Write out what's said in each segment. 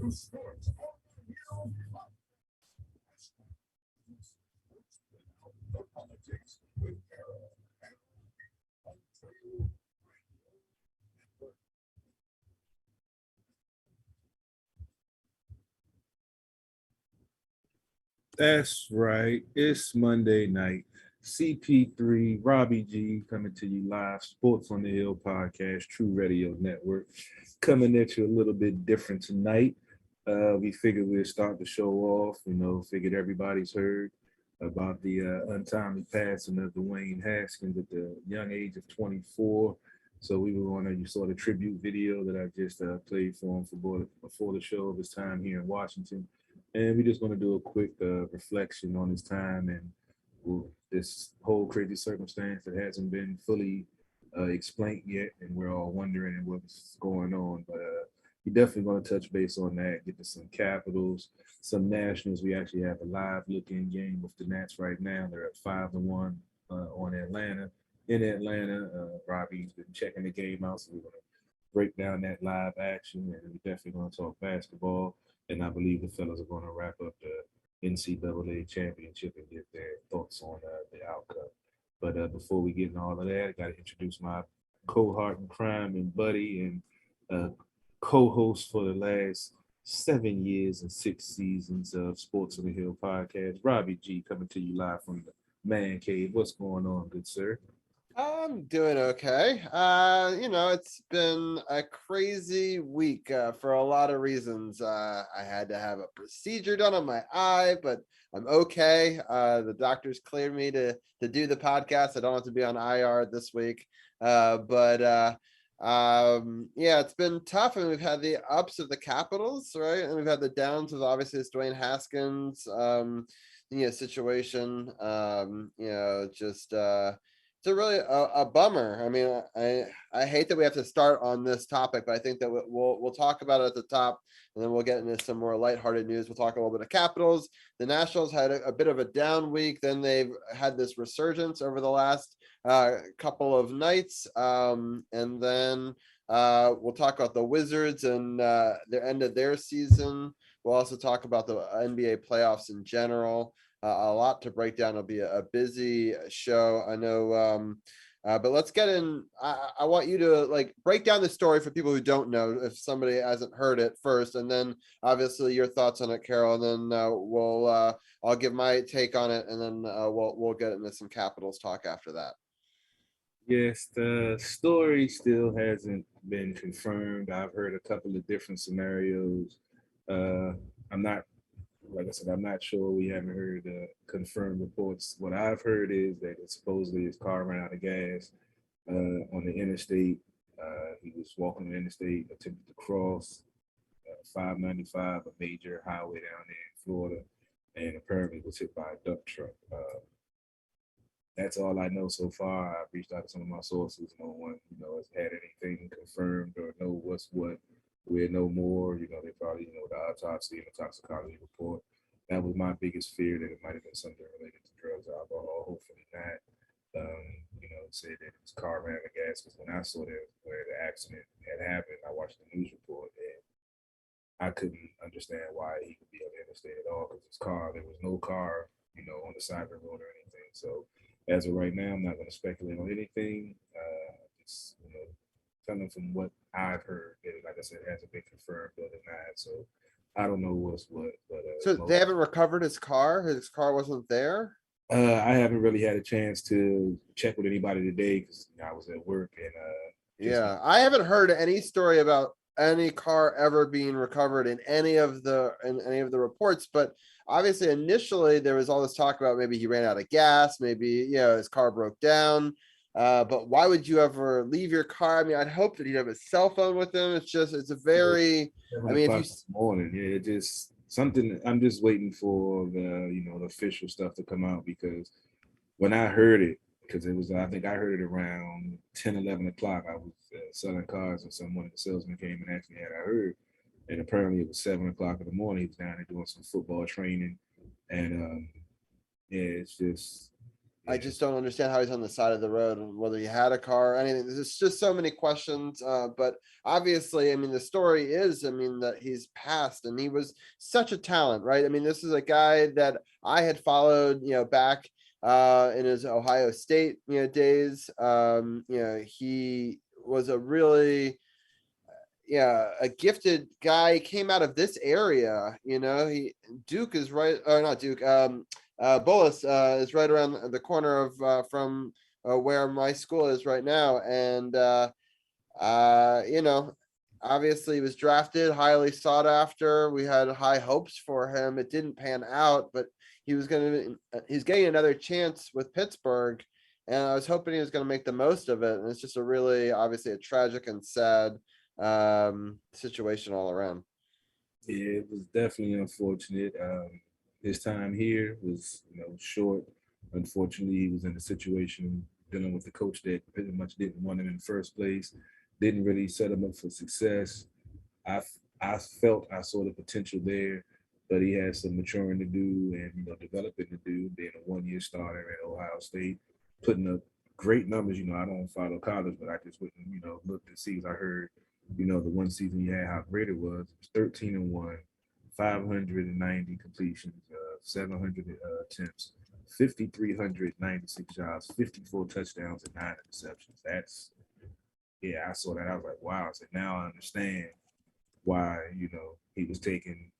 That's right. It's Monday night. CP3, Robbie G coming to you live. Sports on the Hill podcast, True Radio Network. Coming at you a little bit different tonight. We figured we'd start the show off. Figured everybody's heard about the untimely passing of Dwayne Haskins at the young age of 24. So we were on you saw the tribute video that I just played for him before the show of his time here in Washington. And we're just going to do a quick reflection on his time and this whole crazy circumstance that hasn't been fully explained yet. And we're all wondering what's going on. But we're definitely going to touch base on that, get to some Capitals, some Nationals. We actually have a live look-in game with the Nats right now. They're at 5-1 on Atlanta. In Atlanta, Robbie's been checking the game out. So we're going to break down that live action. And we're definitely going to talk basketball. And I believe the fellas are going to wrap up the NCAA championship and get their thoughts on the outcome. But before we get in all of that, I got to introduce my cohort in crime and buddy and co-host for the last 7 years and 6 seasons of Sports on the Hill podcast, Robbie G, coming to you live from the Man Cave. What's going on, good sir? I'm doing okay. It's been a crazy week for a lot of reasons. I had to have a procedure done on my eye, but I'm okay. The doctors cleared me to do the podcast. I don't have to be on IR this week. It's been tough, and we've had the ups of the Capitals, right? And we've had the downs of obviously this Dwayne Haskins, situation. It's a really a bummer. I mean, I hate that we have to start on this topic, but I think that we'll talk about it at the top, and then we'll get into some more lighthearted news. We'll talk a little bit of Capitals. The Nationals had a bit of a down week. Then they've had this resurgence over the last couple of nights, and then we'll talk about the Wizards and their end of their season. We'll also talk about the NBA playoffs in general. A lot to break down. It'll be a busy show, I know. But let's get in. I want you to break down the story for people who don't know, if somebody hasn't heard it first, and then obviously your thoughts on it, Carol, and then I'll give my take on it, and then we'll get into some Capitals talk after that. Yes, the story still hasn't been confirmed. I've heard a couple of different scenarios. Like I said, I'm not sure. We haven't heard confirmed reports. What I've heard is that supposedly his car ran out of gas on the interstate. He was walking the interstate, attempted to cross 595, a major highway down there in Florida, and apparently was hit by a dump truck. That's all I know so far. I've reached out to some of my sources. No one, has had anything confirmed or know what's what. We'll know more. They probably, the autopsy and the toxicology report. That was my biggest fear, that it might have been something related to drugs or alcohol. Hopefully not. Said that his car ran out of gas, because when I saw where the accident had happened, I watched the news report and I couldn't understand why he could be on the interstate at all, because there was no car, on the side of the road or anything. So as of right now, I'm not going to speculate on anything. It's, coming from what I've heard, that, like I said, hasn't been confirmed or denied. So I don't know what's what. But so they haven't recovered his car. His car wasn't there. I haven't really had a chance to check with anybody today, because I was at work and I haven't heard any story about any car ever being recovered in any of the reports. But obviously, initially there was all this talk about maybe he ran out of gas, maybe his car broke down. But why would you ever leave your car? I mean, I'd hope that he'd have his cell phone with him. It's a very, I mean, if you morning, it just something. I'm just waiting for the official stuff to come out, because when I heard it, because it was, I think I heard it around 10, 11 o'clock. I was selling cars, and one of the salesmen came and asked me had I heard, and apparently it was 7 o'clock in the morning. He was down there doing some football training, and it's just. I just don't understand how he's on the side of the road and whether he had a car or anything. There's just so many questions. But obviously, I mean, the story is, I mean, that he's passed and he was such a talent, right? I mean, this is a guy that I had followed, back in his Ohio State, days. He was a really, a gifted guy. He came out of this area, Duke is right, or not Duke, Bullis is right around the corner of from where my school is right now. And, obviously he was drafted, highly sought after. We had high hopes for him. It didn't pan out, but he's getting another chance with Pittsburgh. And I was hoping he was going to make the most of it. And it's just obviously a tragic and sad situation all around. Yeah, it was definitely unfortunate. His time here was, short. Unfortunately, he was in a situation dealing with the coach that pretty much didn't want him in the first place, didn't really set him up for success. I felt I saw the potential there, but he had some maturing to do and developing to do. Being a 1-year starter at Ohio State, putting up great numbers. I don't follow college, but I just went and looked to see. As I heard, the one season he had, how great it was. It was 13-1, 590 completions, 700 attempts, 5,396 yards, 54 touchdowns, and 9 interceptions. I saw that. I was like, wow. I said, now I understand why, he was taken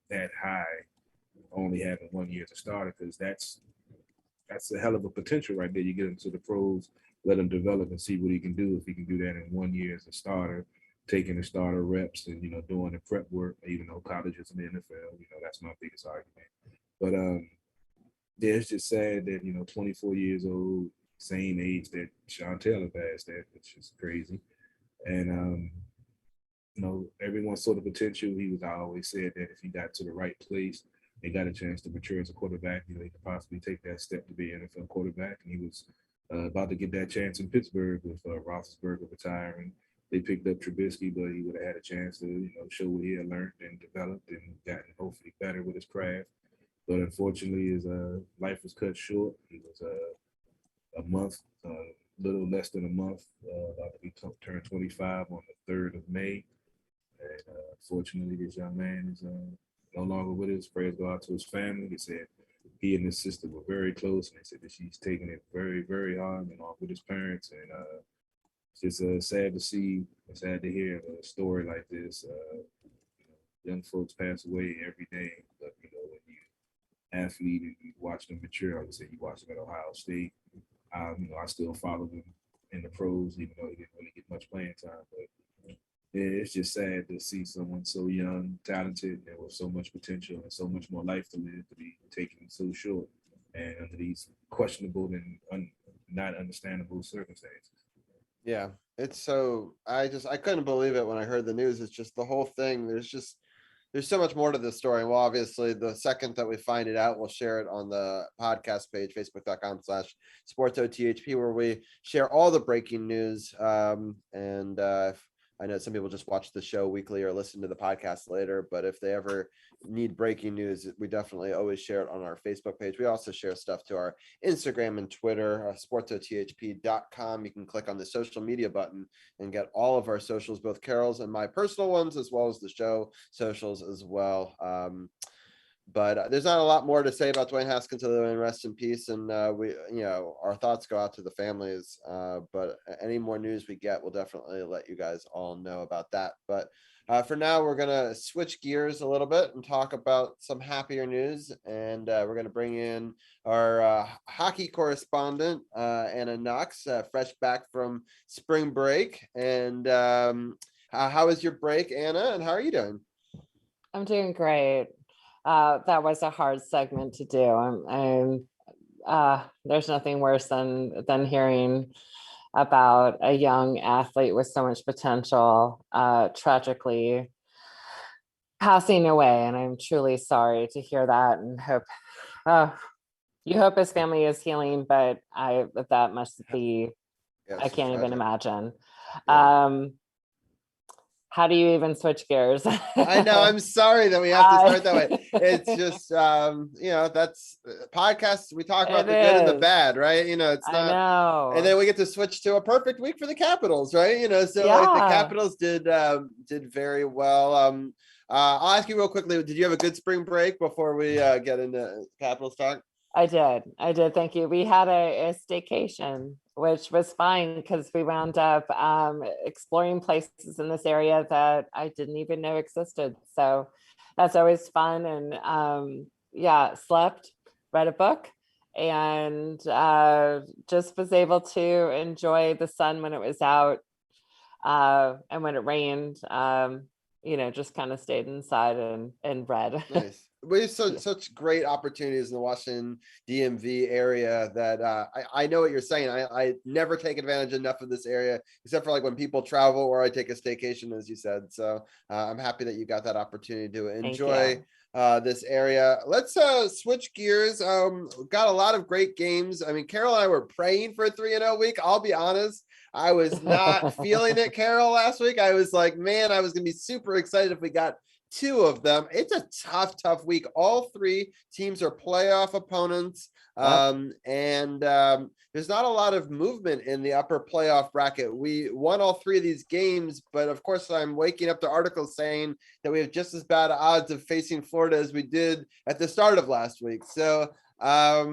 that high, only having 1 year as a starter, because that's a hell of a potential right there. You get him to the pros, let him develop and see what he can do. If he can do that in 1 year as a starter, taking the starter reps and, doing the prep work, even though college is in the NFL, that's my biggest argument. But it's just sad that, 24 years old, same age that Sean Taylor passed at, which is crazy. And, everyone saw the potential. I always said that if he got to the right place, they got a chance to mature as a quarterback, he could possibly take that step to be an NFL quarterback. And he was about to get that chance in Pittsburgh with Roethlisberger retiring. They picked up Trubisky, but he would have had a chance to, show what he had learned and developed and gotten hopefully better with his craft. But unfortunately, his life was cut short. He was a month, little less than a month, about to be turned 25 on the 3rd of May. And unfortunately, this young man is no longer with us. Prayers go out to his family. They said he and his sister were very close, and they said that she's taking it very, very hard, along with his parents. And it's just sad to see, sad to hear a story like this. Young folks pass away every day, but when you athlete and you watch them mature, I would say you watch them at Ohio State. I still follow them in the pros, even though he didn't really get much playing time. But it's just sad to see someone so young, talented, and with so much potential and so much more life to live to be taken so short and under these questionable and not understandable circumstances. Yeah, it's so I couldn't believe it when I heard the news. It's just the whole thing. There's so much more to this story. Well, obviously, the second that we find it out, we'll share it on the podcast page, facebook.com/SportsOTHP, where we share all the breaking news. I know some people just watch the show weekly or listen to the podcast later, but if they ever need breaking news, we definitely always share it on our Facebook page. We also share stuff to our Instagram and Twitter, sportsothp.com. You can click on the social media button and get all of our socials, both Carol's and my personal ones, as well as the show socials as well. But there's not a lot more to say about Dwayne Haskins other than rest in peace. And our thoughts go out to the families. But any more news we get, we'll definitely let you guys all know about that. But for now, we're going to switch gears a little bit and talk about some happier news. And we're going to bring in our hockey correspondent, Anna Knox, fresh back from spring break. And how was your break, Anna? And how are you doing? I'm doing great. That was a hard segment to do. There's nothing worse than hearing about a young athlete with so much potential tragically passing away, and I'm truly sorry to hear that. And hope his family is healing, but that must be I can't even imagine. Yeah. How do you even switch gears? I know. I'm sorry that we have to start that way. It's just, that's podcasts. We talk about the good and the bad, right? It's I not. know. And then we get to switch to a perfect week for the Capitals, right? So like the Capitals did very well. I'll ask you real quickly. Did you have a good spring break before we get into Capitals talk? I did. Thank you. We had a staycation, which was fine because we wound up exploring places in this area that I didn't even know existed. So that's always fun. And slept, read a book, and just was able to enjoy the sun when it was out. And when it rained, just kind of stayed inside and read. Nice. We have such great opportunities in the Washington DMV area that I know what you're saying. I never take advantage enough of this area, except for like when people travel or I take a staycation, as you said. So I'm happy that you got that opportunity to enjoy this area. Let's switch gears. Got a lot of great games. I mean, Carol and I were praying for a 3-0 week. I'll be honest. I was not feeling it, Carol, last week. I was like, man, I was going to be super excited if we got 2 of them. It's a tough week. All 3 teams are playoff opponents. There's not a lot of movement in the upper playoff bracket. We won all 3 of these games, but of course I'm waking up to articles saying that we have just as bad odds of facing Florida as we did at the start of last week. So, all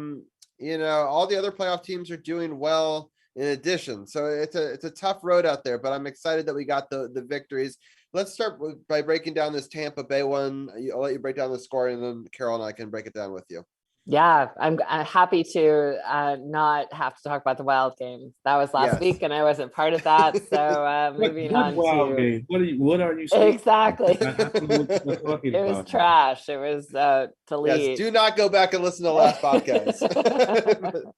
the other playoff teams are doing well in addition. So it's a tough road out there, but I'm excited that we got the victories. Let's start by breaking down this Tampa Bay one. I'll let you break down the score, and then Carol and I can break it down with you. Yeah, I'm happy to not have to talk about the Wild game. That was last week, and I wasn't part of that. So moving on Wild to game? What are you exactly? It was trash. It was delete. Yes, do not go back and listen to the last podcast.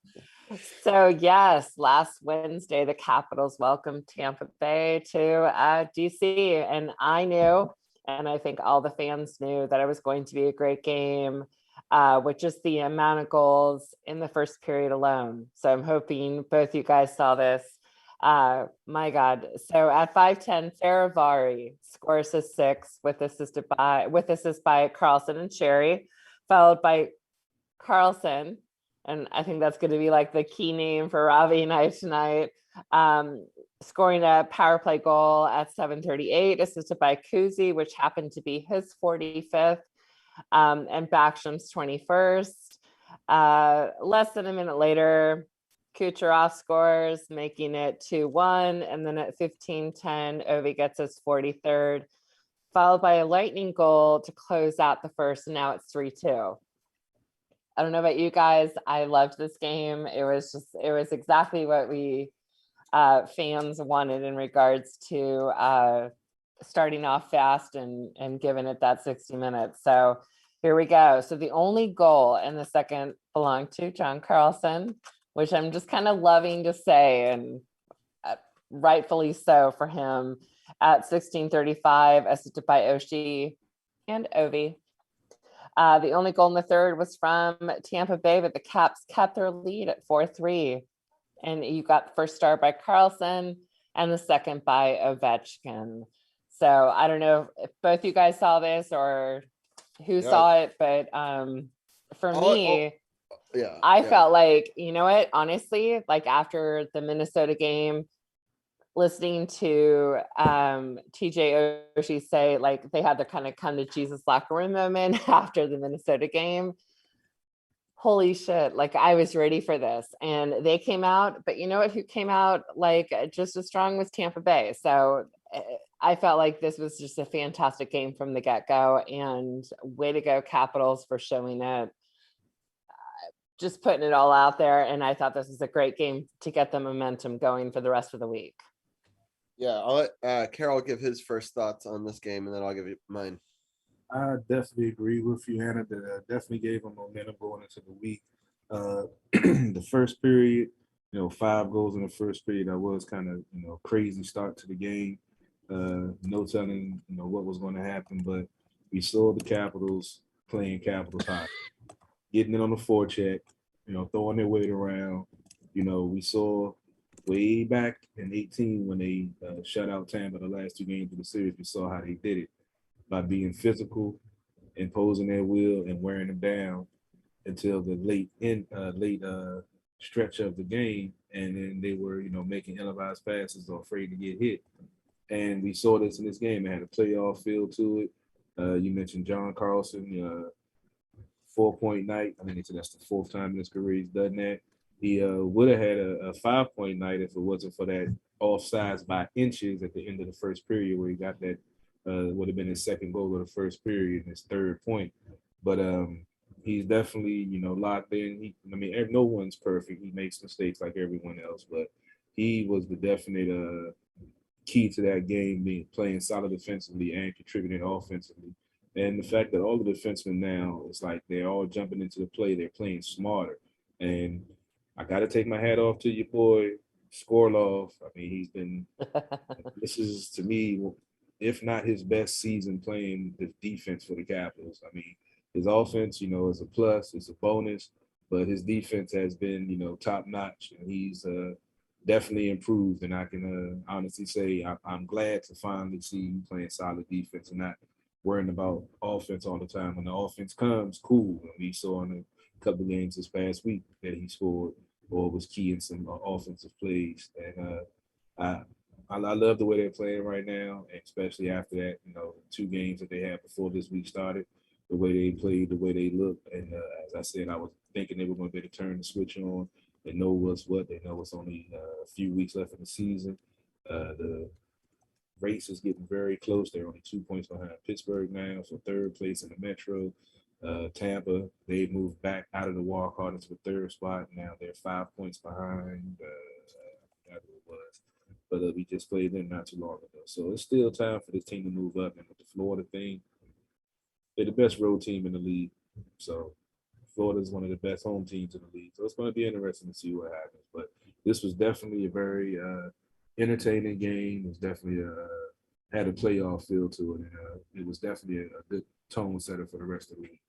So yes, last Wednesday, the Capitals welcomed Tampa Bay to DC, and I knew, and I think all the fans knew, that it was going to be a great game with just the amount of goals in the first period alone. So I'm hoping both you guys saw this. My God. So at 5:10, Faravari scores a 6 with assist by Carlson and Sherry, followed by Carlson. And I think that's going to be like the key name for Ravi and I tonight. Scoring a power play goal at 7:38, assisted by Kuzi, which happened to be his 45th, and Backstrom's 21st. Less than a minute later, Kucherov scores, making it 2-1. And then at 15:10, Ovi gets his 43rd, followed by a lightning goal to close out the first. And now it's 3-2. I don't know about you guys. I loved this game. It was exactly what we fans wanted in regards to starting off fast and giving it that 60 minutes. So here we go. So the only goal in the second belonged to John Carlson, which I'm just kind of loving to say, and rightfully so for him, at 16:35, assisted by Oshie and Ovi. The only goal in the third was from Tampa Bay, but the Caps kept their lead at 4-3. And you got the first start by Carlson and the second by Ovechkin. So I don't know if both you guys saw this or who saw it, but for me, I felt like, you know what, honestly, like after the Minnesota game, listening to TJ Oshie say like they had their kind of come to Jesus locker room moment after the Minnesota game. Holy shit, like I was ready for this. And they came out, but you know what, who came out like just as strong was Tampa Bay. So I felt like this was just a fantastic game from the get-go, and way to go Capitals for showing it, just putting it all out there. And I thought this was a great game to get the momentum going for the rest of the week. Yeah, I'll let Carol give his first thoughts on this game, and then I'll give you mine. I definitely agree with you, Hannah, that definitely gave them momentum going into the week. The first period, 5 goals in the first period, that was kind of, crazy start to the game. No telling, what was going to happen, but we saw the Capitals playing Capitals hockey, getting it on the forecheck, throwing their weight around. We saw way back in 18 when they shut out Tampa the last 2 games of the series. We saw how they did it by being physical, imposing their will, and wearing them down until the late stretch of the game, and then they were making ill-advised passes or afraid to get hit. And we saw this in this game. It had a playoff feel to it. You mentioned John Carlson, 4-point night. I think that's the fourth time in his career he's done that. He would have had a 5-point night if it wasn't for that offsides by inches at the end of the first period where he got that would have been his second goal of the first period and his third point. But he's definitely locked in. No one's perfect. He makes mistakes like everyone else, but he was the definite key to that game, being playing solid defensively and contributing offensively. And the fact that all the defensemen now, it's like they're all jumping into the play. They're playing smarter. And I got to take my hat off to your boy, Skorlov. I mean, he's been, this is to me, if not his best season playing the defense for the Capitals. I mean, his offense, is a plus, it's a bonus, but his defense has been, top notch. And he's definitely improved. And I can honestly say I'm glad to finally see him playing solid defense and not worrying about offense all the time. When the offense comes, cool. And we saw in a couple of games this past week that he scored or was key in some offensive plays. And I love the way they're playing right now, especially after that, 2 games that they had before this week started, the way they played, the way they looked. And as I said, I was thinking they were going to be able to turn the switch on. They know what's what. They know it's only a few weeks left in the season. The race is getting very close. They're only 2 points behind Pittsburgh now, so third place in the Metro. Tampa, they moved back out of the wild card into the third spot. Now they're 5 points behind. Whatever it was, but we just played them not too long ago. So it's still time for this team to move up. And with the Florida thing, they're the best road team in the league. So Florida is one of the best home teams in the league. So it's going to be interesting to see what happens. But this was definitely a very entertaining game. It was definitely had a playoff feel to it. And it was definitely a good tone setter for the rest of the league.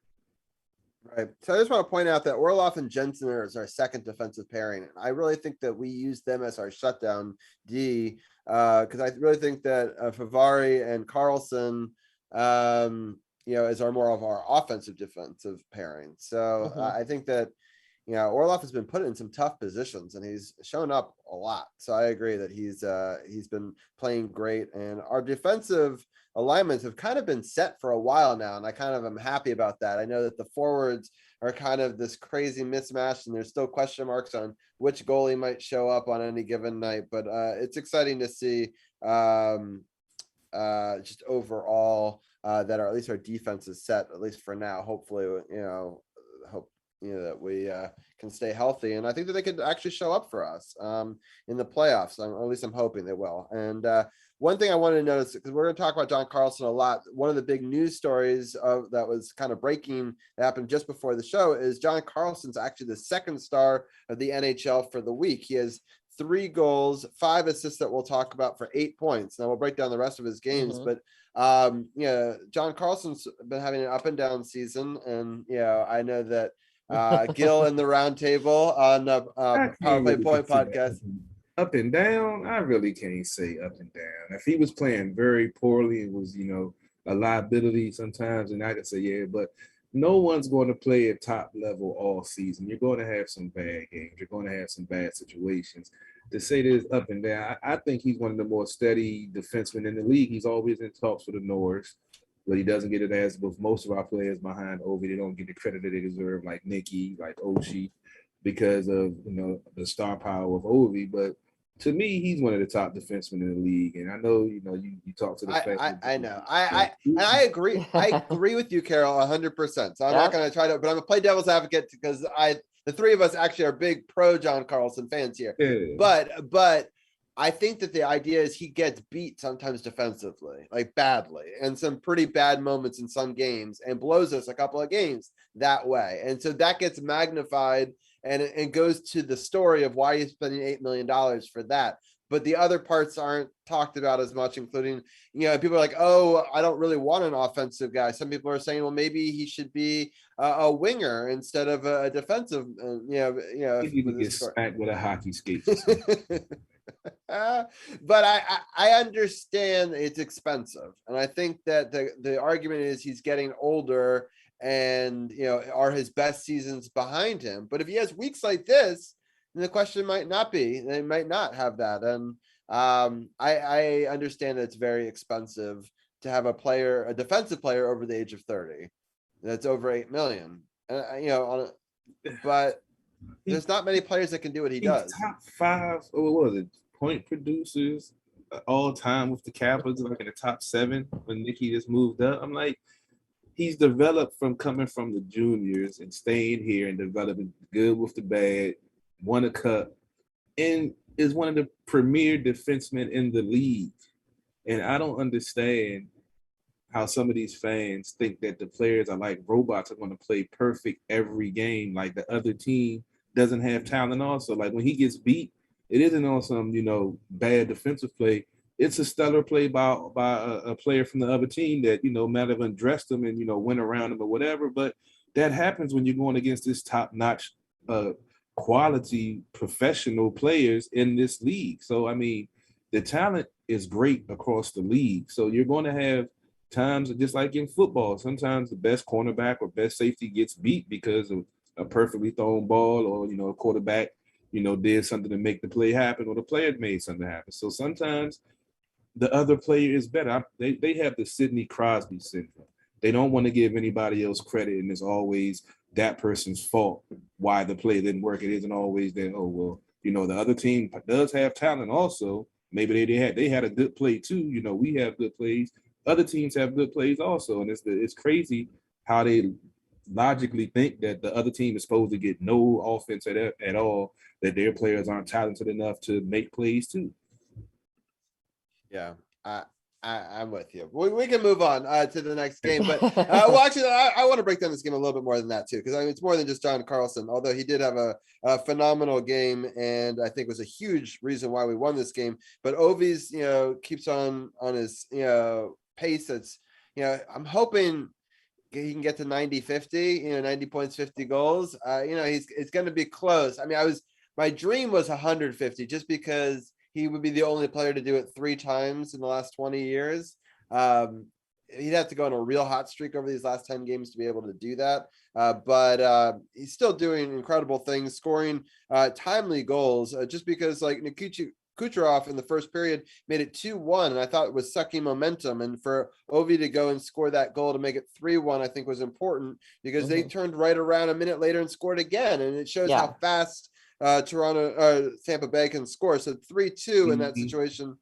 Right. So I just want to point out that Orlov and Jensen is our second defensive pairing. And I really think that we use them as our shutdown D because I really think that Favari and Carlson, is our more of our offensive defensive pairing. So I think that, Orlov has been put in some tough positions and he's shown up a lot. So I agree that he's been playing great, and our defensive alignments have kind of been set for a while now, and I kind of am happy about that. I know that the forwards are kind of this crazy mismatch, and there's still question marks on which goalie might show up on any given night, but it's exciting to see just overall that at least our defense is set, at least for now. Hopefully, hope that we can stay healthy, and I think that they could actually show up for us in the playoffs. At least I'm hoping they will. And one thing I wanted to notice, because we're going to talk about John Carlson a lot, one of the big news stories that was kind of breaking that happened just before the show is John Carlson's actually the second star of the NHL for the week. He has 3 goals, 5 assists that we'll talk about for 8 points. Now we'll break down the rest of his games, but John Carlson's been having an up and down season, and I know that Gil in the round table on the Power Play Point podcast. Up and down, I really can't say up and down. If he was playing very poorly, it was, a liability sometimes, and I could say, yeah, but no one's going to play at top level all season. You're going to have some bad games. You're going to have some bad situations. To say this up and down, I think he's one of the more steady defensemen in the league. He's always in talks for the Norris, but he doesn't get it as with most of our players behind Ovi. They don't get the credit that they deserve, like Nicky, like Oshie, because of the star power of Ovi. But to me, he's one of the top defensemen in the league. And I know, you talk to the I know. I agree. I agree with you, Carol, 100%. So I'm not going to try to, but I'm going to play devil's advocate because the 3 of us actually are big pro John Carlson fans here. Yeah. But I think that the idea is he gets beat sometimes defensively, like badly, and some pretty bad moments in some games, and blows us a couple of games that way. And so that gets magnified and goes to the story of why he's spending $8 million for that. but the other parts aren't talked about as much, including, people are like, oh, I don't really want an offensive guy. Some people are saying, well, maybe he should be a winger instead of a defensive, You need to get smacked with a hockey skate. But I understand it's expensive, and I think that the argument is he's getting older, and are his best seasons behind him. But if he has weeks like this, then the question might not be. They might not have that, and I understand that it's very expensive to have a defensive player over the age of 30. That's over $8 million, but there's not many players that can do what he does. Top 5, or what was it? Point producers all time with the Capitals, like in the top 7 when Nicky just moved up. I'm like, he's developed from coming from the juniors and staying here and developing good with the bad, won a cup, and is one of the premier defensemen in the league. And I don't understand how some of these fans think that the players are like robots, are going to play perfect every game. Like the other team doesn't have talent also. Like when he gets beat, it isn't on some, bad defensive play. It's a stellar play by a player from the other team that, might have undressed him and, went around him or whatever. But that happens when you're going against this top-notch quality professional players in this league. So, I mean, the talent is great across the league. So you're going to have times, just like in football, sometimes the best cornerback or best safety gets beat because of a perfectly thrown ball, or, a quarterback did something to make the play happen, or the player made something happen. So sometimes the other player is better. They have the Sidney Crosby syndrome. They don't want to give anybody else credit, and it's always that person's fault why the play didn't work. It isn't always that, oh, well, the other team does have talent also. Maybe they had a good play too. We have good plays. Other teams have good plays also, and it's crazy how they logically think that the other team is supposed to get no offense at all, that their players aren't talented enough to make plays too. Yeah, I'm with you. We can move on to the next game, but well, actually, I want to break down this game a little bit more than that too, because it's more than just John Carlson. Although he did have a phenomenal game, and I think was a huge reason why we won this game. But Ovi's, keeps on his pace. That's I'm hoping he can get to 90-50, 90 points, 50 goals. It's going to be close. I mean, my dream was 150, just because he would be the only player to do it 3 times in the last 20 years. He'd have to go on a real hot streak over these last 10 games to be able to do that. But he's still doing incredible things, scoring timely goals, just because like Kucherov in the first period made it 2-1, and I thought it was sucking momentum. And for Ovi to go and score that goal to make it 3-1, I think was important, because they turned right around a minute later and scored again. And it shows how fast Tampa Bay can score. So 3-2 in that situation.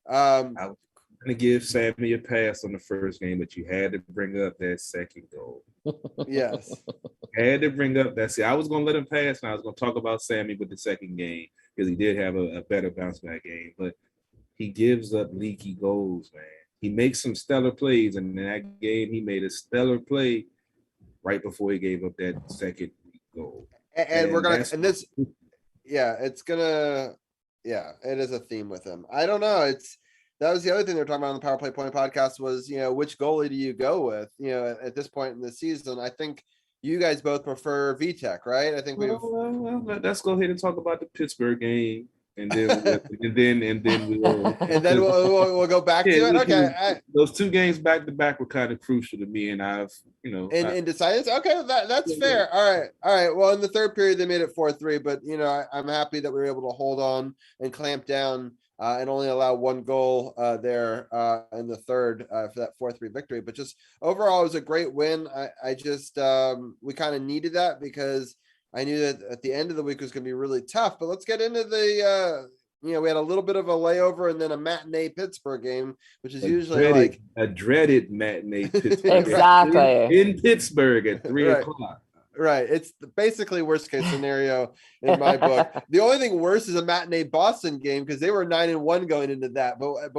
I was going to give Sammy a pass on the first game, but you had to bring up that second goal. Yes. Had to bring up that. See, I was going to let him pass, and I was going to talk about Sammy with the second game, because he did have a better bounce back game. But he gives up leaky goals, man. He makes some stellar plays, and in that game, he made a stellar play right before he gave up that second goal. And we're going to, and this, it's gonna, it is a theme with him. I don't know. That was the other thing they were talking about on the Power Play Point podcast was, which goalie do you go with, at this point in the season? I think you guys both prefer Vitek, right? I think well, let's go ahead and talk about the Pittsburgh game. And then we'll go back to it. Okay, those 2 games back to back were kind of crucial to me, and I've decided. Okay, that's fair. All right. Well, in the third period they made it 4-3, but I'm happy that we were able to hold on and clamp down and only allow 1 goal there in the third for that 4-3 victory. But just overall, it was a great win. I just we kind of needed that, because I knew that at the end of the week was going to be really tough. But let's get into the, we had a little bit of a layover and then a matinee Pittsburgh game, which is usually a dreaded matinee Pittsburgh. Exactly. In Pittsburgh at 3:00. Right. It's basically worst case scenario in my book. The only thing worse is a matinee Boston game, because they were 9-1 going into that. But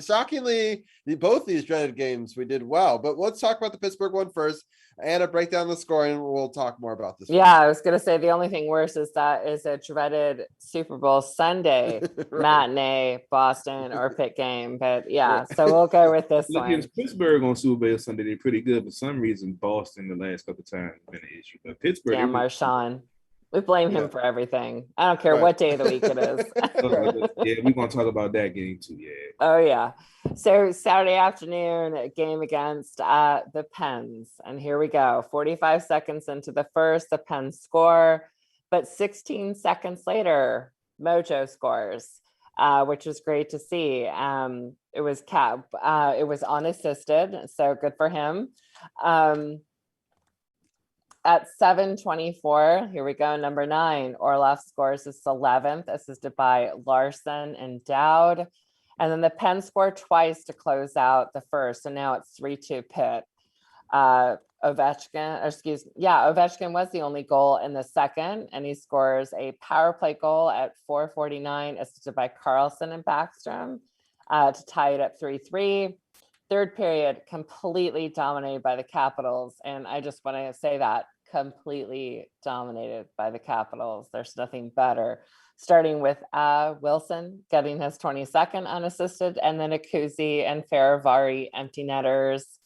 shockingly, both these dreaded games we did well. But let's talk about the Pittsburgh one first. Anna, break down the score, and we'll talk more about this. Yeah, I was gonna say the only thing worse is that is a dreaded Super Bowl Sunday Right. matinee Boston or Pitt game. But yeah, so we'll go with this Look, one. against Pittsburgh on Super Bowl Sunday, they're pretty good. For some reason, Boston the last couple of times has been an issue. But Pittsburgh, Damn Marshawn. We blame him Yeah. for everything. I don't care Right. what day of the week it is. yeah, we're gonna talk about that game too. Yeah. Oh yeah. So Saturday afternoon, a game against the Pens. And here we go. 45 seconds into the first, the Pens score, but 16 seconds later, Mojo scores, which is great to see. It was unassisted, so good for him. At 7:24, here we go, number 9, Orlov scores his 11th, assisted by Larson and Dowd. And then the Pens score twice to close out the first. So now it's 3-2 Pitt. Ovechkin was the only goal in the second, and he scores a power play goal at 4:49, assisted by Carlson and Backstrom to tie it at 3-3. Third period, completely dominated by the Capitals. And I just want to say that, completely dominated by the Capitals. There's nothing better. Starting with Wilson getting his 22nd unassisted, and then Akuzi and Faravari empty netters.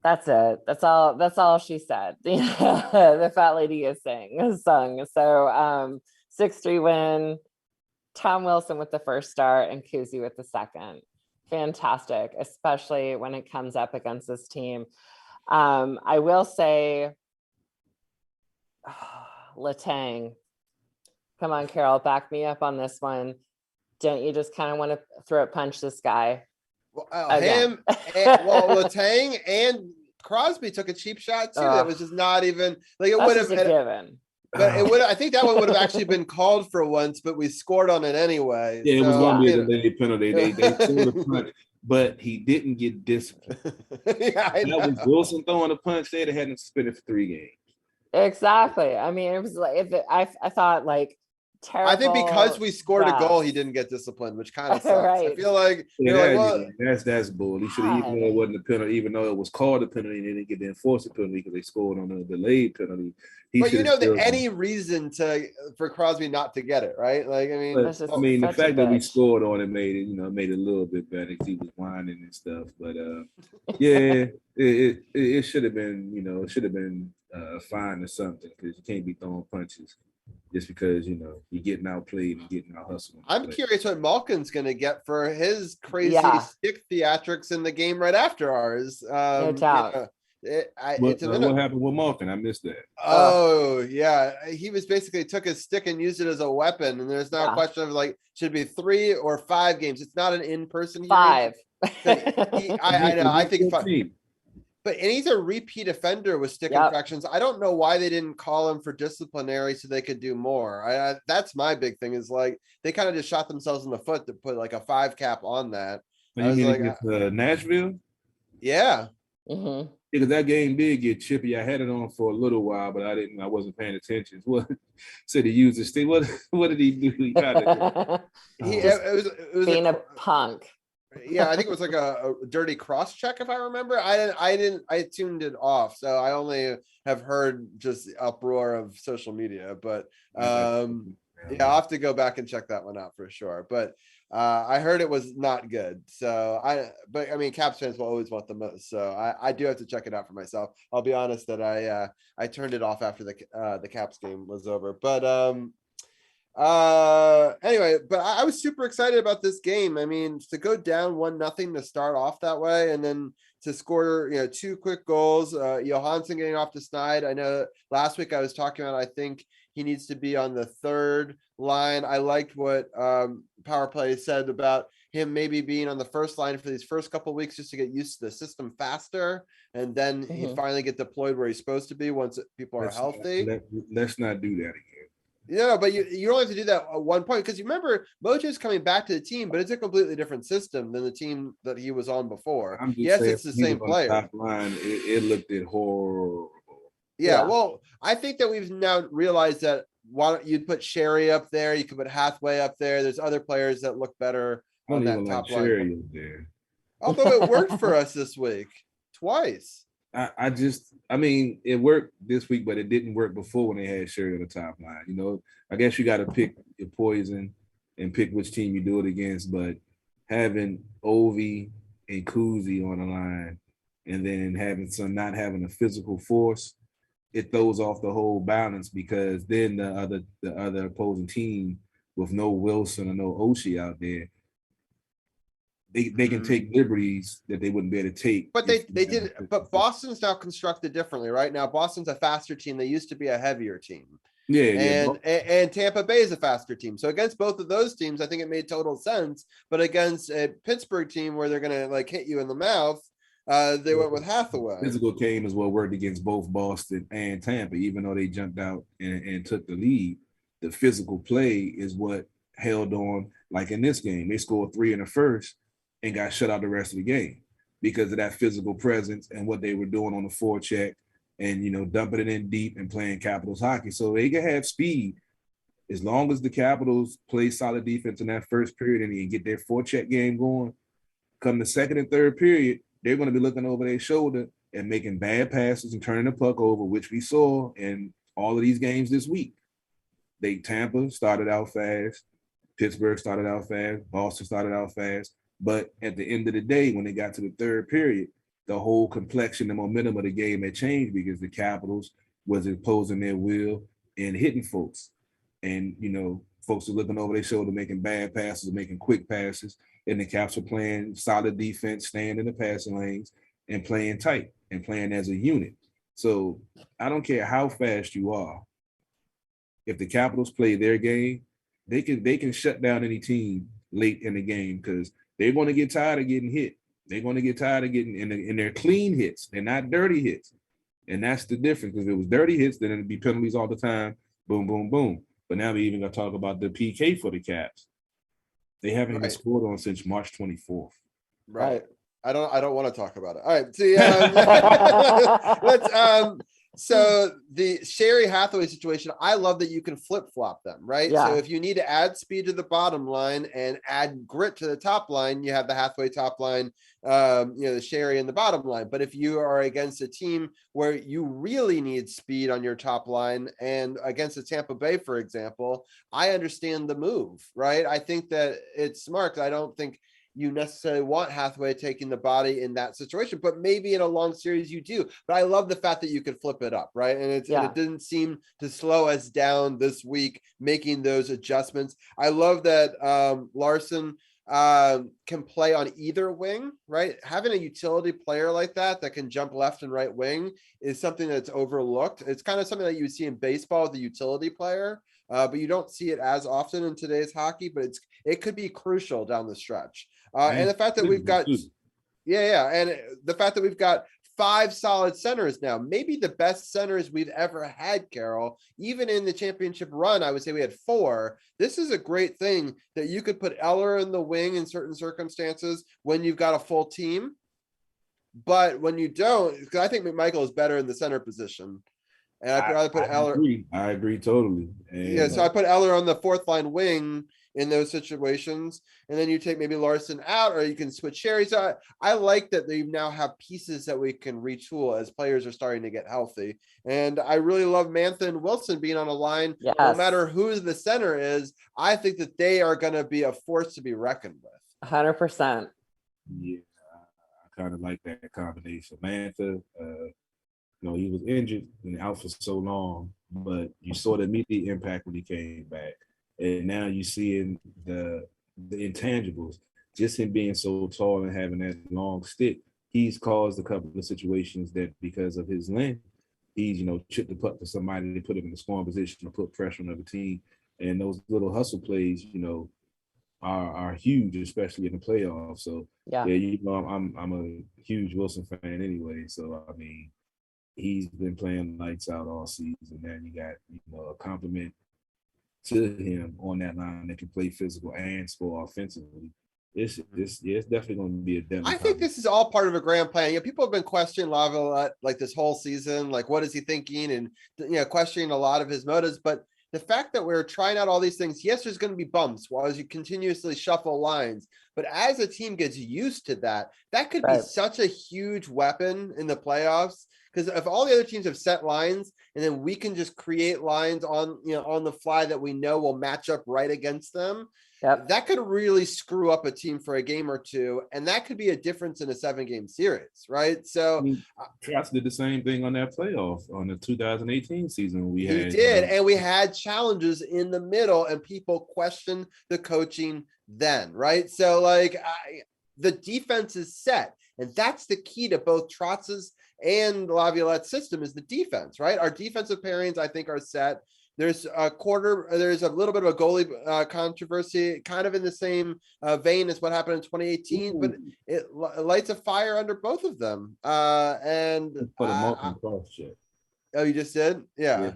That's it. That's all she said. The fat lady is sung. So 6-3 win. Tom Wilson with the first start and Kuzi with the second. Fantastic, especially when it comes up against this team. I will say, Letang. Come on, Carol, back me up on this one. Don't you just kind of want to throat punch this guy? Well, Letang and Crosby took a cheap shot too. That was just not even like it would have been given. But it would. I think that one would have actually been called for once, but we scored on it anyway. Yeah, it was going to be a delayed penalty. They threw the punch, but he didn't get disciplined. Yeah, that was Wilson throwing a punch. They'd have had him suspended for 3 games. Exactly. I mean, it was like I thought like terrible. I think because we scored a goal, he didn't get disciplined, which kind of sucks. Right. I feel like, that's bull. He should have, even though it wasn't a penalty, even though it was called a penalty, they didn't get the enforced penalty because they scored on a delayed penalty. But any reason for Crosby not to get it, right? Like, I mean, the fact that we scored on it made it, made it a little bit better because he was whining and stuff. But yeah, it should have been, it should have been fine or something because you can't be throwing punches just because you're getting outplayed and getting out hustled. I'm curious what Malkin's going to get for his crazy stick theatrics in the game right after ours. No doubt. What happened with Malkin? I missed that. Oh yeah, he was basically took his stick and used it as a weapon, and there's now a question of like should it be 3 or 5 games. It's not an in-person 5. I know. I think 5. But and he's a repeat offender with stick infractions. I don't know why they didn't call him for disciplinary so they could do more. That's my big thing is like they kind of just shot themselves in the foot to put like a 5 cap on that. You mean against Nashville? Yeah. Mm-hmm. Because that game did get chippy. I had it on for a little while, but I wasn't paying attention. What said he used his stick? What did he do? It was being a punk. Yeah, I think it was like a dirty cross check if I remember. I tuned it off, so I only have heard just the uproar of social media. But yeah, I'll have to go back and check that one out for sure. But I heard it was not good. So but I mean, Caps fans will always want the most. So I do have to check it out for myself. I'll be honest that I turned it off after the Caps game was over. But anyway, but I was super excited about this game. I mean, to go down 1-0 to start off that way, and then to score 2 quick goals. Johansson getting off the snide. I know last week I was talking about I think he needs to be on the 3rd line. I liked what Power Play said about him maybe being on the first line for these first couple of weeks just to get used to the system faster, and then he finally get deployed where he's supposed to be once people are healthy. Let's not do that again. Yeah, but you only have to do that at one point because you remember Mojo's coming back to the team, but it's a completely different system than the team that he was on before. Yes, it's the same player. Top line, it looked horrible. Yeah, well, I think that we've now realized that why don't you put Sherry up there? You could put Hathaway up there. There's other players that look better I don't on that even like top line. Cherry up there. Although it worked for us this week twice. I mean, it worked this week, but it didn't work before when they had Sherry on the top line. You know, I guess you got to pick your poison and pick which team you do it against. But having Ovi and Kuzi on the line, and then having not having a physical force, it throws off the whole balance because then the other opposing team with no Wilson or no Oshie out there, they can take liberties that they wouldn't be able to take. But they did. But Boston's now constructed differently, right? Now Boston's a faster team. They used to be a heavier team. And Tampa Bay is a faster team. So against both of those teams, I think it made total sense. But against a Pittsburgh team where they're gonna like hit you in the mouth, they went with Hathaway. Physical game is what worked against both Boston and Tampa, even though they jumped out and took the lead. The physical play is what held on. Like in this game, they scored 3 in the first and got shut out the rest of the game because of that physical presence and what they were doing on the forecheck and, you know, dumping it in deep and playing Capitals hockey. So they can have speed as long as the Capitals play solid defense in that first period and get their forecheck game going. Come the second and third period, they're going to be looking over their shoulder and making bad passes and turning the puck over, which we saw in all of these games this week. Tampa started out fast. Pittsburgh started out fast. Boston started out fast. But at the end of the day, when they got to the third period, the whole complexion and momentum of the game had changed because the Capitals was imposing their will and hitting folks. And, you know, folks were looking over their shoulder, making bad passes, making quick passes. And the Caps were playing solid defense, staying in the passing lanes and playing tight and playing as a unit. So I don't care how fast you are. If the Capitals play their game, they can shut down any team late in the game because they're going to get tired of getting hit. They're going to get tired of getting in their clean hits. They're not dirty hits. And that's the difference. Because if it was dirty hits, then it'd be penalties all the time. Boom, boom, boom. But now we even got to talk about the PK for the Caps. They haven't even scored on since March 24th. Right. I don't want to talk about it. All right. See, let's so the Sherry Hathaway situation, I love that you can flip-flop them, right? Yeah. So if you need to add speed to the bottom line and add grit to the top line, you have the Hathaway top line, the Sherry in the bottom line. But if you are against a team where you really need speed on your top line and against the Tampa Bay, for example, I understand the move, right? I think that it's smart. I don't think you necessarily want Hathaway taking the body in that situation, but maybe in a long series you do. But I love the fact that you could flip it up, right? And it didn't seem to slow us down this week, making those adjustments. I love that Larson can play on either wing, right? Having a utility player like that can jump left and right wing is something that's overlooked. It's kind of something that you would see in baseball with a utility player, but you don't see it as often in today's hockey, but it could be crucial down the stretch. And the fact that we've got, and the fact that we've got 5 solid centers now, maybe the best centers we've ever had, Carol. Even in the championship run, I would say we had 4. This is a great thing that you could put Eller in the wing in certain circumstances when you've got a full team. But when you don't, because I think McMichael is better in the center position. And I'd rather put Eller. I agree totally. And, so I put Eller on the 4th line wing in those situations, and then you take maybe Larson out, or you can switch Sherry. So I like that they now have pieces that we can retool as players are starting to get healthy. And I really love Mantha and Wilson being on a line. Yes. No matter who the center is, I think that they are going to be a force to be reckoned with. 100%. Yeah, I kind of like that combination. Mantha, he was injured and out for so long, but you saw the immediate impact when he came back. And now you see the intangibles, just him being so tall and having that long stick, he's caused a couple of situations that because of his length, he's, chipped the puck to somebody to put him in the scoring position to put pressure on the other team. And those little hustle plays, are huge, especially in the playoffs. So I'm a huge Wilson fan anyway. So I mean, he's been playing lights out all season. Then you got, a compliment to him on that line that can play physical and score offensively. It's definitely going to be a depth. I think this is all part of a grand plan. People have been questioning Laviolette like this whole season, like what is he thinking, and questioning a lot of his motives. But the fact that we're trying out all these things, yes, there's going to be bumps while as you continuously shuffle lines, but as a team gets used to that, that could be such a huge weapon in the playoffs. Because if all the other teams have set lines and then we can just create lines on, on the fly that we know will match up right against them, that could really screw up a team for a game or two. And that could be a difference in a 7-game series, right? So Trots did the same thing on that playoff on the 2018 season. He did. And we had challenges in the middle and people questioned the coaching then, right? So the defense is set. And that's the key to both Trotz's and Laviolette's system is the defense, right? Our defensive pairings, I think, are set. There's a little bit of a goalie controversy, kind of in the same vein as what happened in 2018, but it lights a fire under both of them. And put a multiple cross check. Oh, you just did? Yeah.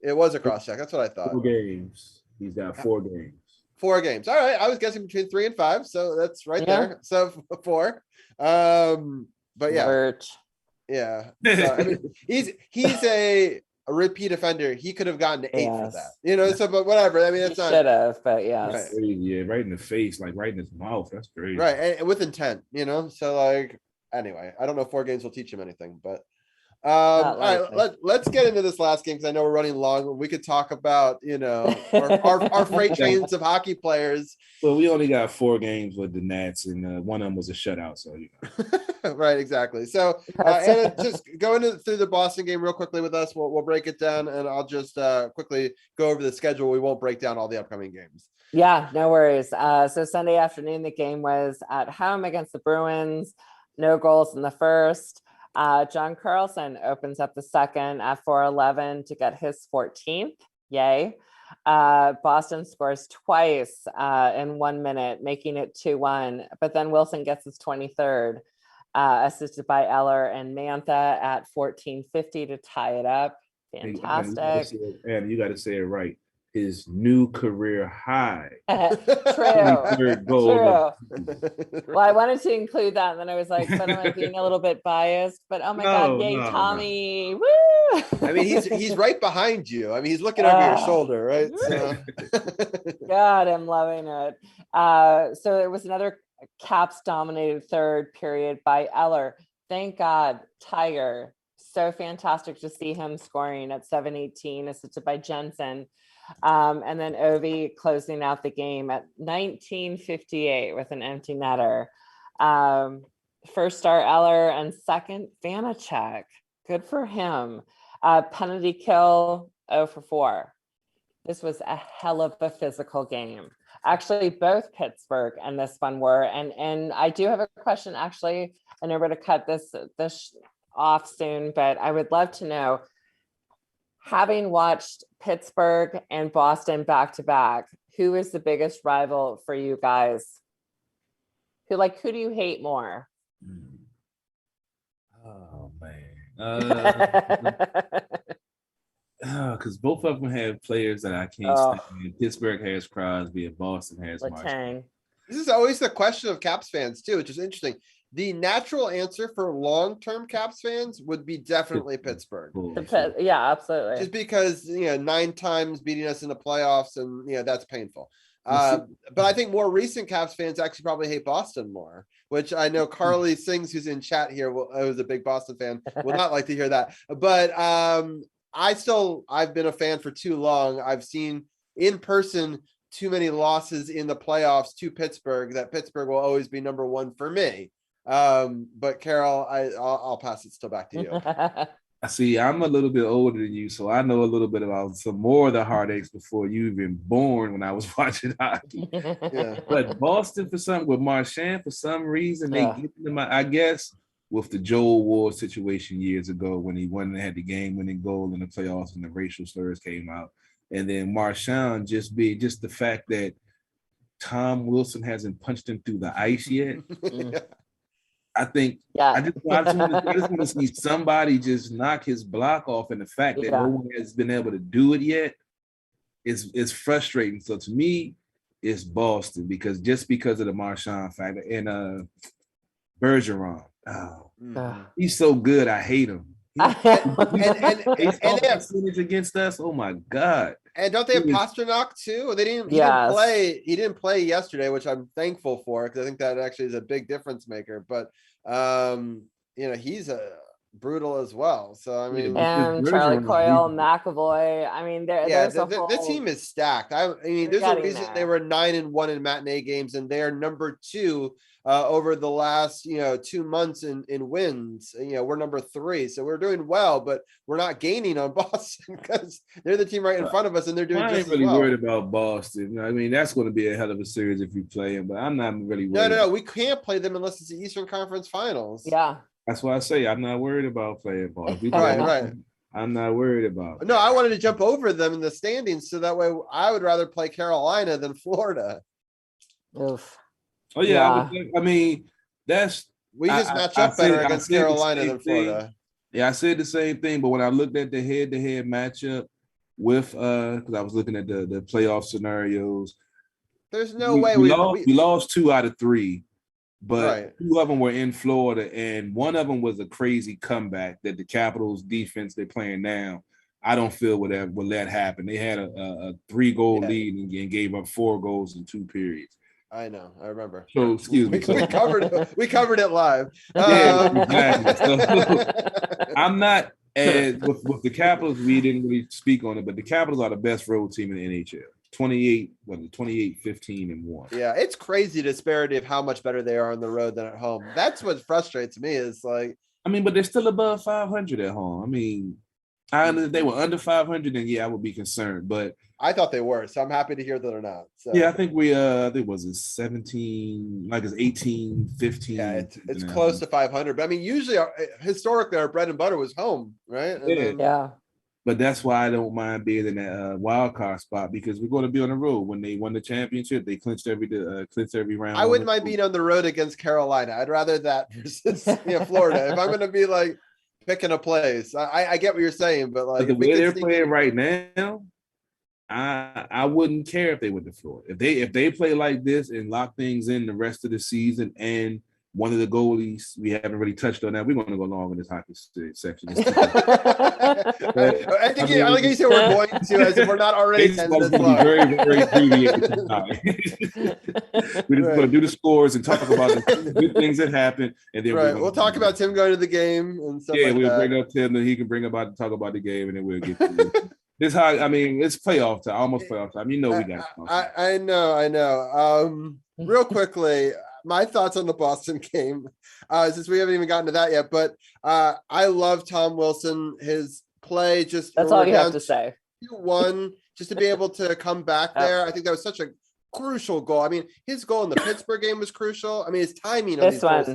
It was a cross check. That's what I thought. 4 games. He's got 4 games. 4 games. All right. I was guessing between 3 and 5, so that's right there. So 4. But yeah. Birch. Yeah. So, I mean, he's a repeat offender. He could have gotten to 8 for that. So but whatever. I mean, it's not should have, but yes. Right. Yeah, right in the face, like right in his mouth. That's crazy. Right. And with intent, so anyway, I don't know if 4 games will teach him anything, but all right, let's get into this last game because I know we're running long. We could talk about our freight trains of hockey players. Well, we only got 4 games with the Nats, and one of them was a shutout. So right, exactly. So Anna, just going through the Boston game real quickly with us. We'll break it down, and I'll just quickly go over the schedule. We won't break down all the upcoming games. Yeah, no worries. So Sunday afternoon, the game was at home against the Bruins. No goals in the first. John Carlson opens up the second at 4:11 to get his 14th. Yay. Boston scores twice in 1 minute, making it 2-1. But then Wilson gets his 23rd, assisted by Eller and Mantha at 14:50 to tie it up. Fantastic. And you got to say it right. His new career high. True. Well, I wanted to include that, and then I was like, but am I being a little bit biased? But oh my God, yay, Tommy. No. Woo! I mean, he's right behind you. I mean, he's looking over your shoulder, right? So. God, I'm loving it. So it was another Caps dominated third period by Eller. Thank God, Tiger. So fantastic to see him scoring at 7:18, assisted by Jensen. And then Ovi closing out the game at 19:58 with an empty netter. First star Eller and second Vanacek. Good for him. Penalty kill 0 for 4. This was a hell of a physical game. Actually, both Pittsburgh and this one were. And I do have a question. Actually, I know we're to cut this off soon, but I would love to know, having watched Pittsburgh and Boston back to back, who is the biggest rival for you guys? Who do you hate more? Oh man. Because both of them have players that I can't stand. Pittsburgh has Crosby and Boston has Marchand. This is always the question of Caps fans too, which is interesting. The natural answer for long-term Caps fans would be definitely Pittsburgh. Yeah, absolutely. Just because 9 times beating us in the playoffs, and that's painful. But I think more recent Caps fans actually probably hate Boston more, which I know Carly Sings, who's in chat here, who's a big Boston fan, will not like to hear that. But I've been a fan for too long. I've seen in person too many losses in the playoffs to Pittsburgh that Pittsburgh will always be number 1 for me. But Carol, I'll pass it still back to you. I see. I'm a little bit older than you, so I know a little bit about some more of the heartaches before you even born when I was watching hockey. Yeah. But Boston, with Marchand, for some reason, they get them. I guess with the Joel Ward situation years ago when he won and had the game-winning goal in the playoffs and the racial slurs came out, and then Marchand just the fact that Tom Wilson hasn't punched him through the ice yet. I think I just want to see somebody just knock his block off, and the fact that no one has been able to do it yet is frustrating. So to me, it's Boston because of the Marchand factor and Bergeron. He's so good, I hate him. And percentage against us. Oh my God. And don't they have Pasternak too? They didn't. He Yes. didn't play yesterday, which I'm thankful for because I think that actually is a big difference maker. But he's a brutal as well. So I mean, This And Charlie Bergeron is Coyle, lethal. McAvoy. I mean, yeah, there's a the whole. team is stacked. I mean, They're there's a getting reason they there. were 9-1 in matinee games, and they are number 2 over the last 2 months in wins. We're number 3, so we're doing well, but we're not gaining on Boston because they're the team right in front of us, and they're doing I just ain't really as well. worried about Boston. I mean, that's going to be a hell of a series if you play them, but I'm not really No, worried. no, we can't play them unless it's the Eastern Conference Finals. Yeah. That's why I say I'm not worried about playing Boston. If we play Right, them, right. I'm not worried about it. No, I wanted to jump over them in the standings so that way I would rather play Carolina than Florida. Oof. Oh yeah, I mean that's we just match up better against Carolina than Florida. Yeah, I said the same thing, but when I looked at the head-to-head matchup with because I was looking at the playoff scenarios, there's no way we lost 2 out of 3. But 2 of them were in Florida, and one of them was a crazy comeback that the Capitals defense they're playing now. I don't feel will let happen. They had a 3-goal lead and gave up 4 goals in 2 periods. I know. I remember. So excuse me. We covered it live. Exactly. So, I'm not with the Capitals. We didn't really speak on it, but the Capitals are the best road team in the NHL. 28, 15, and 1. Yeah, it's crazy disparity of how much better they are on the road than at home. That's what frustrates me is like. I mean, but they're still above 500 at home. I mean, if they were under 500, then I would be concerned. But I thought they were, so I'm happy to hear that they're not. So. Yeah, I think I think was it 17, like it's 18, 15. Yeah, it's close to 500. But I mean, usually, historically, our bread and butter was home, right? Yeah. But that's why I don't mind being in that wild card spot because we're going to be on the road. When they won the championship, they clinched every round. I wouldn't mind being on the road against Carolina. I'd rather that versus Florida. If I'm going to be like picking a place, I get what you're saying, but like the way they're playing right now, I wouldn't care if they went to Florida. If they play like this and lock things in the rest of the season and one of the goalies, we haven't really touched on that. We're going to go long in this hockey section. I think I like you said we're going to, as if we're not already 10 minutes long. Very, very abbreviated tonight. We're just going to do the scores and talk about the good things that happened, and then we'll talk about Tim going to the game and stuff. Yeah, we'll bring up Tim, and he can talk about the game, and then we'll get to it. This how I mean, it's playoff time, almost playoff time. We got. I know. Real quickly. My thoughts on the Boston game, since we haven't even gotten to that yet, but I love Tom Wilson, his play. That's all you have to say. 2-1, just to be able to come back there. I think that was such a crucial goal. I mean, his goal in the Pittsburgh game was crucial. I mean, his timing on these goals.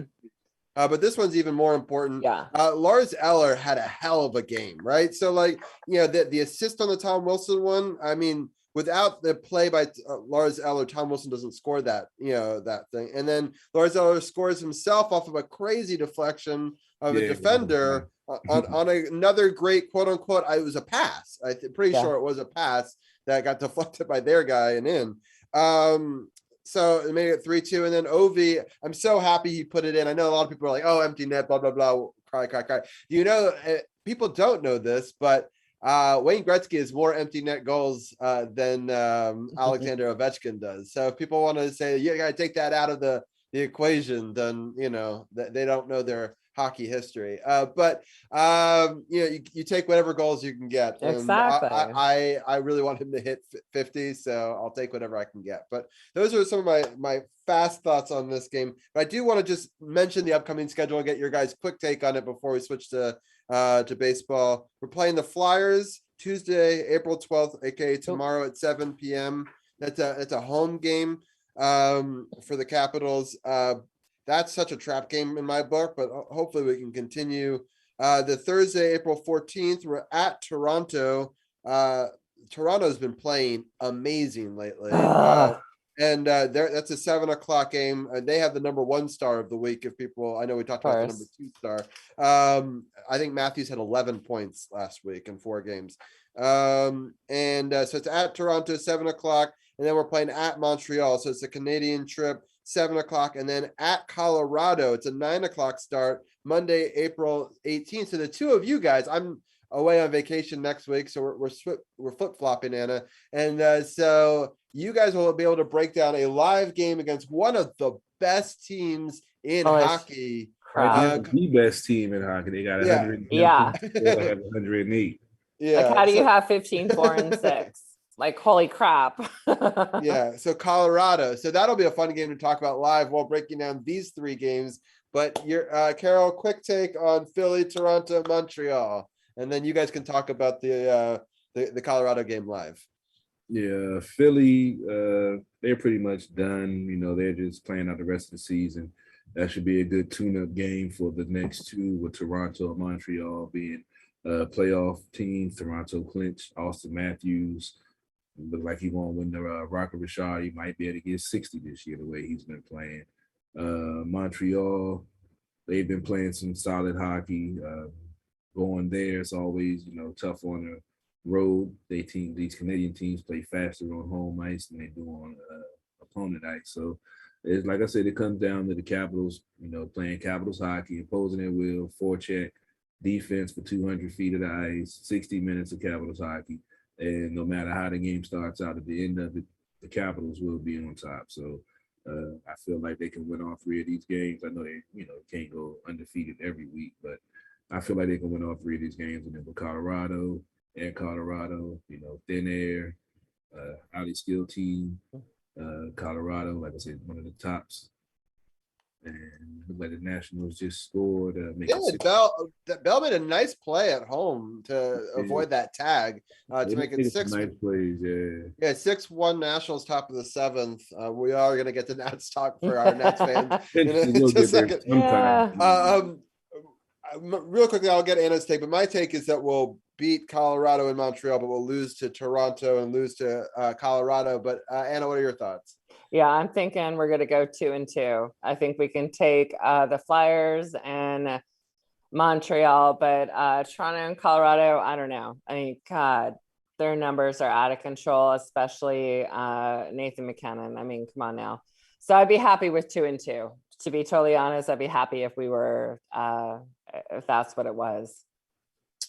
But this one's even more important. Yeah. Lars Eller had a hell of a game, right? So, like, the assist on the Tom Wilson one, I mean, without the play by Lars Eller, Tom Wilson doesn't score that, that thing. And then Lars Eller scores himself off of a crazy deflection of a defender on another great quote unquote. It was a pass. I'm pretty sure it was a pass that got deflected by their guy and in. So it made it 3-2. And then Ovi, I'm so happy he put it in. I know a lot of people are like, oh, empty net, blah, blah, blah, cry. People don't know this, but Wayne Gretzky has more empty net goals than Alexander Ovechkin does. So if people want to say you got to take that out of the equation, then they don't know their hockey history. But you take whatever goals you can get. Exactly. I really want him to hit 50, so I'll take whatever I can get. But those are some of my fast thoughts on this game. But I do want to just mention the upcoming schedule and get your guys' quick take on it before we switch to baseball. We're playing the Flyers Tuesday, April 12th, aka tomorrow at 7 p.m. That's a home game for the Capitals. That's such a trap game in my book, but hopefully we can continue. The Thursday, April 14th, we're at Toronto. Toronto's been playing amazing lately. And that's a 7:00 game. They have the number 1 star of the week. If people, I know we talked about the number 2 star. I think Matthews had 11 points last week in 4 games. So it's at Toronto, 7:00, and then we're playing at Montreal. So it's a Canadian trip, 7:00, and then at Colorado, it's a 9:00 start, Monday, April 18th. So the two of you guys, I'm away on vacation next week, so we're flip flopping, Anna, and so you guys will be able to break down a live game against one of the best teams in Holy hockey. crap. The best team in hockey. They got Yeah. 100. Yeah. They have 108. Like, how do you so- have 15, 4, and 6? Like, holy crap. Yeah, so Colorado. So that'll be a fun game to talk about live while breaking down these 3 games. But your Carol, quick take on Philly, Toronto, Montreal, and then you guys can talk about the Colorado game live. Yeah, Philly, they're pretty much done. You know, they're just playing out the rest of the season. That should be a good tune-up game for the next 2, with Toronto and Montreal being playoff teams. Toronto clinched. Austin Matthews look like he won't win the Rocket Richard. He might be able to get 60 this year the way he's been playing. Montreal, they've been playing some solid hockey. Going there, it's always, tough on the road. These Canadian teams play faster on home ice than they do on opponent ice. So it's like I said, it comes down to the Capitals, playing Capitals hockey, imposing their will, forecheck, defense for 200 feet of the ice, 60 minutes of Capitals hockey. And no matter how the game starts out, at the end of it, the Capitals will be on top. So I feel like they can win all 3 of these games. I know they, can't go undefeated every week, but I feel like they can win all 3 of these games. And then with Colorado, thin air, highly skilled team. Colorado, like I said, one of the tops. And look like the Nationals just scored. Bell made a nice play at home to avoid that tag to make it 6. Nice plays, yeah. 6-1 Nationals, top of the 7th. We are going to get to Nats talk for our Nats fans in just a second. Yeah. Real quickly, I'll get Anna's take, but my take is that we'll beat Colorado and Montreal, but we'll lose to Toronto and lose to Colorado. But Anna, what are your thoughts? Yeah, I'm thinking we're going to go 2-2. I think we can take the Flyers and Montreal, but Toronto and Colorado, I don't know. I mean, God, their numbers are out of control, especially Nathan McKinnon. I mean, come on now. So I'd be happy with 2-2. To be totally honest, I'd be happy if we were, if that's what it was.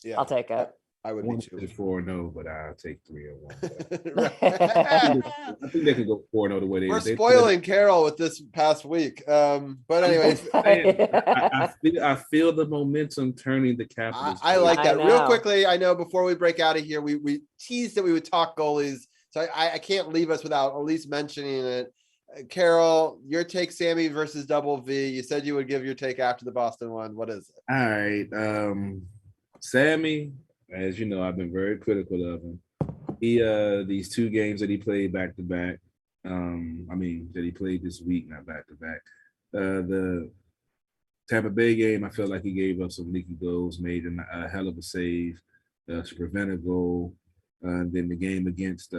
Yeah, I'll take it. I would be too. 4-0, but I'll take 3-1. Right. I think they can go 4-0 the way they. We're spoiling Carol with this past week. But anyways, I feel the momentum turning the Capitals. I like that. Real know. quickly, I know before we break out of here, we teased that we would talk goalies, so I can't leave us without at least mentioning it. Carol, your take, Sammy versus Double V. You said you would give your take after the Boston one. What is it? All right, Sammy. As you know, I've been very critical of him. He these 2 games that he played back to back. That he played this week, not back to back. The Tampa Bay game, I felt like he gave up some leaky goals, made a hell of a save to prevent a goal. And then the game against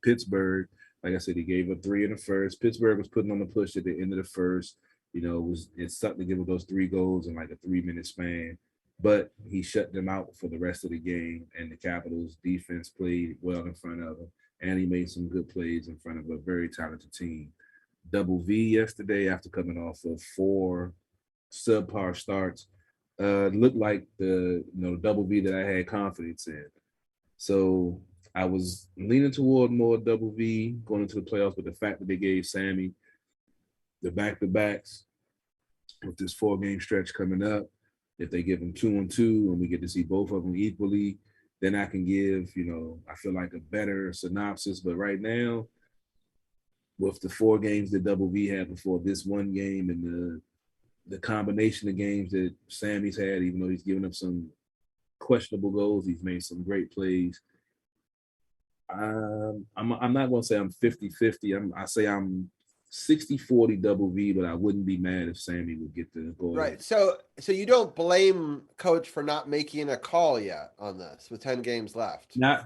Pittsburgh, like I said, he gave up 3 in the first. Pittsburgh was putting on the push at the end of the first. It's something to give up those 3 goals in like a 3-minute span. But he shut them out for the rest of the game, and the Capitals defense played well in front of him, and he made some good plays in front of a very talented team. Double V yesterday, after coming off of 4 subpar starts, looked like the Double V that I had confidence in. So I was leaning toward more Double V going into the playoffs, but the fact that they gave Sammy the back-to-backs with this 4-game stretch coming up, if they give them 2-2 and we get to see both of them equally, then I can give, I feel like a better synopsis. But right now, with the 4 games that Double V had before this one game and the combination of games that Sammy's had, even though he's given up some questionable goals, he's made some great plays. I'm not going to say I'm 50-50. I say I'm 60-40 Double V, but I wouldn't be mad if Sammy would get the goal. Right. So you don't blame coach for not making a call yet on this with 10 games left. Not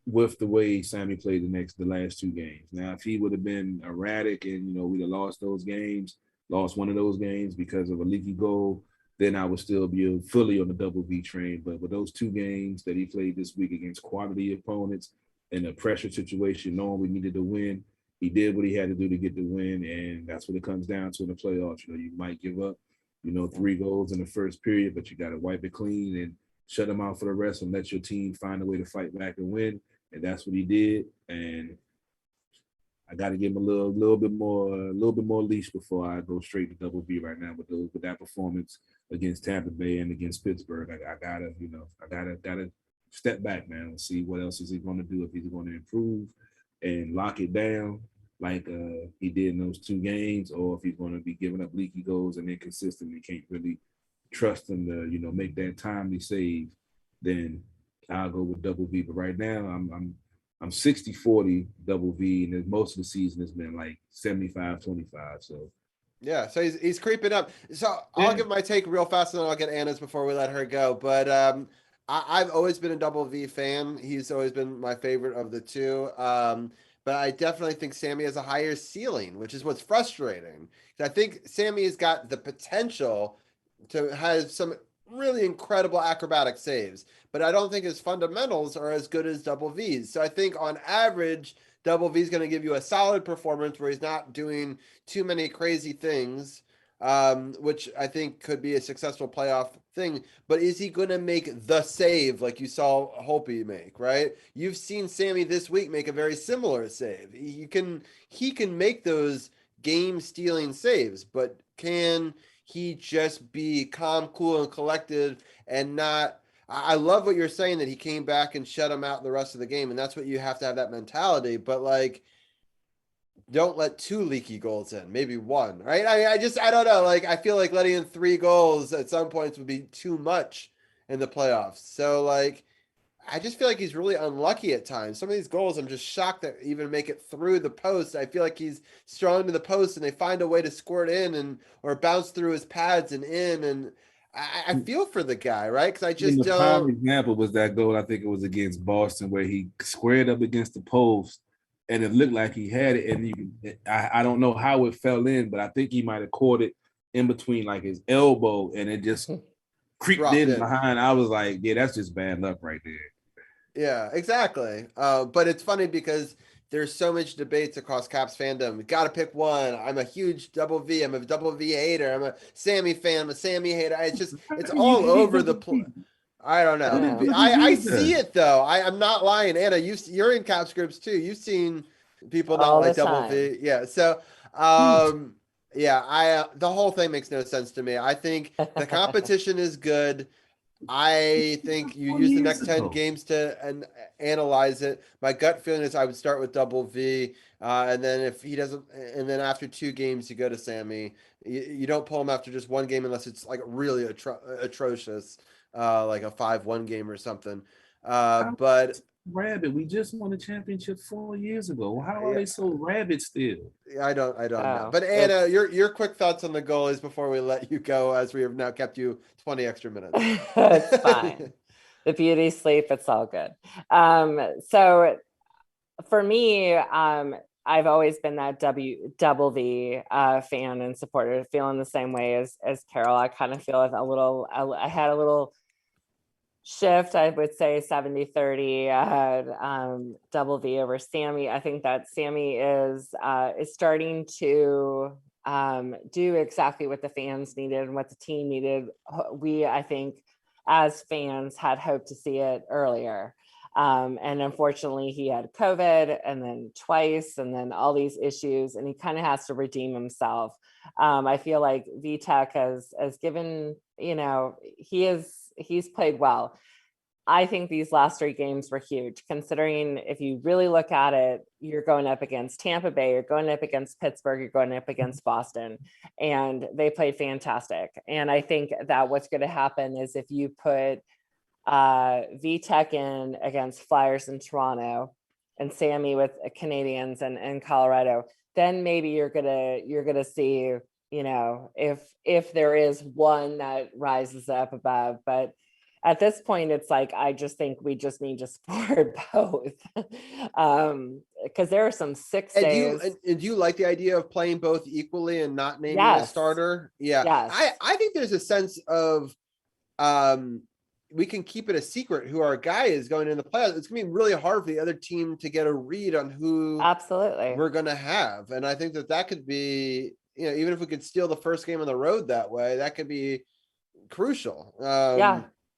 with the way Sammy played the last 2 games. Now, if he would have been erratic and we'd have lost one of those games because of a leaky goal, then I would still be fully on the Double V train. But with those 2 games that he played this week against quality opponents in a pressure situation, knowing we needed to win, he did what he had to do to get the win, and that's what it comes down to in the playoffs. You might give up, 3 goals in the first period, but you got to wipe it clean. And shut them out for the rest and let your team find a way to fight back and win. And that's what he did. And I got to give him a little bit more leash before I go straight to double V right now with that performance against Tampa Bay and against Pittsburgh. I gotta step back, man, and see what else is he going to do, if he's going to improve and lock it down like he did in those 2 games, or if he's going to be giving up leaky goals and inconsistent and can't really trust him to make that timely save. Then I'll go with double V. But right now I'm 60-40 double V, and most of the season has been like 75-25. So yeah, so he's creeping up. So I'll give my take real fast, and then I'll get Anna's before we let her go. But I've always been a double V fan. He's always been my favorite of the 2. But I definitely think Sammy has a higher ceiling, which is what's frustrating. I think Sammy has got the potential to have some really incredible acrobatic saves, but I don't think his fundamentals are as good as double V's. So I think on average, double V is going to give you a solid performance where he's not doing too many crazy things, which I think could be a successful playoff thing. But is he going to make the save like you saw Holtby make, right? You've seen Sammy this week make a very similar save. He can make those game-stealing saves, but can he just be calm, cool, and collected and not... I love what you're saying, that he came back and shut him out the rest of the game, and that's what you have to have, that mentality. But like, don't let 2 leaky goals in, maybe 1, right? I don't know. Like, I feel like letting in 3 goals at some points would be too much in the playoffs. So like, I just feel like he's really unlucky at times. Some of these goals, I'm just shocked that even make it through the post. I feel like he's strong to the post and they find a way to squirt in or bounce through his pads and in. And I feel for the guy, right? Because I just the prime example was that goal. I think it was against Boston, where he squared up against the post and it looked like he had it. And I don't know how it fell in, but I think he might have caught it in between like his elbow and it just creeped in behind. I was like, yeah, that's just bad luck right there. Yeah, exactly. But it's funny because there's so much debates across Caps fandom. We got to pick one. I'm a huge double V. I'm a double V hater. I'm a Sammy fan. I'm a Sammy hater. It's all over the place. I don't know. I see it though. I'm not lying. Anna, you're in Caps groups too. You've seen people not like double V. Yeah. So, yeah, the whole thing makes no sense to me. I think the competition is good. I think you use the next 10 games to analyze it. My gut feeling is I would start with double V. And then if he doesn't, and then after 2 games, you go to Sammy. You don't pull him after just 1 game unless it's like really atrocious, like a 5-1 game or something. But rabid. We just won a championship 4 years ago. How are they so rabid still? I don't know. But Anna, your quick thoughts on the goalies before we let you go, as we have now kept you 20 extra minutes. It's fine. The beauty sleep, it's all good. So for me, I've always been that double V fan and supporter, feeling the same way as Carol. I kind of feel I had a little shift, I would say 70-30 double V over Sammy. I think that Sammy is starting to do exactly what the fans needed and what the team needed. I think as fans had hoped to see it earlier. And unfortunately he had COVID and then twice and then all these issues, and he kind of has to redeem himself. I feel like VTech has given, he's played well. I think these last 3 games were huge, considering if you really look at it, you're going up against Tampa Bay, you're going up against Pittsburgh, you're going up against Boston, and they played fantastic. And I think that what's going to happen is if you put VTech in against Flyers in Toronto and Sammy with Canadians and Colorado, then maybe you're gonna see, if there is one that rises up above. But at this point, it's like, I just think we just need to support both. Because there are some 6 days. And do you like the idea of playing both equally and not naming a starter? Yeah. Yes. I think there's a sense of we can keep it a secret who our guy is going in the playoffs. It's gonna be really hard for the other team to get a read on who absolutely we're gonna have. And I think that could be, even if we could steal the first game on the road that way, that could be crucial.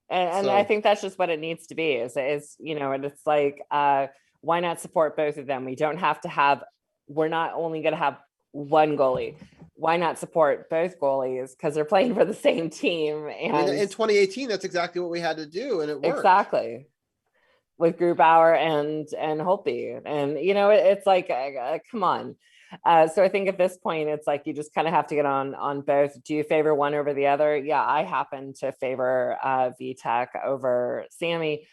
And I think that's just what it needs to be is, you know, and it's like, why not support both of them? We don't have to have, we're not only going to have one goalie. Why not support both goalies? Because they're playing for the same team. And I mean, in 2018, that's exactly what we had to do. And it worked. Exactly. With Grubauer and Holtby. And, you know, it's like, come on. So I think at this point, it's like, you just kind of have to get on both. Do you favor one over the other? Yeah, I happen to favor VTech over Sammy.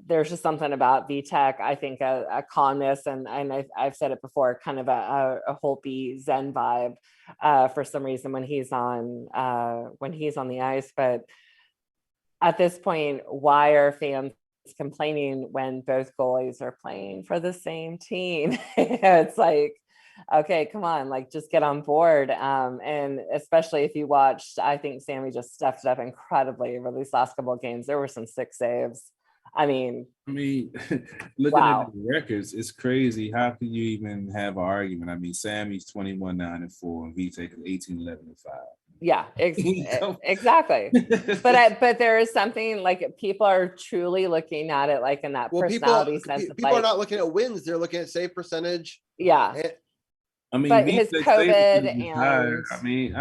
There's just something about VTech, I think a calmness, and I've said it before, kind of a Holtby Zen vibe for some reason when he's on the ice. But at this point, why are fans complaining when both goalies are playing for the same team? It's like, okay, come on, like just get on board. And especially if you watched, I think Sammy just stepped it up incredibly over these last couple of games. There were some 6 saves. I mean, looking at the records, it's crazy. How can you even have an argument? I mean, Sammy's 21-9-4 and VTech is 18-11-5. Yeah, exactly. But there is something like people are truly looking at it like in that personality sense. People are not looking at wins; they're looking at save percentage. Yeah. I mean, but his COVID and I mean,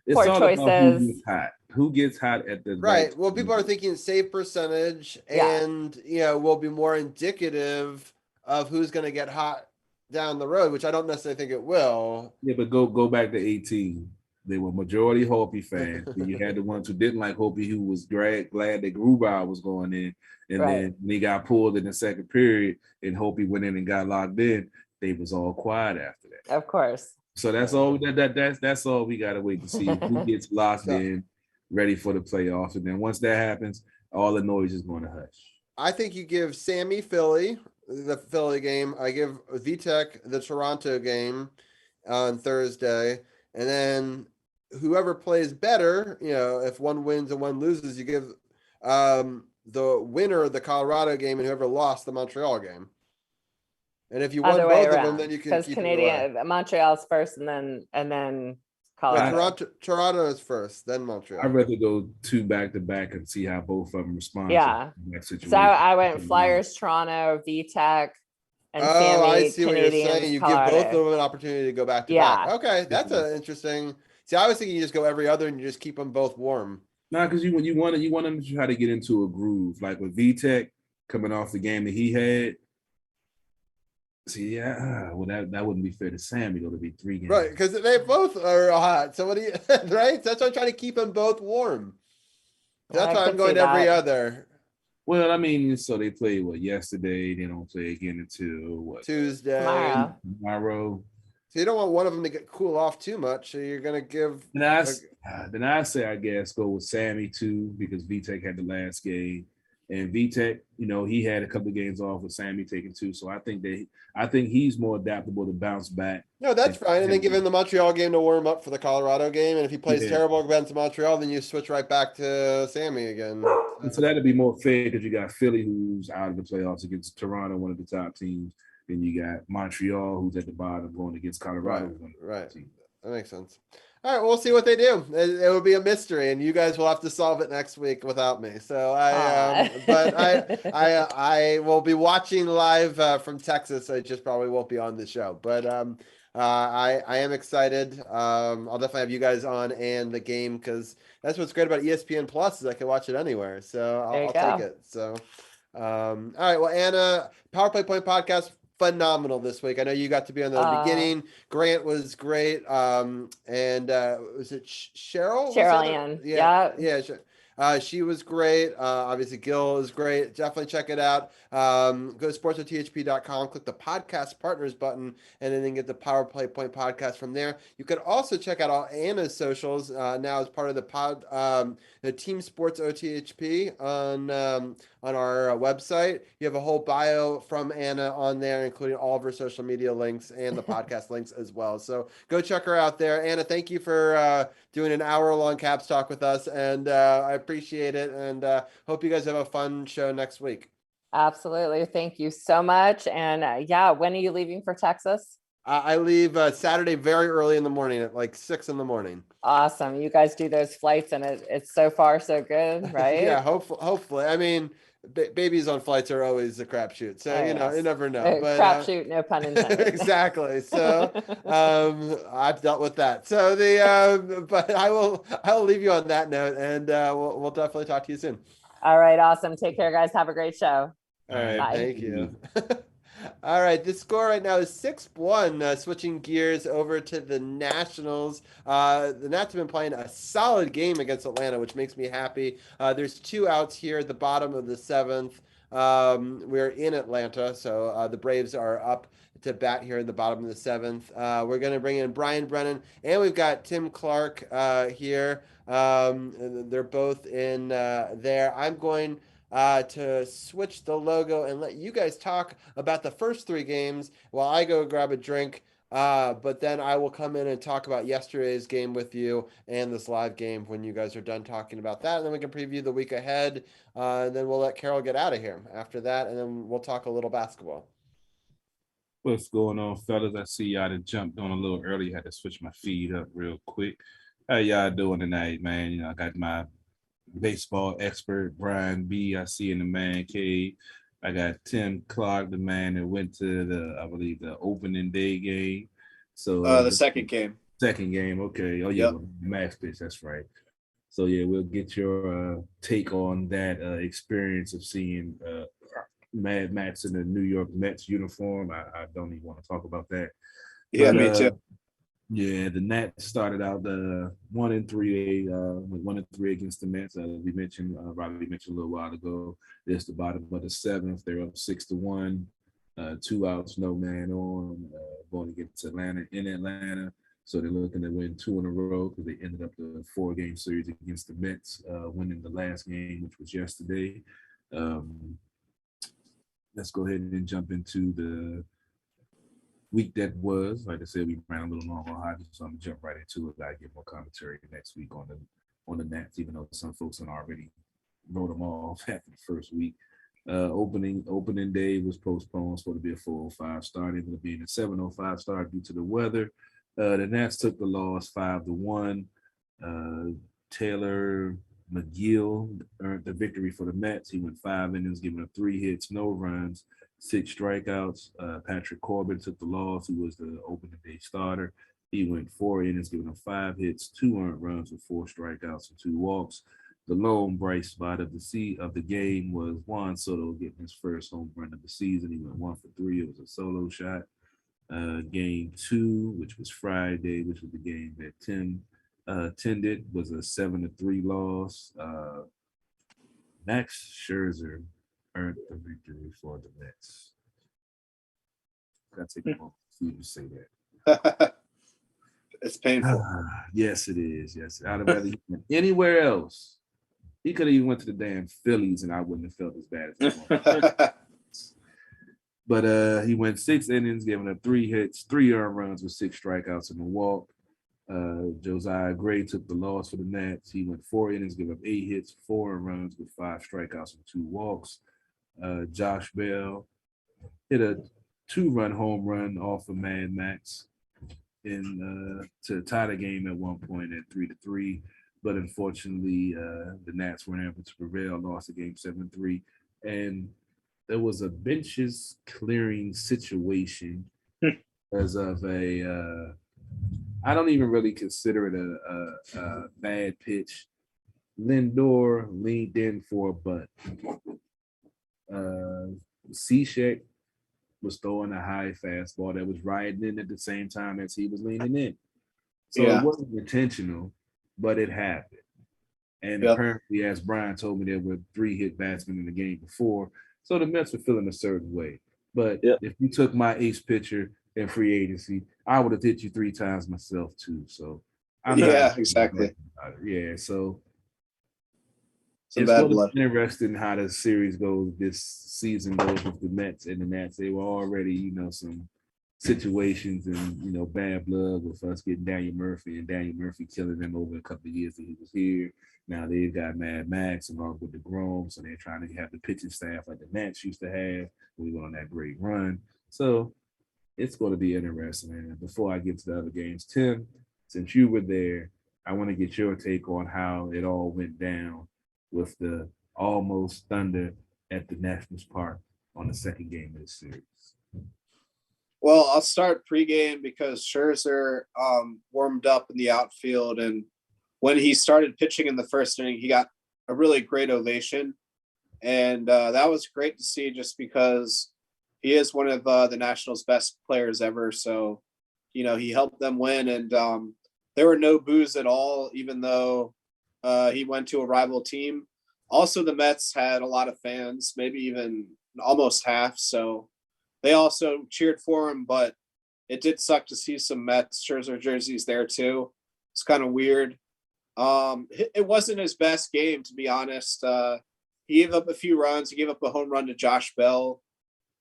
it's poor all choices. about who gets hot. Who gets hot at the right? Well, people are thinking save percentage, and you know, will be more indicative of who's going to get hot down the road, which I don't necessarily think it will. Yeah, but go back to 18. They were majority Holtby fans. You had the ones who didn't like Holtby, who was glad that Grubauer was going in. And then when he got pulled in the second period and Holtby went in and got locked in, they was all quiet after that. Of course. So that's all that's all we gotta wait to see who gets locked in, ready for the playoffs. And then once that happens, all the noise is going to hush. I think you give Sammy Philly, the Philly game. I give VTech the Toronto game on Thursday. And then whoever plays better, you know, if one wins and one loses, you give the winner the Colorado game and whoever lost the Montreal game. And if you won both of them, then you can keep Canadian Montreal's first and then Colorado. Yeah, Toronto is first, then Montreal. I'd rather go 2 back-to-back and see how both of them respond. Yeah. To that situation. So I went Flyers, Toronto, VTech, and Sammy, I see Canadians, what you're saying. You Colorado. give both of them an opportunity to go back to back. Okay, that's an interesting. See, I was thinking you just go every other and you just keep them both warm. No, because you want them to try to get into a groove, like with VTech coming off the game that he had. See, well, that wouldn't be fair to Sammy though, to be 3 games, right? Because they both are hot. So what do you right? That's why I'm trying to keep them both warm. That's why I'm going every other. Well, I mean, so they played yesterday. They don't play again until Tuesday, tomorrow. So you don't want one of them to get cool off too much. So you're gonna give. Then I say, I guess, go with Sammy too, because VTech had the last game, and VTech, you know, he had a couple of games off with Sammy taking 2. So I think he's more adaptable to bounce back. No, that's fine. And then give him the Montreal game to warm up for the Colorado game. And if he plays terrible against Montreal, then you switch right back to Sammy again. And so that'd be more fair because you got Philly, who's out of the playoffs against Toronto, one of the top teams. Then you got Montreal, who's at the bottom, going against Colorado. Right. That makes sense. All right, we'll see what they do. It will be a mystery, and you guys will have to solve it next week without me. So I will be watching live from Texas. I just probably won't be on the show, but I am excited. I'll definitely have you guys on and the game because that's what's great about ESPN Plus is I can watch it anywhere. So I'll take it. So all right, well, Anna, Power Play Point podcast. Phenomenal this week. I know you got to be on the beginning. Grant was great. And was it Cheryl? Cheryl Ann. Yeah. She was great. Obviously, Gil is great. Definitely check it out. Go to sportsothp.com, click the podcast partners button, and then get the Power Play Point podcast from there. You could also check out all Anna's socials now as part of the Team Sports OTHP on our website. You have a whole bio from Anna on there, including all of her social media links and the podcast links as well. So go check her out there. Anna, thank you for doing an hour-long Caps Talk with us, and I appreciate it, and hope you guys have a fun show next week. Absolutely. Thank you so much. And when are you leaving for Texas? I leave Saturday very early in the morning at like 6 in the morning. Awesome. You guys do those flights and it's so far so good, right? Yeah, hopefully. I mean, babies on flights are always a crapshoot, so Oh, you know, yes. you never know. But Crapshoot, no pun intended. exactly. So I've dealt with that. So but I will leave you on that note, and we'll definitely talk to you soon. All right, awesome. Take care, guys. Have a great show. All right, Bye. thank you. All right, the score right now is 6-1. Switching gears over to the Nationals. The Nats have been playing a solid game against Atlanta, which makes me happy. There's 2 outs here at the bottom of the 7th. We're in Atlanta, so the Braves are up to bat here in the bottom of the 7th. We're going to bring in Brian Brennan, and we've got Tim Clark here. They're both in there. I'm going to switch the logo and let you guys talk about the first 3 games while I go grab a drink. But then I will come in and talk about yesterday's game with you and this live game when you guys are done talking about that. And then we can preview the week ahead. And then we'll let Carol get out of here after that. And then we'll talk a little basketball. What's going on, fellas? I see y'all that jumped on a little early. Had to switch my feed up real quick. How y'all doing tonight, man? You know, I got my baseball expert, Brian B. I see in the man cave. I got Tim Clark, the man that went to I believe, the opening day game. So the second game. Second game, okay. Oh, yeah, Yep. well, max pitch, that's right. So, yeah, we'll get your take on that experience of seeing Mad Max in the New York Mets uniform. I don't even want to talk about that. Yeah, But, me too. Yeah, the Nats started out 1-3, with 1-3 against the Mets. We mentioned, Robbie mentioned a little while ago. This the bottom of the 7th. They're up 6-1, 2 outs, no man on, going against Atlanta in Atlanta. So they're looking to win 2 in a row because they ended up the 4-game series against the Mets, winning the last game, which was yesterday. Let's go ahead and jump into the week that was. Like I said, we ran a little long on hockey, so I'm gonna jump right into it. I get more commentary next week on the Nats, even though some folks have already wrote them off after the first week. Opening day was postponed, supposed to be a 4:05 start, ended up being a 7:05 start due to the weather. The Nats took the loss 5-1. Taylor McGill earned the victory for the Mets. He went 5 innings, giving up 3 hits, no runs, 6 strikeouts. Patrick Corbin took the loss, who was the opening day starter. He went 4 innings, giving up 5 hits, 2 earned runs with 4 strikeouts and 2 walks. The lone bright spot of the game was Juan Soto getting his first home run of the season. He went 1 for 3. It was a solo shot. Game 2, which was Friday, which was the game that Tim attended, was a 7-3 loss. Max Scherzer earned the victory for the Mets. Gotta take a moment for you to say that. It's painful. Yes, it is. Yes, I'd have rather he went anywhere else. He could have even went to the damn Phillies, and I wouldn't have felt as bad as But he went 6 innings, giving up 3 hits, 3 earned runs with 6 strikeouts and a walk. Josiah Gray took the loss for the Nats. He went 4 innings, gave up 8 hits, 4 earned runs with 5 strikeouts and 2 walks. Josh Bell hit a 2-run home run off of Mad Max to tie the game at one point at 3-3. But unfortunately, the Nats weren't able to prevail, lost the game 7-3. And there was a benches clearing situation as of I don't even really consider it a bad pitch. Lindor leaned in for a bunt. Cishek was throwing a high fastball that was riding in at the same time as he was leaning in. So Yeah. It wasn't intentional, but it happened. And apparently, as Brian told me, there were 3 hit batsmen in the game before. So the Mets were feeling a certain way. But if you took my ace pitcher in free agency, I would have hit you 3 times myself too. So I'm not exactly. Yeah, so Some it's bad going blood. to be interesting how the series goes this season goes with the Mets and the Nats. They were already, some situations and bad blood with us getting Daniel Murphy killing them over a couple of years that he was here. Now they've got Mad Max along with the Grom, so they're trying to have the pitching staff like the Nats used to have. We went on that great run. So it's going to be interesting. And before I get to the other games, Tim, since you were there, I want to get your take on how it all went down with the almost thunder at the Nationals Park on the second game of the series. Well, I'll start pregame because Scherzer warmed up in the outfield, and when he started pitching in the first inning, he got a really great ovation, and that was great to see just because he is one of the Nationals' best players ever. So, he helped them win, and there were no boos at all, even though he went to a rival team. Also, the Mets had a lot of fans, maybe even almost half. So they also cheered for him, but it did suck to see some Mets Scherzer jerseys there too. It's kind of weird. It wasn't his best game, to be honest. He gave up a few runs. He gave up a home run to Josh Bell.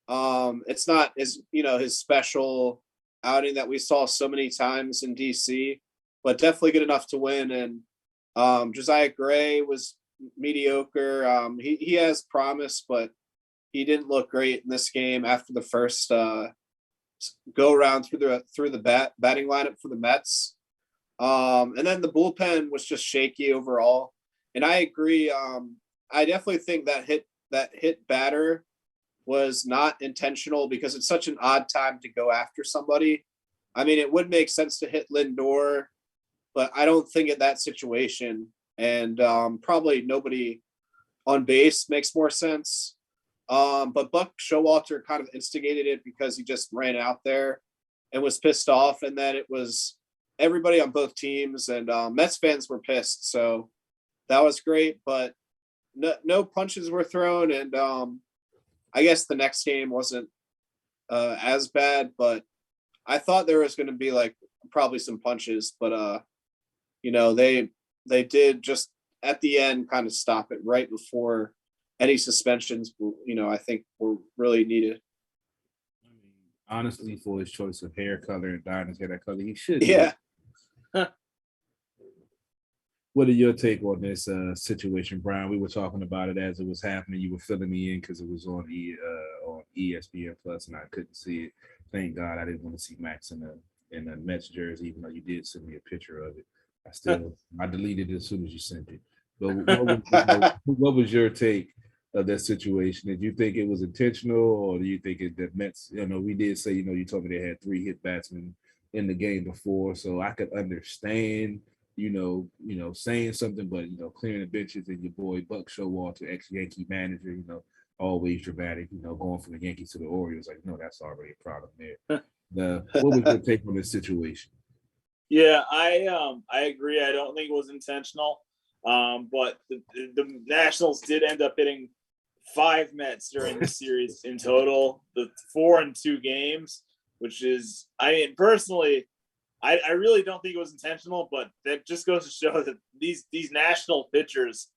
It's not his special outing that we saw so many times in DC, but definitely good enough to win. And Josiah Gray was mediocre. He has promise, but he didn't look great in this game after the first go around through the batting lineup for the Mets. And then the bullpen was just shaky overall. And I agree. I definitely think that hit batter was not intentional because it's such an odd time to go after somebody. I mean, it would make sense to hit Lindor, but I don't think in that situation. And probably nobody on base makes more sense. But Buck Showalter kind of instigated it because he just ran out there and was pissed off. And then it was everybody on both teams, and Mets fans were pissed. So that was great, but no punches were thrown. And I guess the next game wasn't as bad, but I thought there was going to be like probably some punches, but they did just at the end kind of stop it right before any suspensions, I think were really needed. Honestly, for his choice of hair color and dyeing his hair that color, he should. Yeah. What are your take on this situation, Brian? We were talking about it as it was happening. You were filling me in because it was on ESPN Plus, and I couldn't see it. Thank God I didn't want to see Max in a Mets jersey, even though you did send me a picture of it. I deleted it as soon as you sent it. But what was your take of that situation? Did you think it was intentional, or do you think that Mets? We did say, you told me they had 3 hit batsmen in the game before, so I could understand, saying something, but clearing the benches, and your boy Buck Showalter, ex-Yankee manager, always dramatic, going from the Yankees to the Orioles, like, no, that's already a problem there. What was your take on this situation? Yeah, I agree. I don't think it was intentional. But the Nationals did end up hitting 5 Mets during the series in total, the 4 in 2 games, which is, personally, I really don't think it was intentional, but that just goes to show that these national pitchers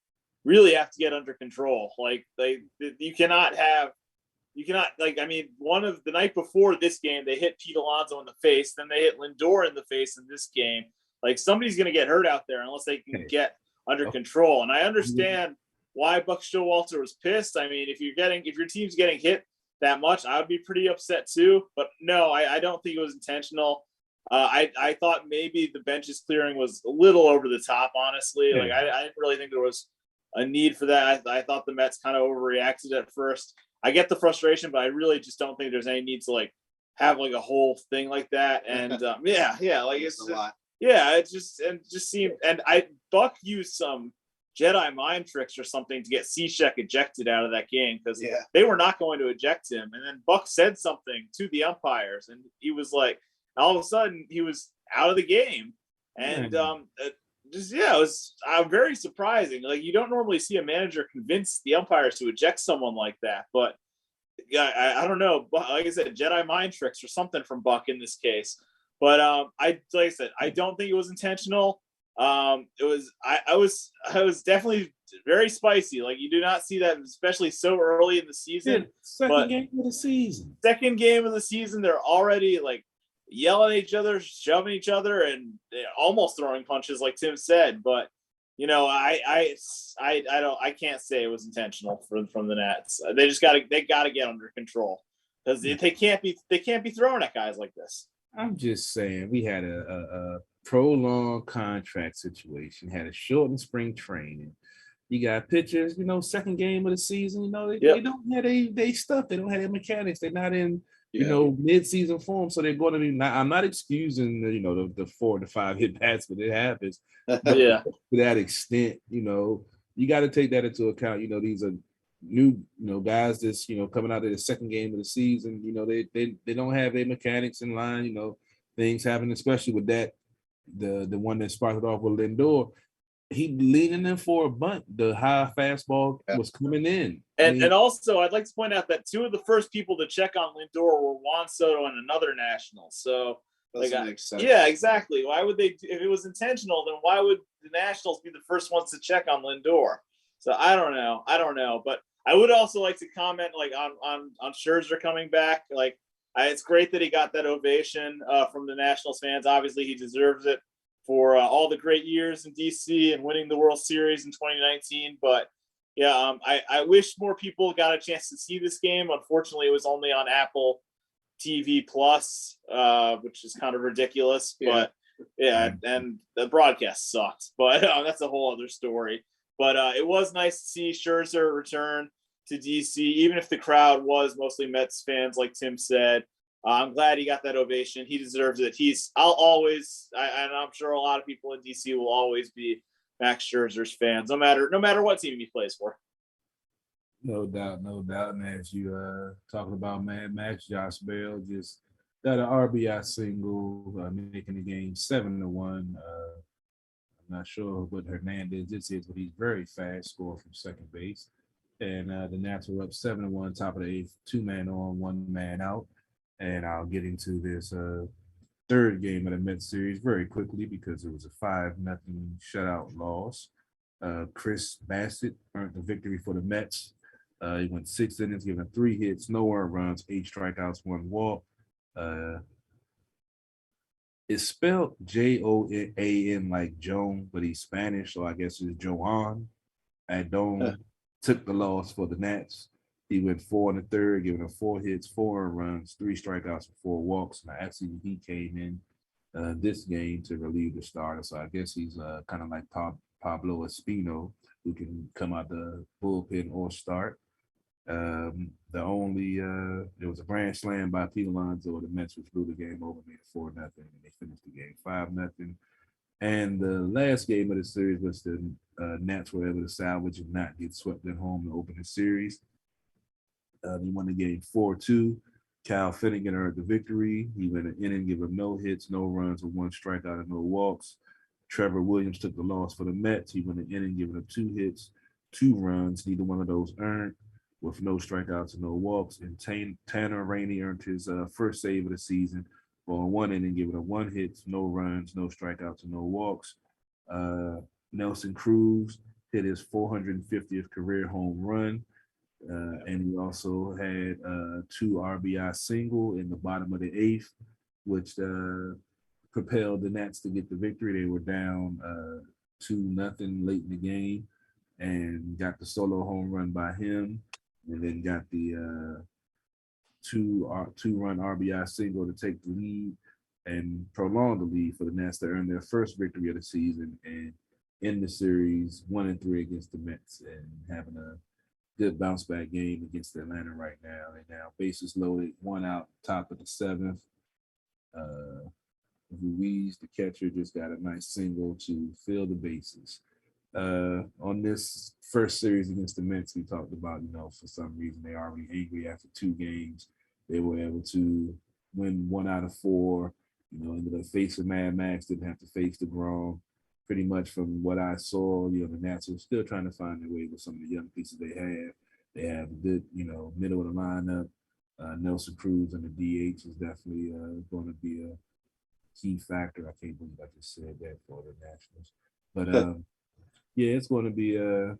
really have to get under control. Like you cannot one of the night before this game, they hit Pete Alonso in the face, then they hit Lindor in the face in this game. Like somebody's going to get hurt out there unless they can get under control. And I understand why Buck Showalter was pissed. I mean, if your team's getting hit that much, I would be pretty upset too. But no, I don't think it was intentional. I thought maybe the benches clearing was a little over the top, honestly. Like I didn't really think there was a need for that. I thought the Mets kind of overreacted at first. I get the frustration, but I really just don't think there's any need to have a whole thing like that. And like it's a lot. Yeah, it just seemed, and Buck used some Jedi mind tricks or something to get Cishek ejected out of that game because they were not going to eject him. And then Buck said something to the umpires, and he was like, all of a sudden he was out of the game. And it was very surprising. Like you don't normally see a manager convince the umpires to eject someone like that, but I don't know. Like I said, Jedi mind tricks or something from Buck in this case. But I don't think it was intentional. It was I was definitely very spicy. Like you do not see that, especially so early in the season. Second game of the season, they're already yelling at each other, shoving each other, and almost throwing punches, like Tim said. But I can't say it was intentional from the Nats. They got to get under control because they can't be throwing at guys like this. I'm just saying, we had a prolonged contract situation, had a shortened spring training. You got pitchers, second game of the season, they don't have they stuff. They don't have their mechanics. They're not in, mid-season form. So they're going to be, I'm not excusing, the 4 to 5 hit bats, but it happens. Yeah. To that extent, you got to take that into account. These are new, guys that's, coming out of the second game of the season. They don't have their mechanics in line. Things happen, especially with that, the one that sparked it off with Lindor. He leaning in for a bunt. The high fastball was coming in. And also, I'd like to point out that 2 of the first people to check on Lindor were Juan Soto and another national. So, makes sense. Yeah, exactly. Why would they? If it was intentional, then why would the Nationals be the first ones to check on Lindor? So I don't know. But I would also like to comment on Scherzer coming back. It's great that he got that ovation from the Nationals fans. Obviously, he deserves it for all the great years in DC and winning the World Series in 2019. But yeah, I wish more people got a chance to see this game. Unfortunately, it was only on Apple TV Plus, which is kind of ridiculous. But yeah, and the broadcast sucked. But that's a whole other story. But it was nice to see Scherzer return to DC, even if the crowd was mostly Mets fans, like Tim said. I'm glad he got that ovation. He deserves it. And I'm sure a lot of people in DC will always be Max Scherzer's fans, no matter what team he plays for. No doubt. And as you talking about Max, Josh Bell just got an RBI single, making the game 7-1. I'm not sure what Hernandez is, but he's very fast, scored from second base. And the Nats were up 7-1, top of the 8th, 2-man on, 1-man out. And I'll get into this third game of the Mets series very quickly because it was a 5-0 shutout loss. Chris Bassett earned the victory for the Mets. He went 6 innings, giving 3 hits, no earned runs, 8 strikeouts, 1 walk. It's spelled Joan like Joan, but he's Spanish, so I guess it's Joan. Adon took the loss for the Nats. He went 4 1/3, giving up 4 hits, 4 earned runs, 3 strikeouts, and 4 walks. Now, actually, he came in this game to relieve the starter, so I guess he's kind of like Pablo Espino, who can come out the bullpen or start. There was a grand slam by Pete Alonso. The Mets, which blew the game over, made it 4-0, and they finished the game 5-0. And the last game of the series was the Nats were able to salvage and not get swept at home to open the series. They won the game 4-2. Cal Finnegan earned the victory. He went an inning, giving no hits, no runs, with 1 strikeout and no walks. Trevor Williams took the loss for the Mets. He went an inning, giving up 2 hits, 2 runs, neither one of those earned, with no strikeouts and no walks. And Tanner Rainey earned his first save of the season for 1 inning, giving up 1 hit, no runs, no strikeouts, and no walks. Nelson Cruz hit his 450th career home run. And he also had 2 RBI single in the bottom of the 8th, which propelled the Nats to get the victory. They were down 2-0 late in the game and got the solo home run by him, and then got the 2-run RBI single to take the lead and prolong the lead for the Nats to earn their first victory of the season and end the series 1-3 against the Mets, and having a good bounce back game against Atlanta right now. And now bases loaded, 1 out, top of the 7th. Ruiz, the catcher, just got a nice single to fill the bases. On this first series against the Mets, we talked about, for some reason they are already angry after 2 games. They were able to win 1 out of 4. Ended up facing Mad Max, didn't have to face DeGrom. Pretty much from what I saw, the Nats are still trying to find their way with some of the young pieces they have. They have a good, middle of the lineup. Nelson Cruz and the DH is definitely going to be a key factor. I can't believe I just said that for the Nationals. But, yeah, it's going to be I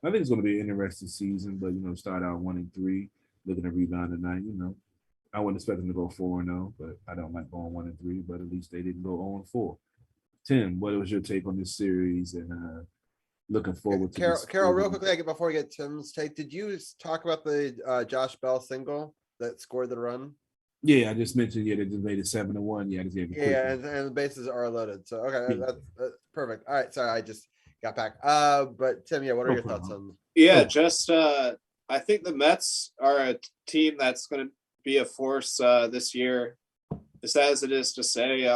think it's going to be an interesting season, but, start out 1-3, looking to rebound tonight, I wouldn't expect them to go 4-0, but I don't like going 1-3, but at least they didn't go 0-4. Tim, what was your take on this series, and looking forward to Carol, real quickly, before we get Tim's take, did you talk about the Josh Bell single? that scored the run? Yeah, I just mentioned, they just made it 7-1. Yeah, I just gave a quick Yeah, one. and the bases are loaded. So okay, Yeah. that's perfect. All right, sorry, I just got back. But Tim, yeah, what are No your thoughts problem. on? Yeah, Oh. just I think the Mets are a team that's going to be a force this year. As sad as it is to say,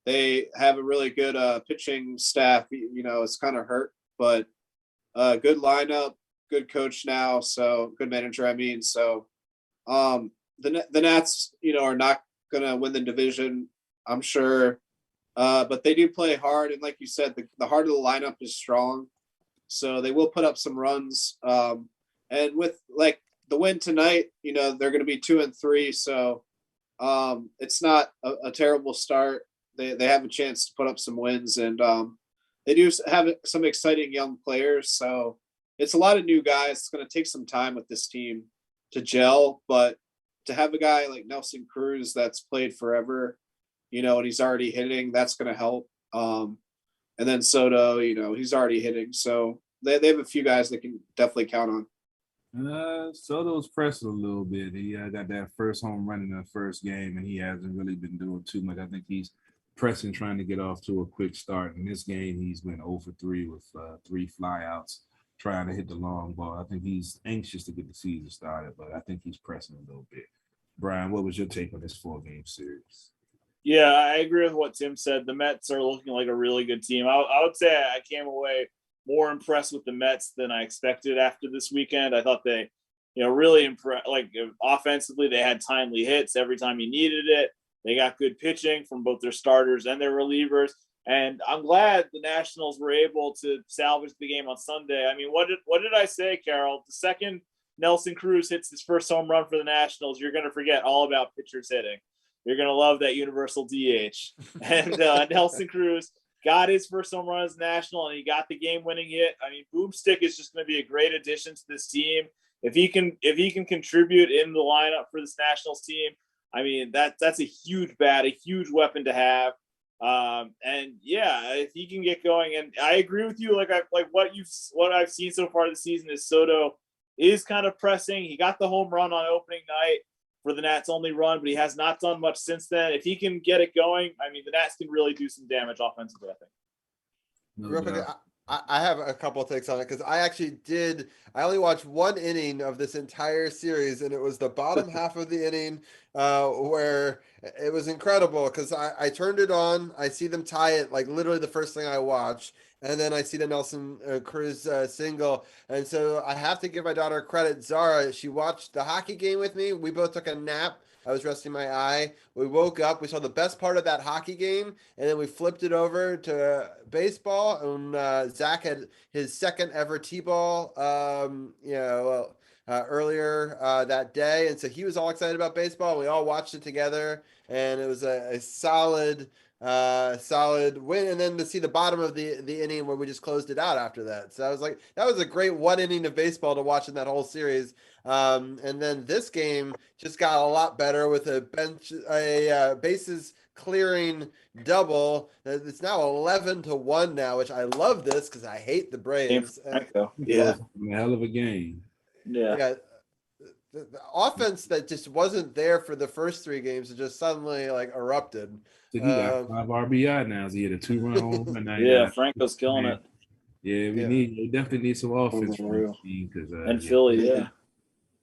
they have a really good pitching staff. You know, it's kind of hurt, but good lineup, good coach now, so good manager. I mean, so the Nats, you know, are not going to win the division, I'm sure, but they do play hard, and like you said, the heart of the lineup is strong, so they will put up some runs. And with like the win tonight, you know, they're going to be 2-3, so it's not a terrible start. They have a chance to put up some wins, and they do have some exciting young players. So it's a lot of new guys. It's going to take some time with this team to gel, but to have a guy like Nelson Cruz that's played forever, you know, and he's already hitting, that's going to help. And then Soto, you know, he's already hitting, so they have a few guys that can definitely count on. Soto's pressing a little bit. He got that first home run in the first game, and he hasn't really been doing too much. I think he's pressing, trying to get off to a quick start. In this game, he's went 0 for 3 with 3 flyouts, trying to hit the long ball. I think he's anxious to get the season started, but I think he's pressing a little bit. Brian, what was your take on this 4-game series? Yeah, I agree with what Tim said. The Mets are looking like a really good team. I would say I came away more impressed with the Mets than I expected after this weekend. I thought they, really impressed. Like offensively, they had timely hits every time you needed it. They got good pitching from both their starters and their relievers. And I'm glad the Nationals were able to salvage the game on Sunday. I mean, what did I say, Carol? The second Nelson Cruz hits his first home run for the Nationals, you're going to forget all about pitchers hitting. You're going to love that universal DH. And Nelson Cruz got his first home run as National, and he got the game-winning hit. I mean, Boomstick is just going to be a great addition to this team. If he can contribute in the lineup for this Nationals team, I mean, that's a huge bat, a huge weapon to have. And yeah, if he can get going, and I agree with you. Like what I've seen so far this season is Soto is kind of pressing. He got the home run on opening night for the Nats only run, but he has not done much since then. If he can get it going, I mean, the Nats can really do some damage offensively, I think. Real quick, I have a couple of takes on it because I only watched one inning of this entire series, and it was the bottom half of the inning where it was incredible because I turned it on. I see them tie it, like literally the first thing I watch. And then I see the Nelson Cruz single. And so I have to give my daughter credit. Zara, she watched the hockey game with me. We both took a nap. I was resting my eye. We woke up. We saw the best part of that hockey game. And then we flipped it over to baseball. And Zach had his second ever T-ball, earlier that day. And so he was all excited about baseball. We all watched it together. And it was a solid win, and then to see the bottom of the inning where we just closed it out after that. So I was like, that was a great one inning of baseball to watch in that whole series. And then this game just got a lot better with a bases clearing double. It's now 11-1 now, which I love this because I hate the Braves. Yeah, a hell of a game. Yeah. The offense that just wasn't there for the first 3 games is just suddenly like erupted. So he got 5 RBI now. So he had a 2-run home run. Yeah, Franco's killing it. Yeah, we definitely need some offense from the team because and Philly, yeah.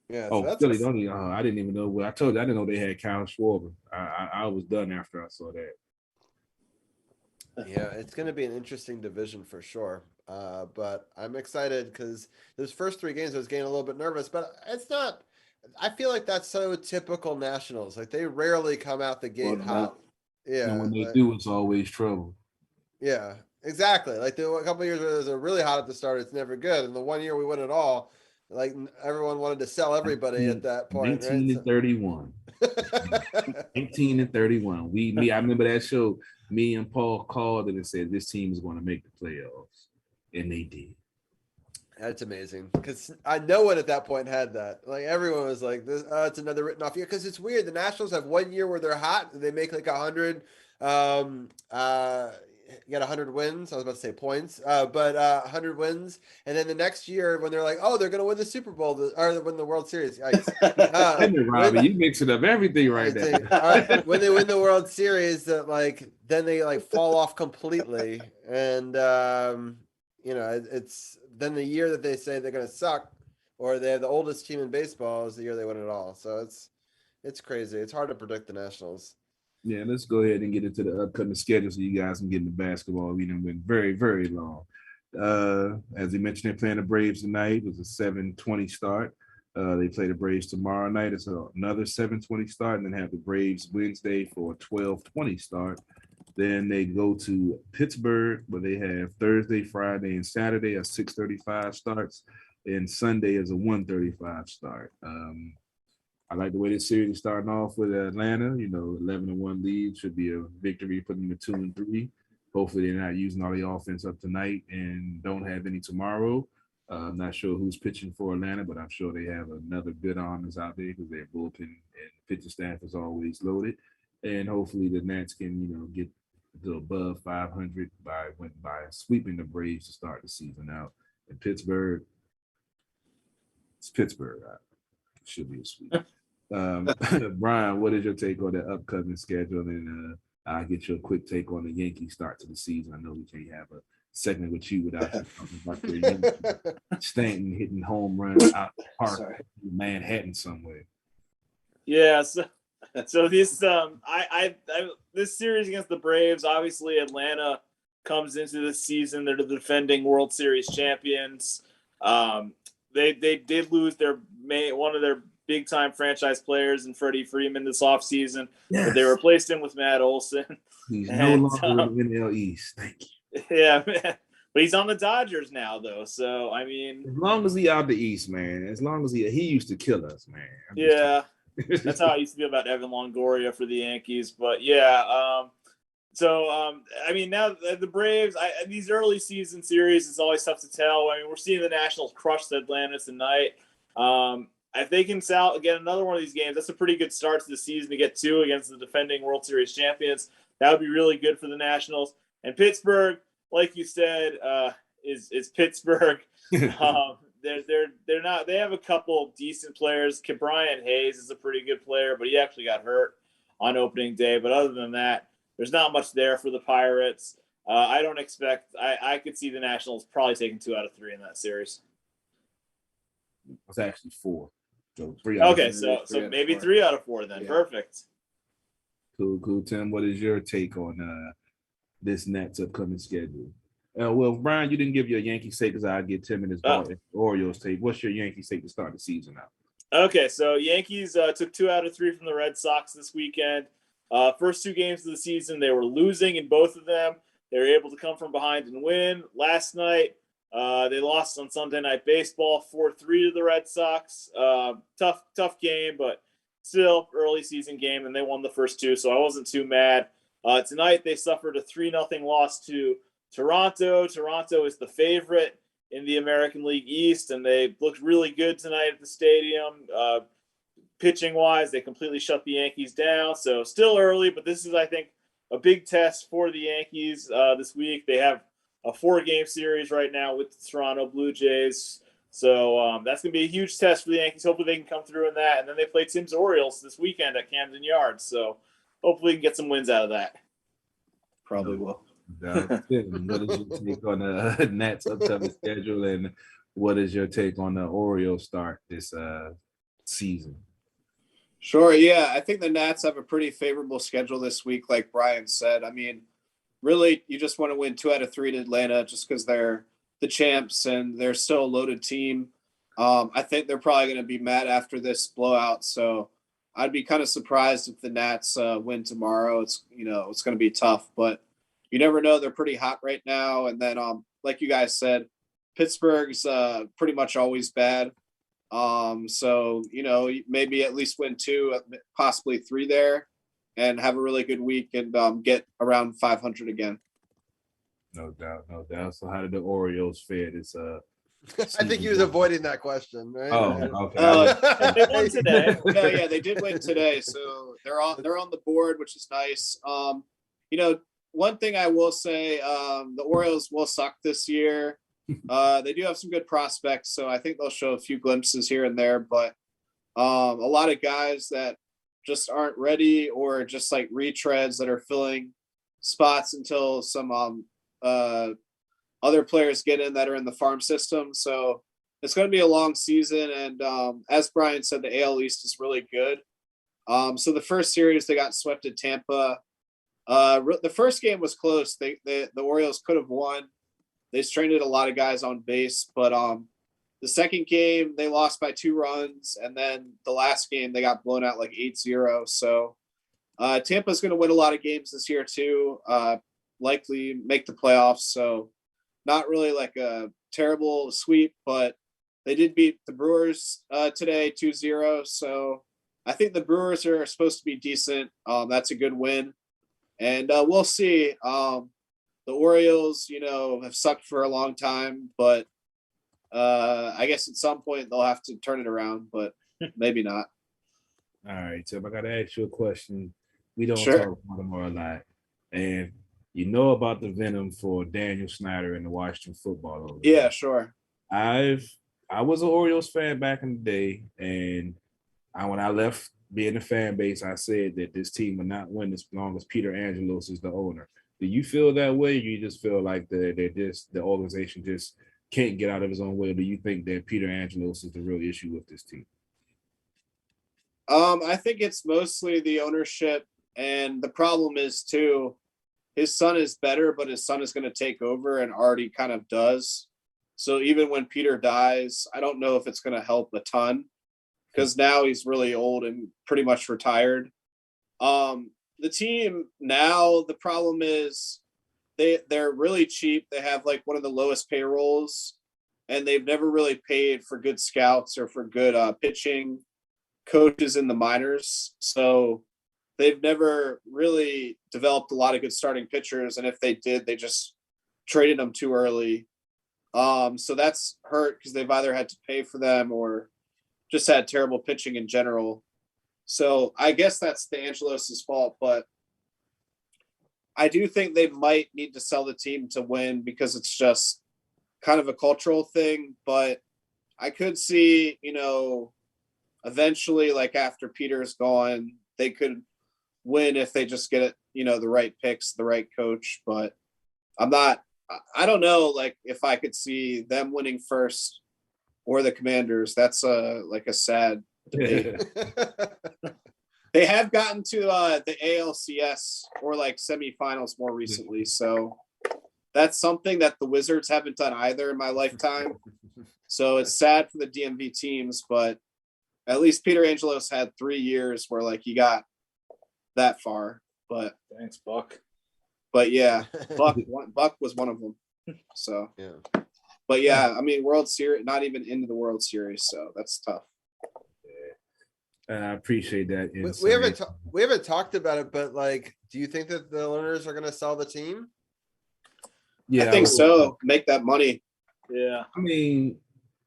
Yeah. Oh, so Philly, don't even. I didn't even know. I told you I didn't know they had Kyle Schwarber. I was done after I saw that. Yeah, it's going to be an interesting division for sure. But I'm excited because those first 3 games I was getting a little bit nervous, but it's not. I feel like that's so typical Nationals. Like they rarely come out the gate hot. Yeah, and when they do, it's always trouble. Yeah, exactly. Like a couple of years where they're really hot at the start, it's never good. And the one year we win it all, like everyone wanted to sell everybody at that point. 19-31. 19-31. I remember that show. Me and Paul called it and said this team is going to make the playoffs, and they did. That's amazing because no one at that point had that. Like everyone was like, "This, it's another written off year." Because it's weird. The Nationals have one year where they're hot and they make like 100. get 100 wins. I was about to say points, but 100 wins. And then the next year when they're like, oh, they're going to win the Super Bowl or win the World Series. Robbie, you mixing up everything right now. When they win the World Series, then they fall off completely. And, it's then the year that they say they're going to suck or they're the oldest team in baseball is the year they win it all. So it's crazy. It's hard to predict the Nationals. Yeah, let's go ahead and get into the upcoming schedule so you guys can get into basketball. We done went very, very long. As we mentioned, they're playing the Braves tonight. It was a 7:20 start. They play the Braves tomorrow night. It's another 7:20 start, and then have the Braves Wednesday for a 12:20 start. Then they go to Pittsburgh, where they have Thursday, Friday, and Saturday at 6:35 starts, and Sunday is a 1:35 start. I like the way this series is starting off with Atlanta. 11-1 lead should be a victory, putting them at 2-3. Hopefully, they're not using all the offense up tonight and don't have any tomorrow. I'm not sure who's pitching for Atlanta, but I'm sure they have another good arms out there because their bullpen and pitching staff is always loaded. And hopefully, the Nats can, get to above 500 by sweeping the Braves to start the season out. In Pittsburgh, it's Pittsburgh. Should be a sweep. Brian, what is your take on the upcoming schedule? And I'll get you a quick take on the Yankees start to the season. I know we can't have a segment with you without you talking about the Stanton hitting home runs out the park in Manhattan somewhere. Yeah, so this this series against the Braves, obviously Atlanta comes into this season. They're the defending World Series champions. They did lose one of their big time franchise players in Freddie Freeman this offseason, but they replaced him with Matt Olson. He's no longer in the NL East. Thank you. Yeah, man. But he's on the Dodgers now, though. So I mean, as long as he out the East, man. As long as he used to kill us, man. That's how I used to be about Evan Longoria for the Yankees. But yeah, I mean, now the Braves, these early season series, it's always tough to tell. I mean, we're seeing the Nationals crush the Atlanta tonight. If they can get another one of these games, that's a pretty good start to the season to get 2 against the defending World Series champions. That would be really good for the Nationals. And Pittsburgh, like you said, is Pittsburgh. They're not. They have a couple decent players. Brian Hayes is a pretty good player, but he actually got hurt on opening day. But other than that, there's not much there for the Pirates. I don't expect. I could see the Nationals probably taking 2 out of 3 in that series. It's actually 4. So 3 out okay, of 3. So maybe 3 out of 4 then. Yeah. Perfect. Cool. Tim, what is your take on this Nats upcoming schedule? Well, Brian, you didn't give your Yankees take because I get Tim and his Orioles take. What's your Yankees take to start the season out? Okay, so Yankees took 2 out of 3 from the Red Sox this weekend. First 2 games of the season, they were losing in both of them. They were able to come from behind and win. Last night, they lost on Sunday Night Baseball 4-3 to the Red Sox. Tough game, but still early season game, and they won the first 2, so I wasn't too mad. Tonight, they suffered a 3-0 loss to Toronto. Toronto is the favorite in the American League East, and they looked really good tonight at the stadium. Pitching-wise, they completely shut the Yankees down. So still early, but this is, I think, a big test for the Yankees this week. They have a 4-game series right now with the Toronto Blue Jays. So that's going to be a huge test for the Yankees. Hopefully they can come through in that. And then they play Tim's Orioles this weekend at Camden Yards. So hopefully we can get some wins out of that. Probably will. What is your take on the Nats upcoming schedule, and what is your take on the Orioles start this season? Sure. Yeah, I think the Nats have a pretty favorable schedule this week, like Brian said. I mean, really, you just want to win 2 out of 3 to Atlanta just because they're the champs and they're still a loaded team. I think they're probably going to be mad after this blowout. So I'd be kind of surprised if the Nats win tomorrow. It's going to be tough, but you never know. They're pretty hot right now. And then, like you guys said, Pittsburgh's pretty much always bad. So, maybe at least win 2, possibly 3 there and have a really good week and get around 500 again. No doubt. So how did the Orioles fare this I think he was avoiding that question, right? Oh, okay. They won today. Yeah, they did win today. So they're on the board, which is nice. one thing I will say, the Orioles will suck this year. They do have some good prospects, so I think they'll show a few glimpses here and there, but a lot of guys that just aren't ready or just like retreads that are filling spots until some other players get in that are in the farm system. So it's going to be a long season. And as Brian said, the AL East is really good. So the first series, they got swept at Tampa. The first game was close. The Orioles could have won. They stranded a lot of guys on base, but the second game they lost by 2 runs, and then the last game they got blown out like 8-0. So Tampa's going to win a lot of games this year too. Likely make the playoffs. So not really like a terrible sweep, but they did beat the Brewers today 2-0. So I think the Brewers are supposed to be decent. That's a good win. And we'll see. The Orioles, have sucked for a long time, but I guess at some point they'll have to turn it around, but maybe not. All right, Tim, I got to ask you a question. We don't Sure. talk about them a lot. And you know about the venom for Daniel Snyder and the Washington football over there. Yeah, sure. I was an Orioles fan back in the day, and when I left being a fan base, I said that this team will not win as long as Peter Angelos is the owner. Do you feel that way? Or you just feel like the organization just can't get out of his own way? Or do you think that Peter Angelos is the real issue with this team? I think it's mostly the ownership, and the problem is too, his son is better, but his son is going to take over and already kind of does. So even when Peter dies, I don't know if it's going to help a ton, because now he's really old and pretty much retired. The team now, the problem is they're really cheap. They have like one of the lowest payrolls, and they've never really paid for good scouts or for good pitching coaches in the minors. So they've never really developed a lot of good starting pitchers. And if they did, they just traded them too early. So that's hurt because they've either had to pay for them or just had terrible pitching in general. So I guess that's the Angelos' fault, but I do think they might need to sell the team to win because it's just kind of a cultural thing. But I could see, eventually, like after Peter's gone, they could win if they just get it, the right picks, the right coach. But I don't know, like if I could see them winning first or the Commanders. That's like a sad debate. They have gotten to the ALCS or like semifinals more recently. So that's something that the Wizards haven't done either in my lifetime. So it's sad for the DMV teams, but at least Peter Angelos had 3 years where like he got that far. But Thanks, Buck. But yeah, Buck was one of them. So Yeah. But yeah, I mean, World Series, not even into the World Series, so that's tough. I appreciate that. We haven't talked about it, but like, do you think that the owners are going to sell the team? Yeah, I think so. Make that money. Yeah. I mean,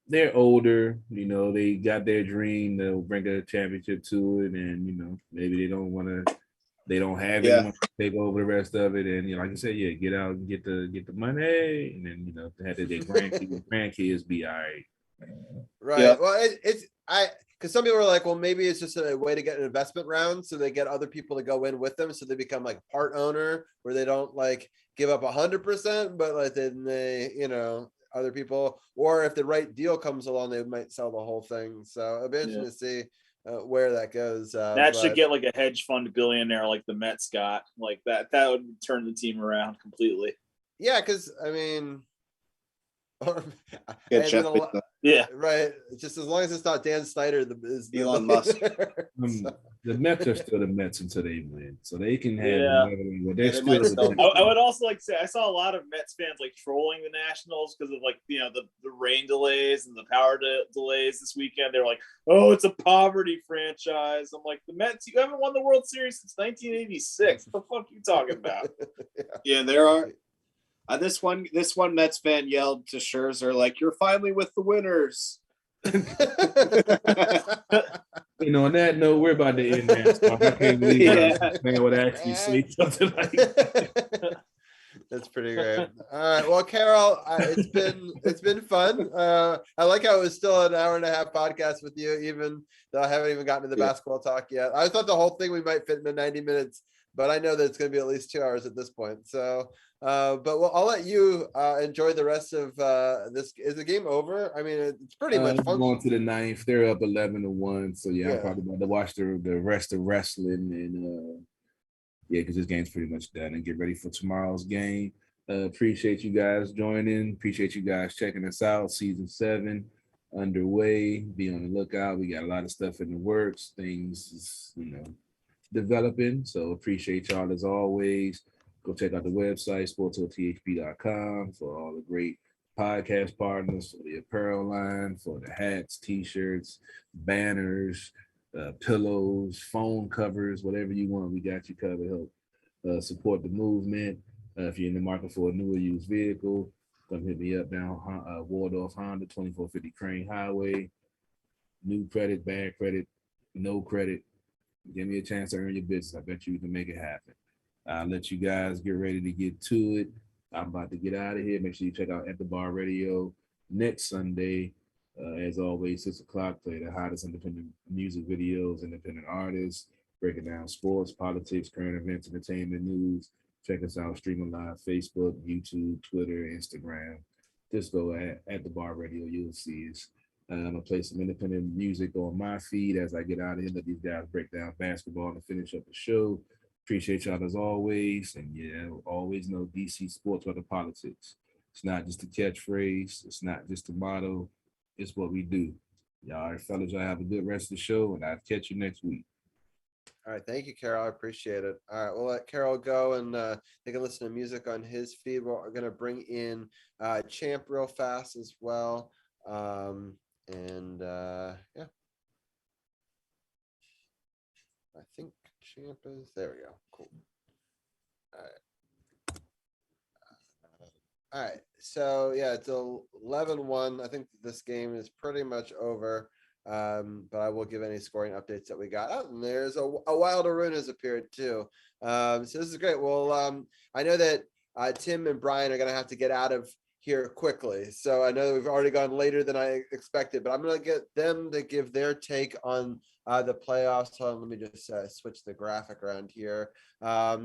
they're older, they got their dream. They'll bring a championship to it, and maybe they don't have anyone to take over the rest of it. And like I said, get out and get the money, and then have their grandkids be all right. Right. Yeah. Well, because some people are like, well, maybe it's just a way to get an investment round, so they get other people to go in with them, so they become like part owner, where they don't like give up 100%, but like then they, other people, or if the right deal comes along, they might sell the whole thing. So it'll be interesting to see where that goes. That should get like a hedge fund billionaire like the Mets got, like that. That would turn the team around completely. Yeah, because I mean, yeah, right. Just as long as it's not Dan Snyder, Elon Musk. The Mets are still the Mets until they win, so they can have. They might still- I would also like to say I saw a lot of Mets fans like trolling the Nationals because of like the rain delays and the power delays this weekend. They're like, "Oh, it's a poverty franchise." I'm like, the Mets, you haven't won the World Series since 1986. What the fuck are you talking about? Yeah, there are. This one Mets fan yelled to Scherzer, like, "You're finally with the winners." On that note, we're about to end that stuff. I can't believe man would actually say something like that. That's pretty great. All right. Well, Carol, it's been fun. I like how it was still an hour and a half podcast with you, even though I haven't even gotten to the basketball talk yet. I thought the whole thing we might fit into 90 minutes, but I know that it's going to be at least 2 hours at this point. So, I'll let you enjoy the rest of this. Is the game over? I mean, it's pretty much going to the ninth. They're up 11-1. So I'm probably about to watch the rest of wrestling and because this game's pretty much done and get ready for tomorrow's game. Appreciate you guys joining. Appreciate you guys checking us out. Season 7 underway. Be on the lookout. We got a lot of stuff in the works. Things, developing. So appreciate y'all as always. Go check out the website, SportsOTHP.com, for all the great podcast partners, for the apparel line, for the hats, t-shirts, banners, pillows, phone covers, whatever you want, we got you covered. Help support the movement. If you're in the market for a new or used vehicle, come hit me up down Waldorf Honda, 2450 Crane Highway. New credit, bad credit, no credit. Give me a chance to earn your business. I bet you can make it happen. I'll let you guys get ready to get to it. I'm about to get out of here. Make sure you check out At the Bar Radio next Sunday. As always, 6 o'clock, play the hottest independent music videos, independent artists, breaking down sports, politics, current events, entertainment news. Check us out, streaming live, Facebook, YouTube, Twitter, Instagram. Just go at the Bar Radio, you'll see us. I'm going to play some independent music on my feed as I get out of here. Let these guys break down basketball and finish up the show. Appreciate y'all as always. And always know DC sports or the politics. It's not just a catchphrase. It's not just a motto. It's what we do. Y'all right, fellas, y'all have a good rest of the show, and I'll catch you next week. All right. Thank you, Carol. I appreciate it. All right. We'll let Carol go, and they can listen to music on his feed. We're going to bring in Champ real fast as well. Yeah. I think Champ is there. We go. Cool. All right. All right. So yeah, it's 11-1. I think this game is pretty much over. But I will give any scoring updates that we got. Oh, and there's a Wild Arun has appeared too. So this is great. Well, I know that Tim and Brian are going to have to get out of here quickly. So I know we've already gone later than I expected, but I'm going to get them to give their take on the playoffs. So let me just switch the graphic around here. Let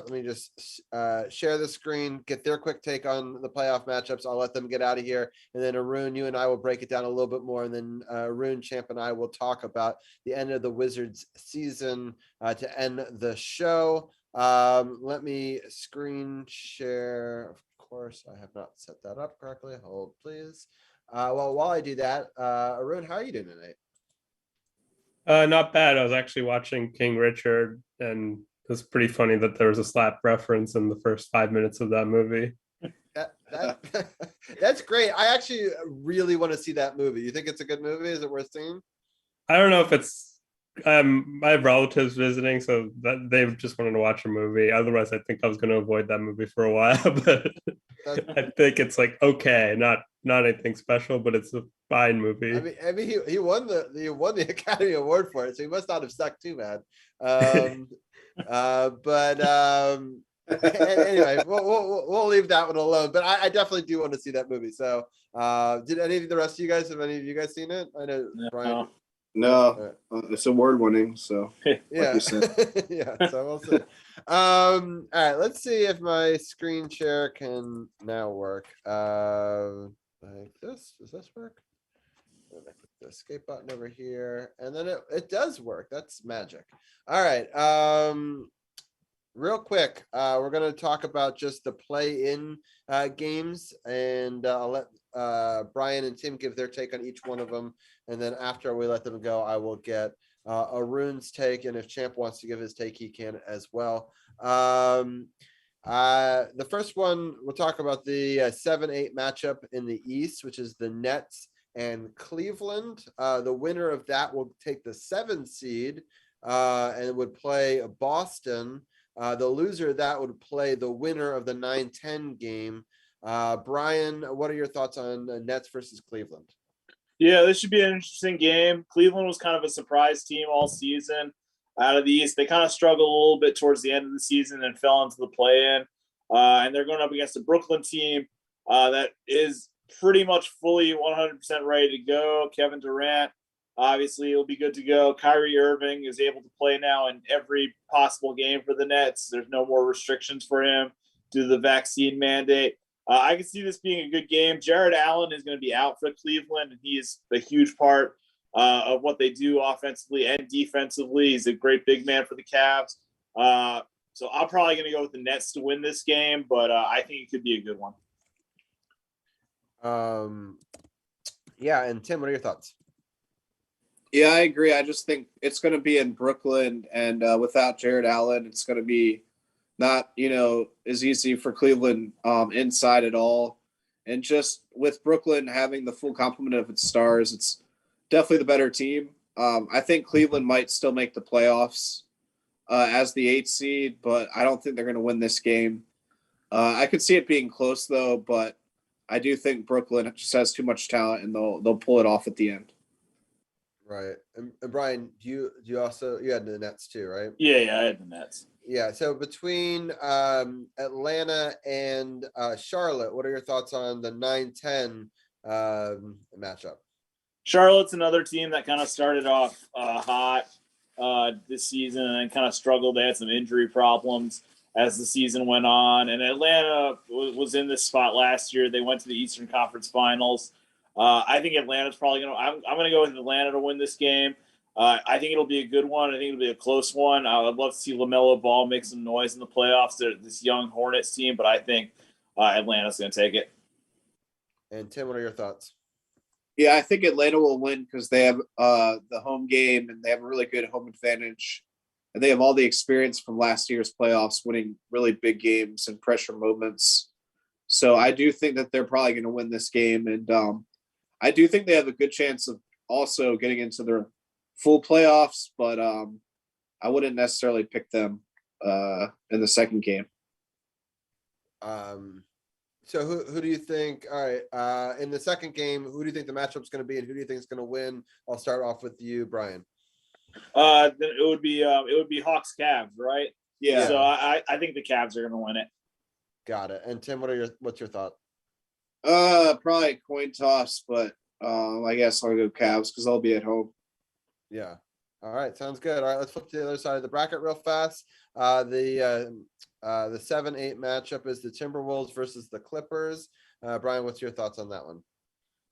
me just share the screen, get their quick take on the playoff matchups. I'll let them get out of here. And then Arun, you and I will break it down a little bit more. And then Arun, Champ, and I will talk about the end of the Wizards season to end the show. Let me screen share. Of course, I have not set that up correctly. Hold, please. Well, while I do that, Arun, how are you doing tonight? Not bad. I was actually watching King Richard, and it was pretty funny that there was a slap reference in the first 5 minutes of that movie. That's great. I actually really want to see that movie. You think it's a good movie? Is it worth seeing? I don't know if it's. I have relatives visiting, so that they just wanted to watch a movie. Otherwise, I think I was going to avoid that movie for a while. But I think it's like okay, not anything special, but it's a fine movie. I mean, he won the Academy Award for it, so he must not have sucked too bad. Anyway, we'll leave that one alone. But I definitely do want to see that movie. So, did any of the rest of you guys seen it? I know Brian. No, it's award-winning. So yeah, like yeah. So we'll see. All right, let's see if my screen share can now work. Like this. Does this work? I click the escape button over here, and then it does work. That's magic. All right. Real quick, we're going to talk about just the play-in games, and I'll let Brian and Tim give their take on each one of them, and then after we let them go, I will get Arun's take, and if Champ wants to give his take, he can as well. The first one, we'll talk about the 7-8 matchup in the East, which is the Nets and Cleveland. The winner of that will take the 7 seed and would play Boston. The loser of that would play the winner of the 9-10 game. Brian, what are your thoughts on Nets versus Cleveland? Yeah, this should be an interesting game. Cleveland was kind of a surprise team all season. out of the East. They kind of struggled a little bit towards the end of the season and fell into the play-in. And they're going up against a Brooklyn team that is pretty much fully 100% ready to go. Kevin Durant, obviously, he'll be good to go. Kyrie Irving is able to play now in every possible game for the Nets. There's no more restrictions for him due to the vaccine mandate. I can see this being a good game. Jared Allen is going to be out for Cleveland, and he is a huge part of what they do offensively and defensively. He's a great big man for the Cavs. So I'm probably going to go with the Nets to win this game, but I think it could be a good one. Yeah, and Tim, what are your thoughts? Yeah, I agree. I just think it's going to be in Brooklyn, and without Jared Allen, it's going to be not, as easy for Cleveland inside at all. And just with Brooklyn having the full complement of its stars, it's definitely the better team. I think Cleveland might still make the playoffs as the 8th seed, but I don't think they're going to win this game. I could see it being close, though, but I do think Brooklyn just has too much talent, and they'll pull it off at the end. Right. And Brian, you had the Nets too, right? Yeah, I had the Nets. Yeah. So between Atlanta and Charlotte, what are your thoughts on the 9-10 matchup? Charlotte's another team that kind of started off hot this season and then kind of struggled. They had some injury problems as the season went on. And Atlanta was in this spot last year. They went to the Eastern Conference Finals. I think Atlanta's probably going to – I'm going to go with Atlanta to win this game. I think it'll be a good one. I think it'll be a close one. I would love to see LaMelo Ball make some noise in the playoffs. They're this young Hornets team, but I think Atlanta's going to take it. And Tim, what are your thoughts? Yeah, I think Atlanta will win because they have the home game and they have a really good home advantage. And they have all the experience from last year's playoffs, winning really big games and pressure moments. So I do think that they're probably going to win this game. And I do think they have a good chance of also getting into their full playoffs, but I wouldn't necessarily pick them in the second game. So who do you think? All right, in the second game, who do you think the matchup's going to be, and who do you think is going to win? I'll start off with you, Brian. Then it would be Hawks Cavs, right? Yeah. So I think the Cavs are going to win it. Got it. And Tim, what's your thought? Probably a coin toss, but I guess I'll go Cavs because I'll be at home. Yeah. All right, sounds good. All right, let's flip to the other side of the bracket real fast. The 7-8 matchup is the Timberwolves versus the Clippers. Brian, what's your thoughts on that one?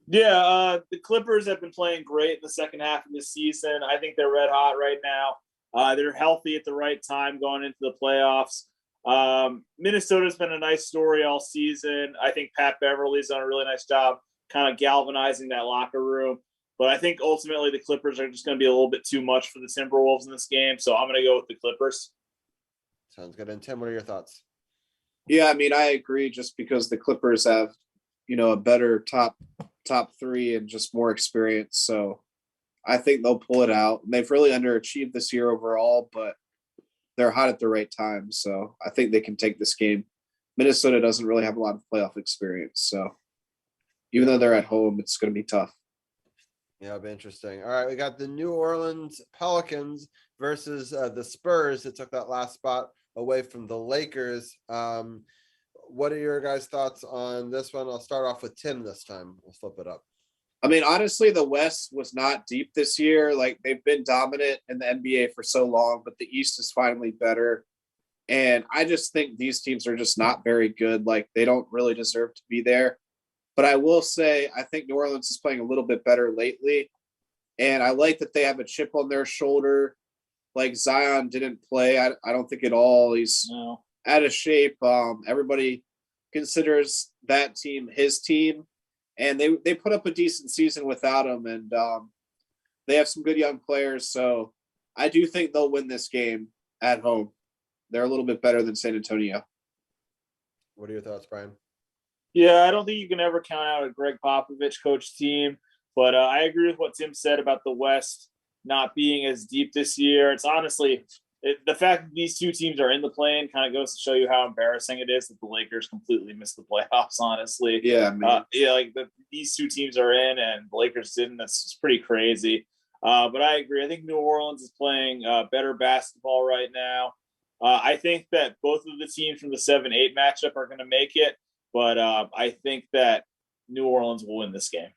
Yeah, the Clippers have been playing great in the second half of the season. I think they're red hot right now. They're healthy at the right time going into the playoffs. Minnesota's been a nice story all season. I think Pat Beverly's done a really nice job kind of galvanizing that locker room. But I think ultimately the Clippers are just going to be a little bit too much for the Timberwolves in this game. So I'm going to go with the Clippers. Sounds good. And Tim, what are your thoughts? Yeah, I mean, I agree just because the Clippers have, a better top three and just more experience. So I think they'll pull it out. They've really underachieved this year overall, but they're hot at the right time. So I think they can take this game. Minnesota doesn't really have a lot of playoff experience. So even though they're at home, it's going to be tough. Yeah, it'll be interesting. All right, we got the New Orleans Pelicans versus the Spurs that took that last spot away from the Lakers. What are your guys' thoughts on this one? I'll start off with Tim this time. We'll flip it up. I mean, honestly, the West was not deep this year. Like, they've been dominant in the NBA for so long, but the East is finally better. And I just think these teams are just not very good. Like, they don't really deserve to be there. But I will say, I think New Orleans is playing a little bit better lately. And I like that they have a chip on their shoulder. Like, Zion didn't play, I don't think at all. He's out of shape. Everybody considers that team his team. And they put up a decent season without him. And they have some good young players. So I do think they'll win this game at home. They're a little bit better than San Antonio. What are your thoughts, Brian? Yeah, I don't think you can ever count out a Greg Popovich coach team, but I agree with what Tim said about the West not being as deep this year. It's honestly the fact that these two teams are in the play-in kind of goes to show you how embarrassing it is that the Lakers completely missed the playoffs. Honestly, yeah, man. These two teams are in and the Lakers didn't. That's pretty crazy. But I agree. I think New Orleans is playing better basketball right now. I think that both of the teams from the 7-8 matchup are going to make it, but I think that New Orleans will win this game.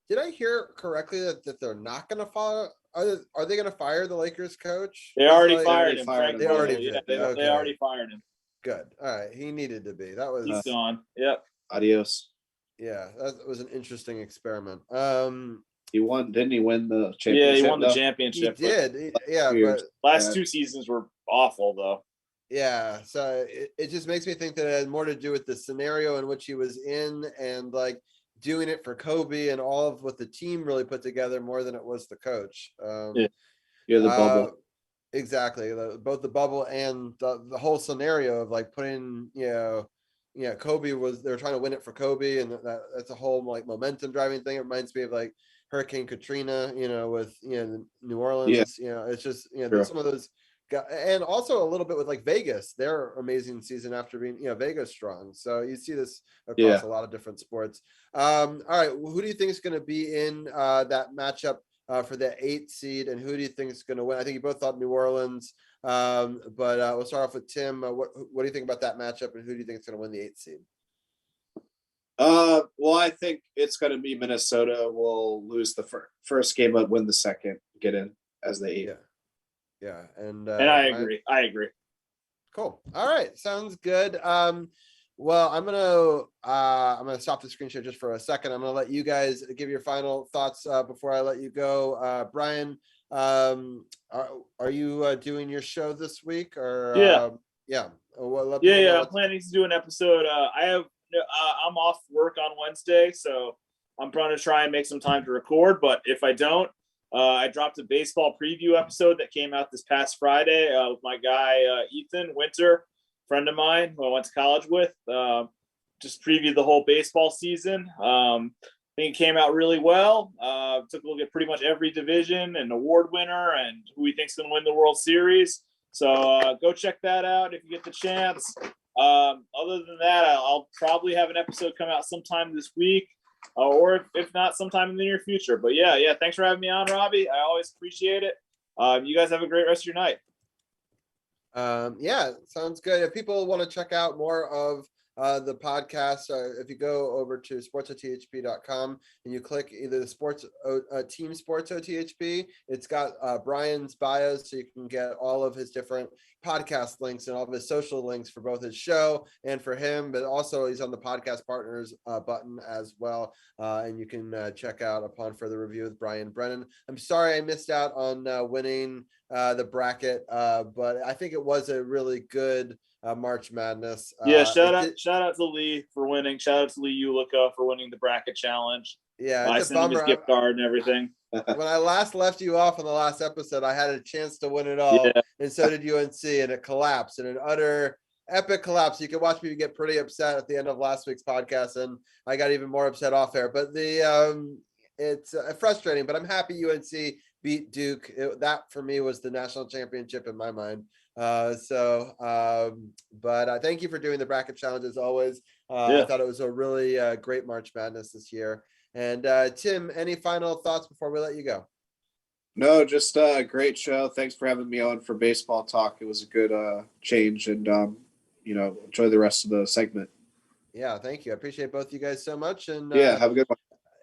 Did I hear correctly that they're not going to fire? Are they going to fire the Lakers coach? They already Like, fired him. They already did. did. They already fired him. Good. All right. He needed to be. That was He's gone. Yep. Adios. Yeah, that was an interesting experiment. He won, didn't he win the championship? Yeah, he won the though? championship. He did. Yeah, Weird. but Last 2 seasons were awful though. yeah, so it just makes me think that it had more to do with the scenario in which he was in and like doing it for Kobe and all of what the team really put together more than it was the coach. Yeah. You're the bubble. Exactly. Both the bubble and the whole scenario of like putting, Kobe they were trying to win it for Kobe, and that's a whole like momentum driving thing. It reminds me of like Hurricane Katrina, with New Orleans. Yeah. It's just Sure. some of those and also a little bit with like Vegas, their amazing season after being Vegas strong. So you see this across a lot of different sports. All right, who do you think is going to be in that matchup for the 8th seed, and who do you think is going to win? I think you both thought New Orleans, but we'll start off with Tim. What do you think about that matchup, and who do you think is going to win the 8th seed? Well, I think it's going to be Minnesota will lose the first game, but win the second, get in as the 8th. Yeah, and I agree. Cool. All right, sounds good. Well, I'm gonna stop the screen share just for a second. I'm gonna let you guys give your final thoughts before I let you go. Brian, are you doing your show this week or? Yeah. I'm planning to do an episode. I'm off work on Wednesday, so I'm trying to try and make some time to record. But if I don't, I dropped a baseball preview episode that came out this past Friday with my guy Ethan Winter, friend of mine who I went to college with. Just previewed the whole baseball season. I think it came out really well. Took a look at pretty much every division and award winner and who he thinks going to win the World Series. So go check that out if you get the chance. Other than that, I'll probably have an episode come out sometime this week. Or if not, sometime in the near future. But yeah, thanks for having me on, Robbie. I always appreciate it. You guys have a great rest of your night. Yeah, sounds good. If people want to check out more of the podcast, if you go over to sportsothp.com and you click either the Team Sports OTHP, it's got Brian's bios, so you can get all of his different podcast links and all of his social links for both his show and for him, but also he's on the podcast partners button as well, and you can check out upon further review with Brian Brennan. I'm sorry I missed out on winning the bracket, but I think it was a really good March Madness. Shout out to Lee for winning. Shout out to Lee Ulica for winning the bracket challenge. Yeah, I sent him his gift card and everything. When I last left you off on the last episode, I had a chance to win it all, and so did UNC, and it collapsed in an utter epic collapse. You can watch me get pretty upset at the end of last week's podcast, and I got even more upset off air. But it's frustrating, but I'm happy UNC beat Duke. That for me was the national championship in my mind. But thank you for doing the bracket challenge as always. I thought it was a really great March Madness this year. And Tim, any final thoughts before we let you go? No, just a great show. Thanks for having me on for baseball talk. It was a good change, and enjoy the rest of the segment. Yeah, thank you. I appreciate both you guys so much. And have a good one.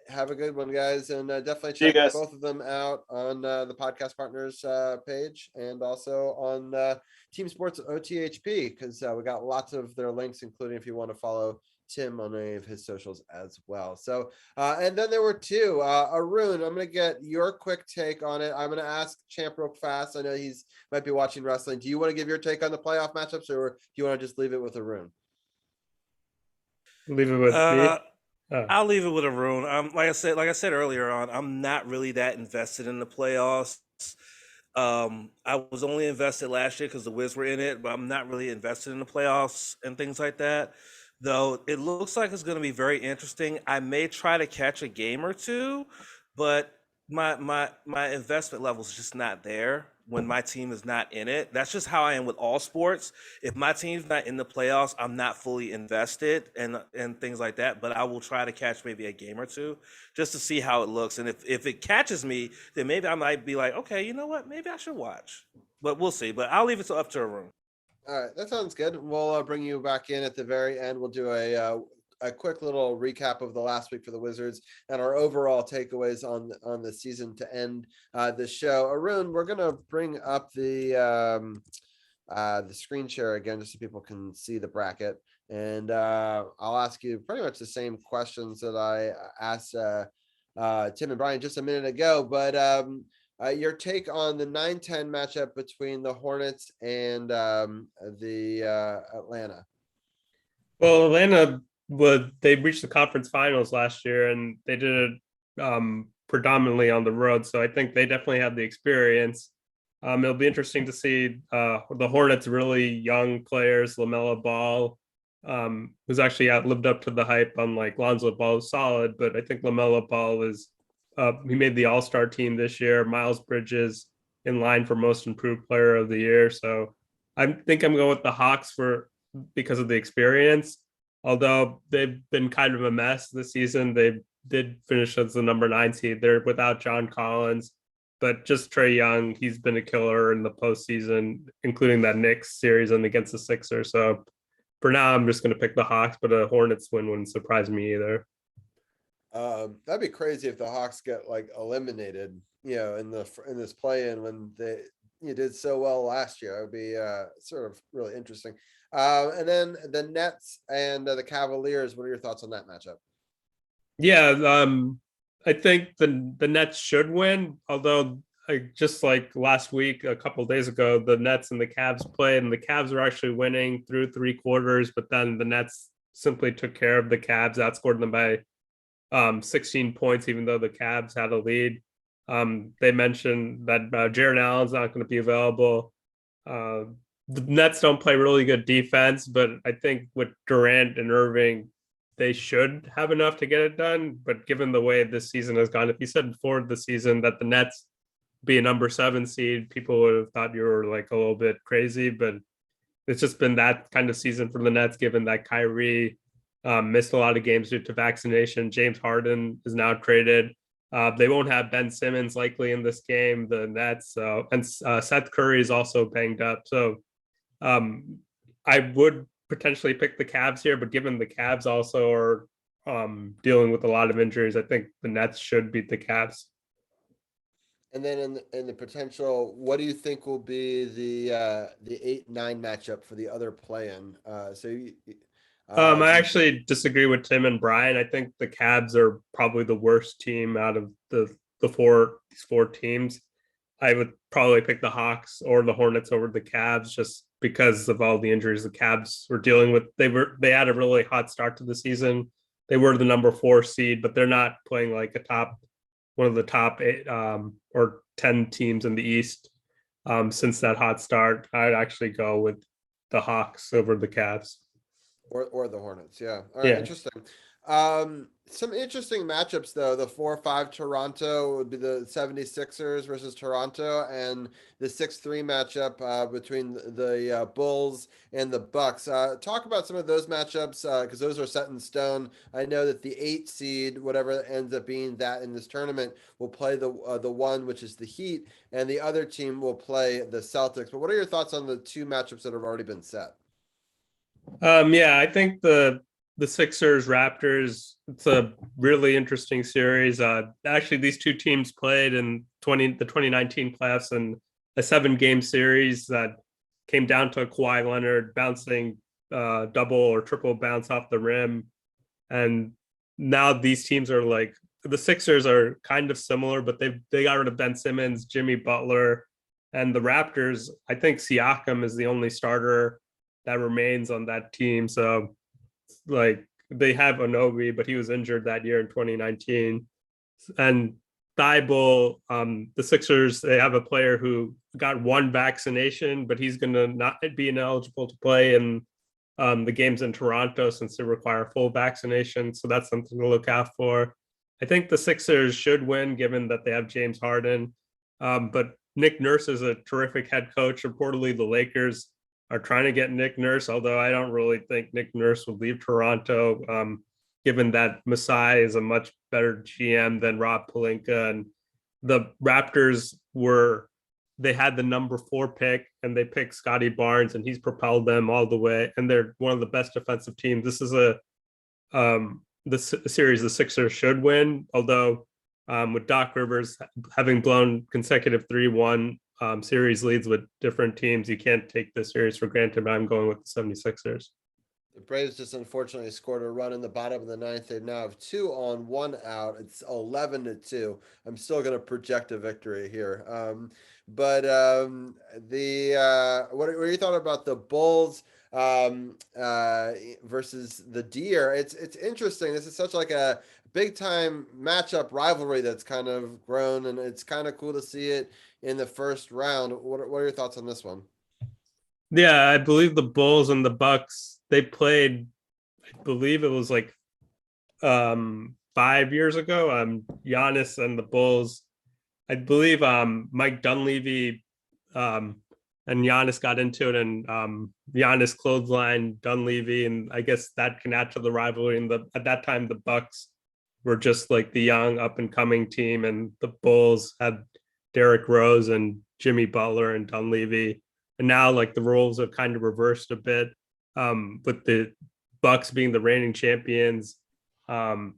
Have a good one, guys, and definitely check both of them out on the podcast partners page and also on Team Sports OTHP, because we got lots of their links, including if you want to follow Tim on any of his socials as well. So, and then there were two. Arun, I'm going to get your quick take on it. I'm going to ask Champ real fast. I know he's might be watching wrestling. Do you want to give your take on the playoff matchups, or do you want to just leave it with Arun? Leave it with me. I'll leave it with Arun. Like I said earlier on, I'm not really that invested in the playoffs. I was only invested last year because the Wiz were in it, but I'm not really invested in the playoffs and things like that. Though it looks like it's going to be very interesting. I may try to catch a game or two, but my investment level is just not there. when my team is not in it. That's just how I am with all sports. If my team's not in the playoffs, I'm not fully invested and things like that. But I will try to catch maybe a game or two just to see how it looks. And if it catches me, then maybe I might be like, okay, you know what? Maybe I should watch. But we'll see. But I'll leave it up to Arun. All right, that sounds good. We'll bring you back in at the very end. We'll do a quick little recap of the last week for the Wizards and our overall takeaways on the season to end the show. Arun, we're gonna bring up the screen share again just so people can see the bracket, and I'll ask you pretty much the same questions that I asked Tim and Brian just a minute ago, but your take on the 9-10 matchup between the Hornets and the Atlanta. Well, Atlanta they reached the conference finals last year, and they did it predominantly on the road. So I think they definitely have the experience. It'll be interesting to see the Hornets' really young players, LaMelo Ball, who's actually lived up to the hype. Unlike Lonzo Ball, is solid, but I think LaMelo Ball is. He made the All-Star team this year. Miles Bridges in line for Most Improved Player of the Year. So I think I'm going with the Hawks because of the experience. Although they've been kind of a mess this season, they did finish as the number 9 seed. They're without John Collins, but just Trae Young, he's been a killer in the postseason, including that Knicks series and against the Sixers. So for now, I'm just going to pick the Hawks, but a Hornets win wouldn't surprise me either. That'd be crazy if the Hawks get eliminated, in this play-in when they did so well last year. It would be sort of really interesting. And then the Nets and the Cavaliers. What are your thoughts on that matchup? Yeah, I think the Nets should win. Although, just like last week, a couple of days ago, the Nets and the Cavs played, and the Cavs were actually winning through 3 quarters, but then the Nets simply took care of the Cavs, outscored them by 16 points, even though the Cavs had a lead. They mentioned that Jaren Allen's not going to be available. The Nets don't play really good defense, but I think with Durant and Irving, they should have enough to get it done. But given the way this season has gone, if you said before the season that the Nets be a number 7 seed, people would have thought you were a little bit crazy. But it's just been that kind of season for the Nets, given that Kyrie missed a lot of games due to vaccination. James Harden is now traded. They won't have Ben Simmons likely in this game, the Nets, and Seth Curry is also banged up. So I would potentially pick the Cavs here, but given the Cavs also are dealing with a lot of injuries, I think the Nets should beat the Cavs. And then in the potential, what do you think will be the 8-9 matchup for the other play-in? I actually disagree with Tim and Brian. I think the Cavs are probably the worst team out of these 4 teams. I would probably pick the Hawks or the Hornets over the Cavs just because of all the injuries the Cavs were dealing with. They had a really hot start to the season. They were the number 4 seed, but they're not playing like one of the top 8 or 10 teams in the East since that hot start. I'd actually go with the Hawks over the Cavs. Or the Hornets, yeah. All right, yeah. Interesting. Some interesting matchups, though. The 4-5 Toronto would be the 76ers versus Toronto, and the 6-3 matchup between the Bulls and the Bucks. Talk about some of those matchups because those are set in stone. I know that the 8 seed, whatever ends up being that in this tournament, will play the 1, which is the Heat, and the other team will play the Celtics. But what are your thoughts on the 2 matchups that have already been set? I think the Sixers Raptors, it's a really interesting series. Actually, these 2 teams played in the 2019 playoffs in a 7-game series that came down to Kawhi Leonard bouncing double or triple bounce off the rim. And now these teams are the Sixers are kind of similar, but they got rid of Ben Simmons, Jimmy Butler, and the Raptors. I think Siakam is the only starter that remains on that team. So they have Onobi, but he was injured that year in 2019. And Thibault, the Sixers, they have a player who got 1 vaccination, but he's going to not be ineligible to play in the games in Toronto since they require full vaccination. So that's something to look out for. I think the Sixers should win given that they have James Harden. But Nick Nurse is a terrific head coach. Reportedly, the Lakers are trying to get Nick Nurse, although I don't really think Nick Nurse will leave Toronto, given that Masai is a much better GM than Rob Pelinka. And the Raptors they had the number 4 pick and they picked Scotty Barnes, and he's propelled them all the way. And they're one of the best defensive teams. This is this series the Sixers should win, although with Doc Rivers having blown consecutive 3-1 series leads with different teams, you can't take this series for granted, but I'm going with the 76ers. The Braves just unfortunately scored a run in the bottom of the 9th. They now have 2 on, 1 out. It's 11-2. I'm still going to project a victory here. What are your thoughts about the Bulls versus the Deer? It's interesting. This is such like a big time matchup rivalry that's kind of grown, and it's kind of cool to see it in the first round. What are your thoughts on this one? Yeah, I believe the Bulls and the Bucks, they played, I believe it was like 5 years ago. Giannis and the Bulls, I believe Mike Dunleavy and Giannis got into it, and Giannis clothesline Dunleavy, and I guess that can add to the rivalry. And at that time, the Bucks were just like the young up and coming team, and the Bulls had Derrick Rose and Jimmy Butler and Dunleavy. And now like the roles are kind of reversed a bit, with the Bucks being the reigning champions. The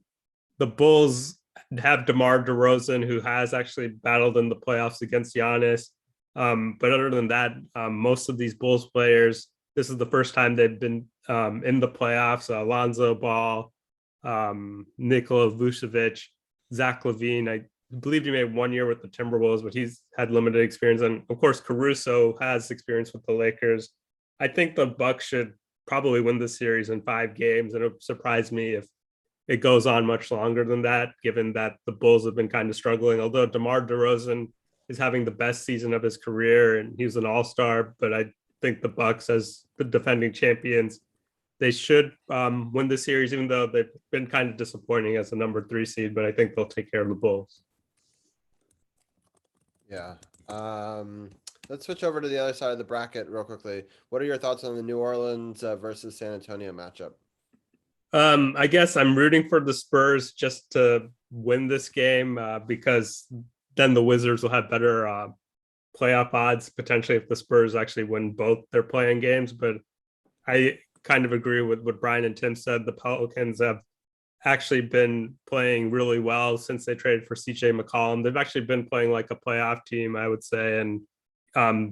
Bulls have DeMar DeRozan, who has actually battled in the playoffs against Giannis. But other than that, most of these Bulls players, this is the first time they've been in the playoffs. Alonzo Ball, Nikola Vucevic, Zach LaVine. I believe he made 1 year with the Timberwolves, but he's had limited experience. And of course, Caruso has experience with the Lakers. I think the Bucks should probably win the series in 5 games, and it would surprise me if it goes on much longer than that, given that the Bulls have been kind of struggling. Although DeMar DeRozan is having the best season of his career and he's an all-star, but I think the Bucks, as the defending champions, they should win the series, even though they've been kind of disappointing as a number 3 seed, but I think they'll take care of the Bulls. Yeah. Let's switch over to the other side of the bracket real quickly. What are your thoughts on the New Orleans versus San Antonio matchup? I guess I'm rooting for the Spurs just to win this game because then the Wizards will have better playoff odds, potentially, if the Spurs actually win both their playing games. But I kind of agree with what Brian and Tim said. The Pelicans have actually been playing really well since they traded for CJ McCollum. They've actually been playing like a playoff team, I would say. And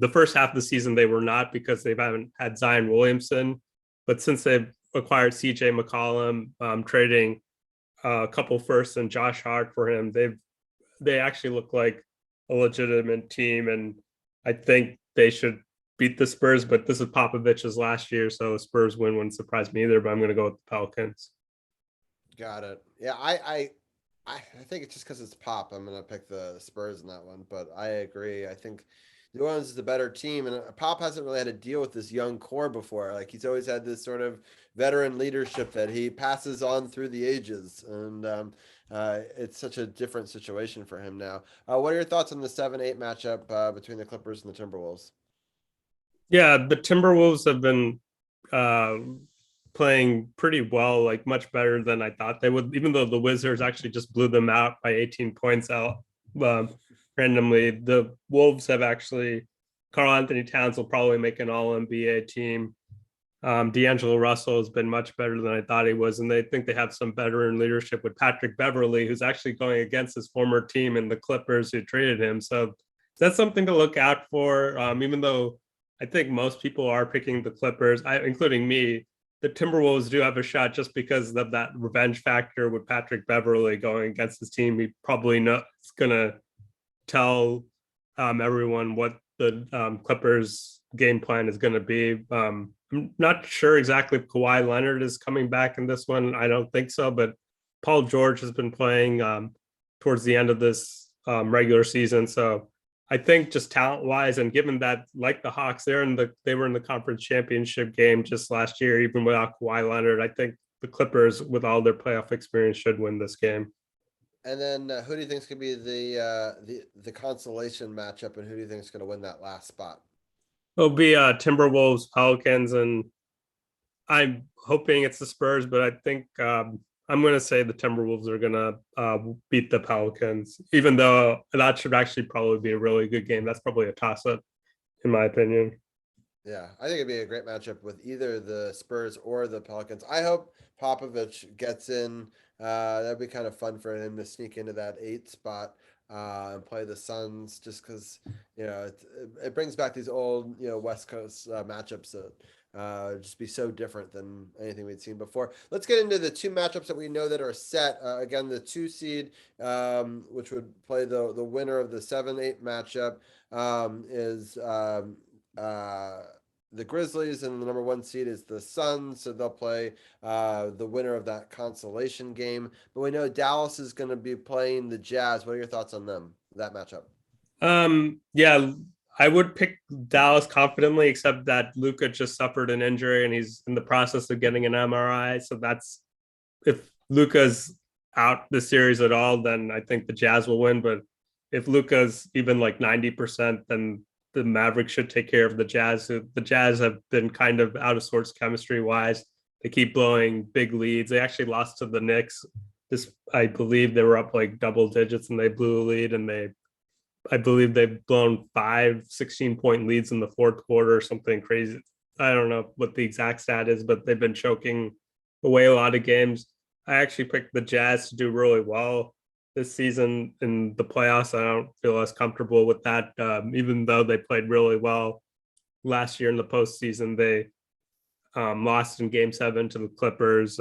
the first half of the season, they were not, because they haven't had Zion Williamson. But since they've acquired CJ McCollum, trading a couple firsts and Josh Hart for him, they actually look like a legitimate team. And I think they should beat the Spurs, but this is Popovich's last year, so Spurs win wouldn't surprise me either, but I'm going to go with the Pelicans. Got it. Yeah, I think it's just because it's Pop. I'm going to pick the Spurs in that one, but I agree. I think New Orleans is the better team, and Pop hasn't really had to deal with this young core before. Like, he's always had this sort of veteran leadership that he passes on through the ages, and it's such a different situation for him now. What are your thoughts on the 7-8 matchup between the Clippers and the Timberwolves? Yeah, the Timberwolves have been playing pretty well, like much better than I thought they would, even though the Wizards actually just blew them out by 18 points out randomly. The Wolves have actually, Karl Anthony Towns will probably make an all-NBA team. D'Angelo Russell has been much better than I thought he was, and they think they have some veteran leadership with Patrick Beverley, who's actually going against his former team in the Clippers who traded him. So that's something to look out for, even though I think most people are picking the Clippers, including me. The Timberwolves do have a shot just because of that revenge factor with Patrick Beverley going against his team. He probably is going to tell everyone what the Clippers game plan is going to be. I'm not sure exactly if Kawhi Leonard is coming back in this one. I don't think so, but Paul George has been playing towards the end of this regular season. So I think just talent-wise, and given that, like the Hawks, they were in the conference championship game just last year, even without Kawhi Leonard, I think the Clippers, with all their playoff experience, should win this game. And then who do you think is going to be the consolation matchup, and who do you think is going to win that last spot? It'll be Timberwolves, Pelicans, and I'm hoping it's the Spurs, but I think I'm going to say the Timberwolves are going to beat the Pelicans, even though that should actually probably be a really good game. That's probably a toss-up, in my opinion. Yeah, I think it'd be a great matchup with either the Spurs or the Pelicans. I hope Popovich gets in. That'd be kind of fun for him to sneak into that 8 spot and play the Suns, just because it brings back these old West Coast matchups that just be so different than anything we'd seen before. Let's get into the 2 matchups that we know that are set. Again, the 2 seed, which would play the winner of the 7-8 matchup, is the Grizzlies, and the number 1 seed is the Suns, so they'll play the winner of that consolation game. But we know Dallas is going to be playing the Jazz. What are your thoughts on that matchup? Yeah, I would pick Dallas confidently, except that Luka just suffered an injury and he's in the process of getting an MRI. So that's, if Luka's out the series at all, then I think the Jazz will win. But if Luka's even like 90%, then the Mavericks should take care of the Jazz. The Jazz have been kind of out of sorts chemistry wise. They keep blowing big leads. They actually lost to the Knicks. I believe they were up like double digits and they blew a lead, and I believe they've blown 5 16-point leads in the fourth quarter or something crazy. I don't know what the exact stat is, but they've been choking away a lot of games. I actually picked the Jazz to do really well this season in the playoffs. I don't feel as comfortable with that, even though they played really well last year in the postseason. They lost in Game 7 to the Clippers.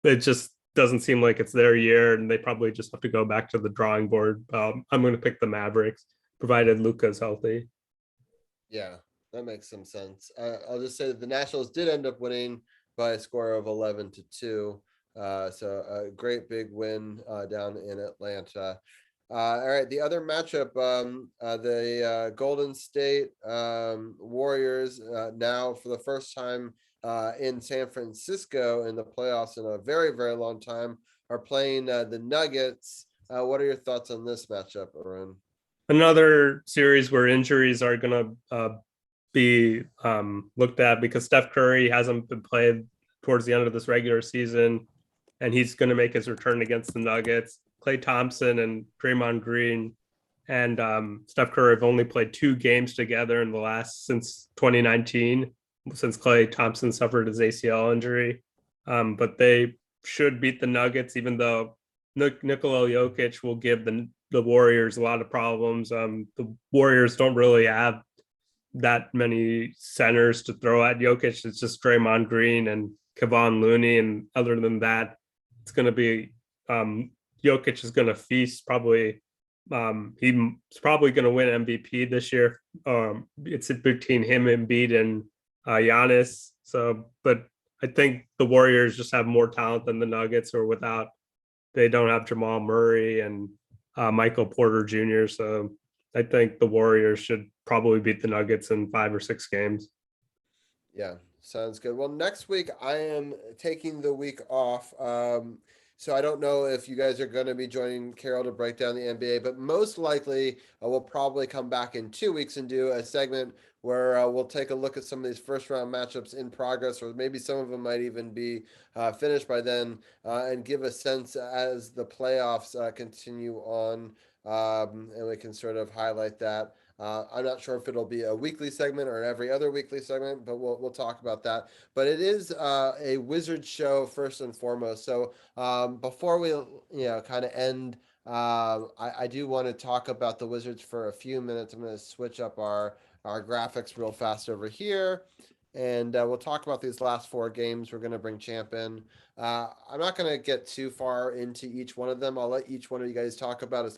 It just doesn't seem like it's their year, and they probably just have to go back to the drawing board. I'm going to pick the Mavericks, provided Luka's healthy. Yeah, that makes some sense. I'll just say that the Nationals did end up winning by a score of 11-2. So a great big win down in Atlanta. All right, the other matchup, the Golden State Warriors, now for the first time in San Francisco in the playoffs in a very, very long time, are playing the Nuggets. What are your thoughts on this matchup, Arun? Another series where injuries are going to be looked at, because Steph Curry hasn't been played towards the end of this regular season, and he's going to make his return against the Nuggets. Klay Thompson and Draymond Green and Steph Curry have only played 2 games together in the last since 2019, since Klay Thompson suffered his ACL injury. But they should beat the Nuggets, even though Nikola Jokic will give the Warriors a lot of problems. The Warriors don't really have that many centers to throw at Jokic. It's just Draymond Green and Kevon Looney, and other than that, it's going to be Jokic is going to feast. Probably he's probably going to win MVP this year. It's between him, Embiid, and Giannis. So, but I think the Warriors just have more talent than the Nuggets, or without. They don't have Jamal Murray and Michael Porter Jr. So I think the Warriors should probably beat the Nuggets in 5 or 6 games. Yeah, sounds good. Well, next week I am taking the week off. So I don't know if you guys are going to be joining Carol to break down the NBA, but most likely we'll probably come back in 2 weeks and do a segment where we'll take a look at some of these first round matchups in progress, or maybe some of them might even be finished by then, and give a sense as the playoffs continue on, and we can sort of highlight that. I'm not sure if it'll be a weekly segment or an every other weekly segment, but we'll talk about that. But it is a Wizards show first and foremost. So before we kind of end, I do want to talk about the Wizards for a few minutes. I'm going to switch up our graphics real fast over here, and we'll talk about these last 4 games. We're going to bring Champ in. I'm not going to get too far into each one of them. I'll let each one of you guys talk about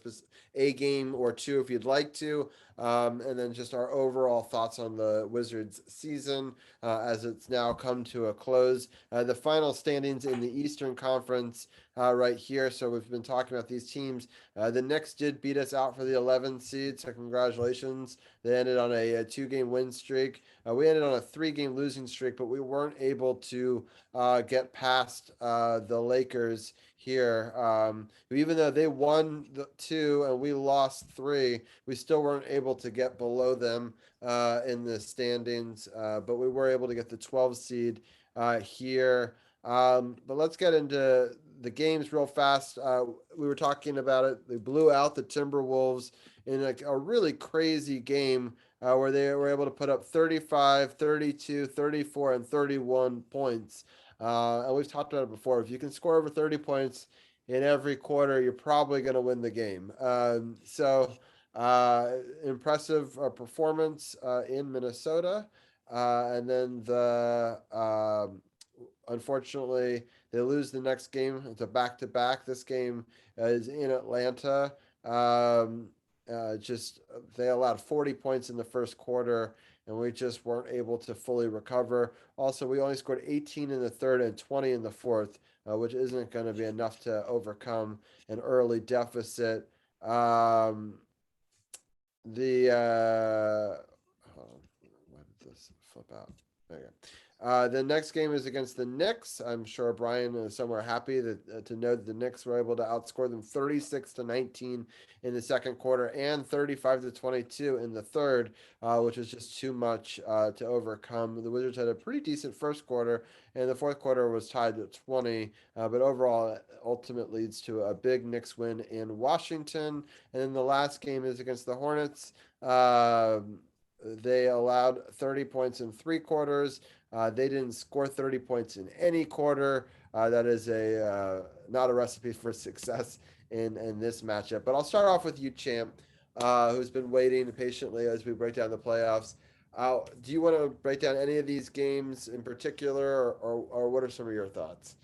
a game or 2 if you'd like to, and then just our overall thoughts on the Wizards season as it's now come to a close. The final standings in the Eastern Conference right here. So we've been talking about these teams. The Knicks did beat us out for the 11th seed, so congratulations. They ended on a 2-game win streak. We ended on a 3-game losing streak, but we weren't able to get past past the Lakers here. Even though they won the 2 and we lost 3, we still weren't able to get below them in the standings, but we were able to get the 12 seed here. But let's get into the games real fast. We were talking about it. They blew out the Timberwolves in a really crazy game where they were able to put up 35, 32, 34, and 31 points. And we've talked about it before. If you can score over 30 points in every quarter, you're probably going to win the game. Impressive performance in Minnesota. And then unfortunately, they lose the next game. It's a back-to-back. This game is in Atlanta. They allowed 40 points in the first quarter, and we just weren't able to fully recover. Also, we only scored 18 in the third and 20 in the fourth, which isn't going to be enough to overcome an early deficit. Why did this flip out? There you go. The next game is against the Knicks. I'm sure Brian is somewhere happy to know that the Knicks were able to outscore them 36-19 in the second quarter and 35-22 in the third, which is just too much to overcome. The Wizards had a pretty decent first quarter, and the fourth quarter was tied at 20. But overall, it ultimately leads to a big Knicks win in Washington. And then the last game is against the Hornets. They allowed 30 points in 3 quarters. They didn't score 30 points in any quarter. That is not a recipe for success in this matchup. But I'll start off with you, Champ, who's been waiting patiently as we break down the playoffs. Do you want to break down any of these games in particular, or what are some of your thoughts?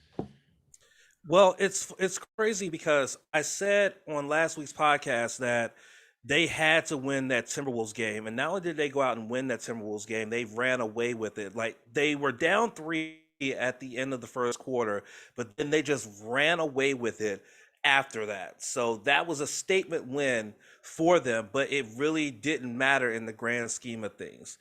Well, it's crazy because I said on last week's podcast that they had to win that Timberwolves game. And not only did they go out and win that Timberwolves game, they ran away with it. Like, they were down 3 at the end of the first quarter, but then they just ran away with it after that. So that was a statement win for them, but it really didn't matter in the grand scheme of things.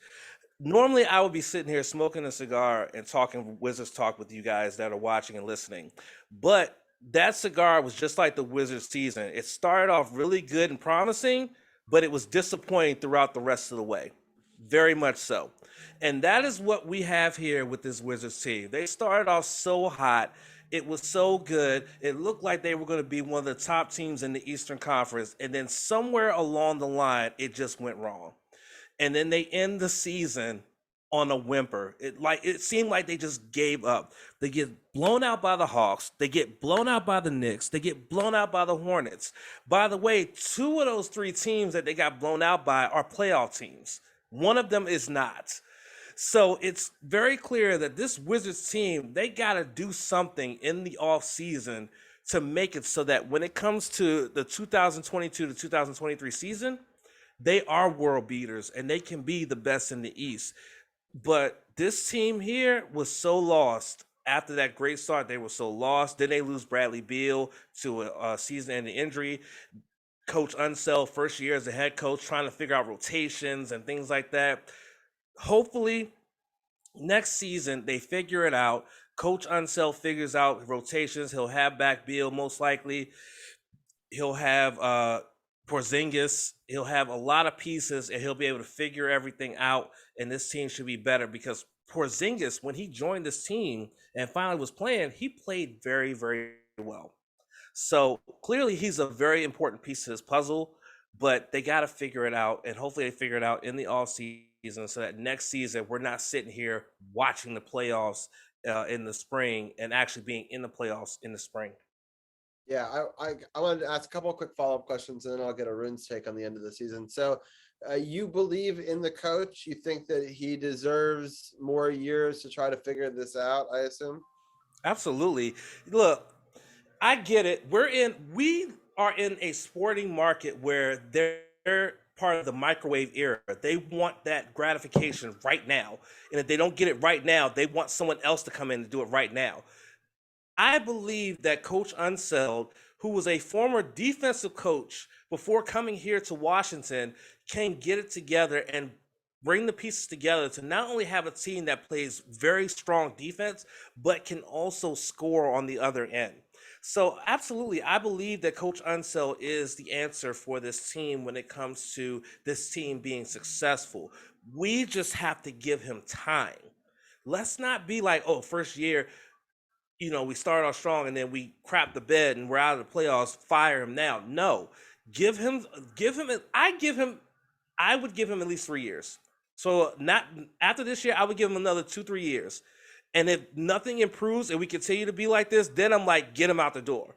Normally, I would be sitting here smoking a cigar and talking Wizards talk with you guys that are watching and listening. But that cigar was just like the Wizards season. It started off really good and promising, but it was disappointing throughout the rest of the way. Very much so. And that is what we have here with this Wizards team. They started off so hot. It was so good. It looked like they were going to be one of the top teams in the Eastern Conference. And then somewhere along the line, it just went wrong. And then they end the season on a whimper. It seemed like they just gave up. They get blown out by the Hawks. They get blown out by the Knicks. They get blown out by the Hornets. By the way, 2 of those 3 teams that they got blown out by are playoff teams. One of them is not. So it's very clear that this Wizards team, they got to do something in the offseason to make it so that when it comes to the 2022 to 2023 season, they are world beaters and they can be the best in the East. But this team here was so lost after that great start. They were so lost. Then they lose Bradley Beal to a season-ending injury. Coach Unseld, first year as a head coach, trying to figure out rotations and things like that. Hopefully, next season, they figure it out. Coach Unseld figures out rotations. He'll have back Beal most likely. He'll have Porzingis. He'll have a lot of pieces, and he'll be able to figure everything out, and this team should be better because Porzingis, when he joined this team and finally was playing, he played very, very well. So clearly he's a very important piece of this puzzle, but they got to figure it out, and hopefully they figure it out in the offseason so that next season we're not sitting here watching the playoffs in the spring and actually being in the playoffs in the spring. Yeah, I wanted to ask a couple of quick follow-up questions, and then I'll get Arun's take on the end of the season. So you believe in the coach? You think that he deserves more years to try to figure this out, I assume? Absolutely. Look, I get it. We are in a sporting market where they're part of the microwave era. They want that gratification right now. And if they don't get it right now, they want someone else to come in and do it right now. I believe that Coach Unseld, who was a former defensive coach before coming here to Washington, can get it together and bring the pieces together to not only have a team that plays very strong defense, but can also score on the other end. So absolutely, I believe that Coach Unseld is the answer for this team when it comes to this team being successful. We just have to give him time. Let's not be like, oh, first year, we start off strong and then we crap the bed and we're out of the playoffs, fire him now. No. I would give him at least 3 years. So not after this year, I would give him another 2-3 years. And if nothing improves and we continue to be like this, then I'm like, get him out the door.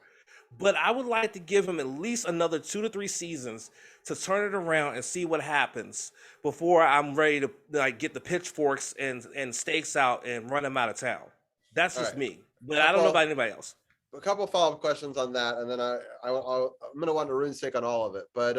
But I would like to give him at least another 2 to 3 seasons to turn it around and see what happens before I'm ready to like get the pitchforks and stakes out and run him out of town. That's just me. But I don't know about anybody else. A couple follow-up questions on that, and then I'm going to want Arun's take on all of it. But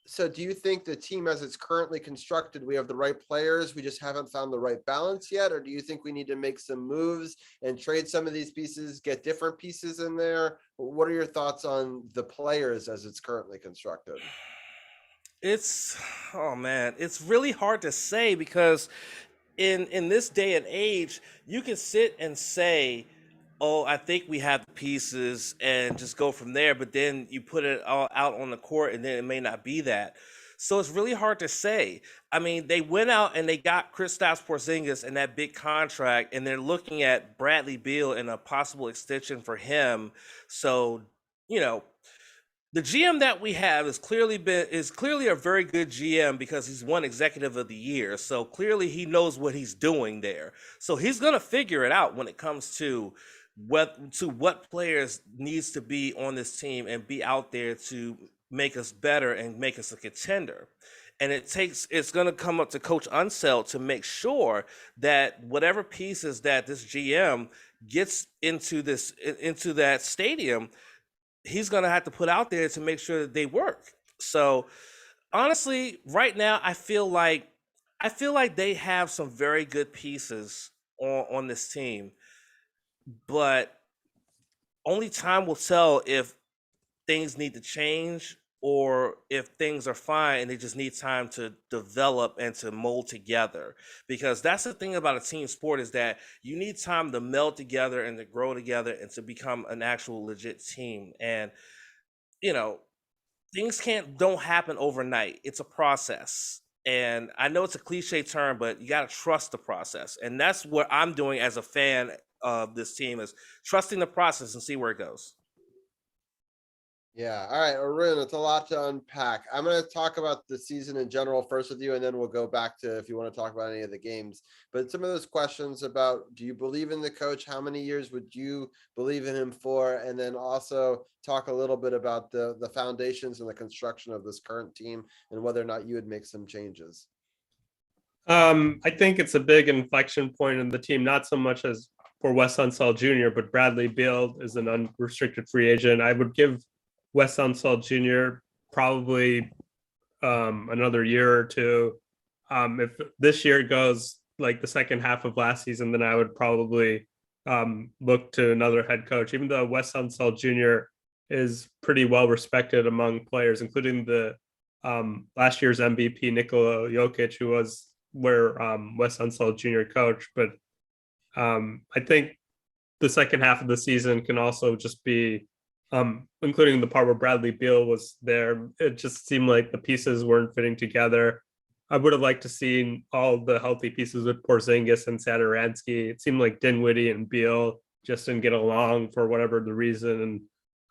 so do you think the team as it's currently constructed, we have the right players, we just haven't found the right balance yet? Or do you think we need to make some moves and trade some of these pieces, get different pieces in there? What are your thoughts on the players as it's currently constructed? It's really hard to say because in this day and age, you can sit and say, oh, I think we have the pieces and just go from there. But then you put it all out on the court and then it may not be that. So it's really hard to say. I mean, they went out and they got Kristaps Porzingis and that big contract, and they're looking at Bradley Beal and a possible extension for him. So, the GM that we have is clearly a very good GM because he's won Executive of the Year. So clearly he knows what he's doing there. So he's gonna figure it out when it comes to what players needs to be on this team and be out there to make us better and make us a contender. And it's going to come up to Coach Unseld to make sure that whatever pieces that this GM gets into that stadium, he's going to have to put out there to make sure that they work. So honestly, right now, I feel like they have some very good pieces on this team, but only time will tell if things need to change or if things are fine and they just need time to develop and to mold together. Because that's the thing about a team sport, is that you need time to meld together and to grow together and to become an actual legit team. And, things don't happen overnight. It's a process. And I know it's a cliche term, but you got to trust the process. And that's what I'm doing as a fan of this team, is trusting the process and see where it goes. Yeah. All right, Arun, it's a lot to unpack. I'm going to talk about the season in general first with you, and then we'll go back to if you want to talk about any of the games. But some of those questions about, do you believe in the coach? How many years would you believe in him for? And then also talk a little bit about the foundations and the construction of this current team and whether or not you would make some changes. I think it's a big inflection point in the team, not so much as for Wes Unseld Jr., but Bradley Beal is an unrestricted free agent. I would give Wes Unseld Jr. probably another year or two. If this year goes like the second half of last season, then I would probably look to another head coach, even though Wes Unseld Jr. is pretty well respected among players, including the last year's MVP, Nikola Jokic, who was where Wes Unseld Jr. coached. But I think the second half of the season can also just be, including the part where Bradley Beal was there, it just seemed like the pieces weren't fitting together. I would have liked to see all the healthy pieces with Porzingis and Satoransky. It seemed like Dinwiddie and Beal just didn't get along for whatever the reason.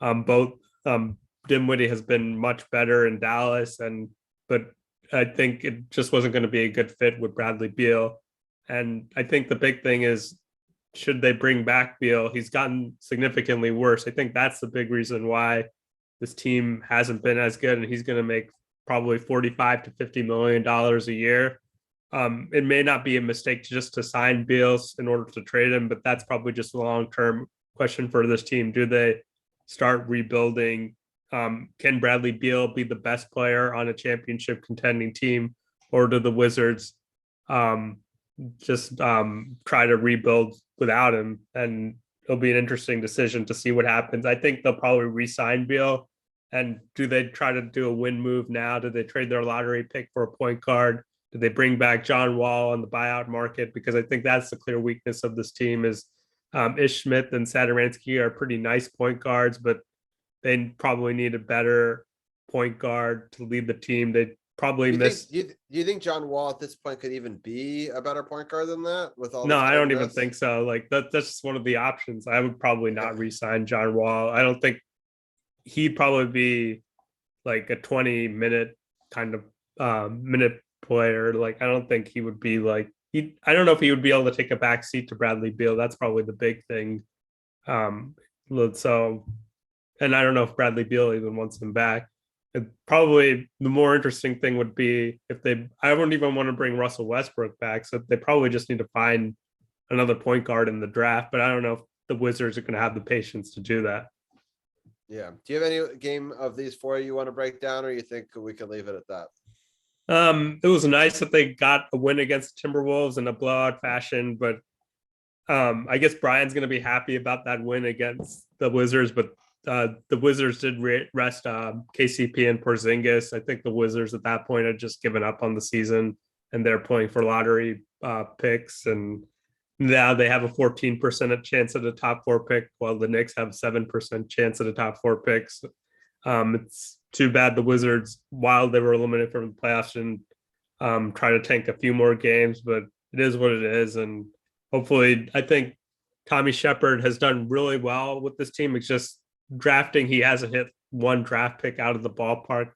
And both Dinwiddie has been much better in Dallas, but I think it just wasn't going to be a good fit with Bradley Beal. And I think the big thing is, should they bring back Beal? He's gotten significantly worse. I think that's the big reason why this team hasn't been as good, and he's going to make probably $45 to $50 million a year. It may not be a mistake to sign Beal in order to trade him, but that's probably just a long-term question for this team. Do they start rebuilding? Can Bradley Beal be the best player on a championship contending team, or do the Wizards just try to rebuild without him? And it'll be an interesting decision to see what happens. I think they'll probably re-sign Beal. And do they try to do a win move now? Do they trade their lottery pick for a point guard? Do they bring back John Wall on the buyout market? Because I think that's the clear weakness of this team is Ish Smith and Satoransky are pretty nice point guards, but they probably need a better point guard to lead the team. They probably miss. Do you think John Wall at this point could even be a better point guard than that with all? No, I don't even think so. Like that's just one of the options. I would probably not re-sign John Wall. I don't think he'd probably be like a 20-minute kind of minute player. Like I don't think he would be like I don't know if he would be able to take a back seat to Bradley Beal. That's probably the big thing. So, and I don't know if Bradley Beal even wants him back. Probably the more interesting thing would be if I wouldn't even want to bring Russell Westbrook back. So they probably just need to find another point guard in the draft. But I don't know if the Wizards are going to have the patience to do that. Yeah. Do you have any game of these four you want to break down, or you think we can leave it at that? It was nice that they got a win against Timberwolves in a blowout fashion, but I guess Brian's going to be happy about that win against the Wizards, but the Wizards did rest KCP and Porzingis. I think the Wizards at that point had just given up on the season, and they're playing for lottery picks, and now they have a 14% chance at a top 4 pick, while the Knicks have 7% chance at a top 4 picks. It's too bad the Wizards, while they were eliminated from the playoffs, and try to tank a few more games, but it is what it is. And hopefully, I think Tommy Shepard has done really well with this team. It's just drafting. He hasn't hit one draft pick out of the ballpark.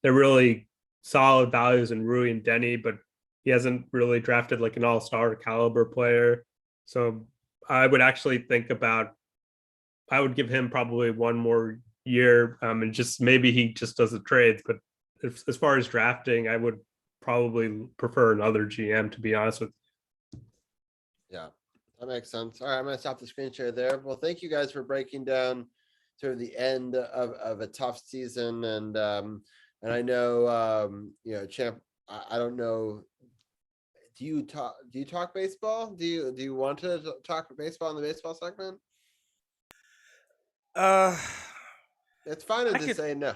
They're really solid values in Rui and Denny, but he hasn't really drafted like an all-star caliber player. So I would actually I would give him probably one more year, and just maybe he just does the trades. But as far as drafting, I would probably prefer another GM, to be honest with you. Yeah, that makes sense. All right, I'm going to stop the screen share there. Well, thank you guys for breaking down sort of the end of a tough season. And I know, Champ, I don't know. Do you talk baseball? Do you want to talk baseball in the baseball segment? It's fine to just say no.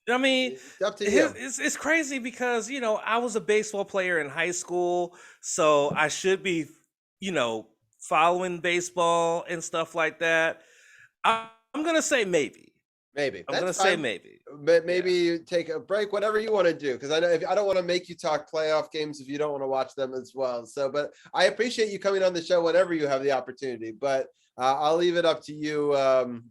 I mean, it's up to you. It's crazy because, I was a baseball player in high school, so I should be, following baseball and stuff like that. I'm going to say maybe. Maybe. I'm going to say maybe. But maybe you take a break, whatever you want to do. Because I know I don't want to make you talk playoff games if you don't want to watch them as well. So, but I appreciate you coming on the show whenever you have the opportunity. But I'll leave it up to you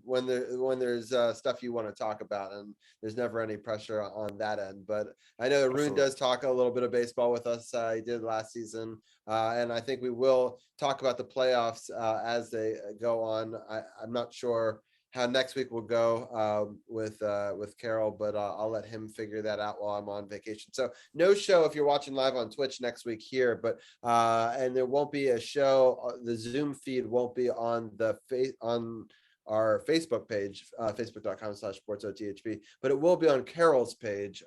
when there's stuff you want to talk about, and there's never any pressure on that end. But I know Arun does talk a little bit of baseball with us. He did last season, and I think we will talk about the playoffs as they go on. I'm not sure how next week will go with Carol, but I'll let him figure that out while I'm on vacation. So no show if you're watching live on Twitch next week here, but and there won't be a show. The Zoom feed won't be on on our Facebook page, facebook.com/SportsOTHP, but it will be on Carol's page.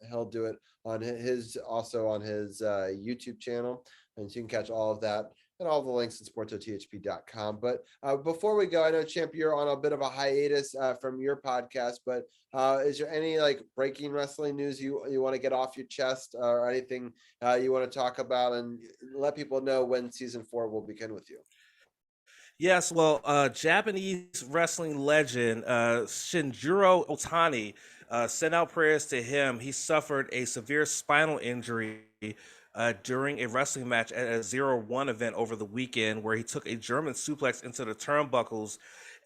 He'll do it on his YouTube channel, and so you can catch all of that and all the links at sportsothp.com. But before we go, I know, Champ, you're on a bit of a hiatus from your podcast, but is there any breaking wrestling news you want to get off your chest, or anything you want to talk about, and let people know when season 4 will begin with you? Yes, well, Japanese wrestling legend Shinjiro Otani sent out prayers to him. He suffered a severe spinal injury during a wrestling match at a 0-1 event over the weekend, where he took a German suplex into the turnbuckles.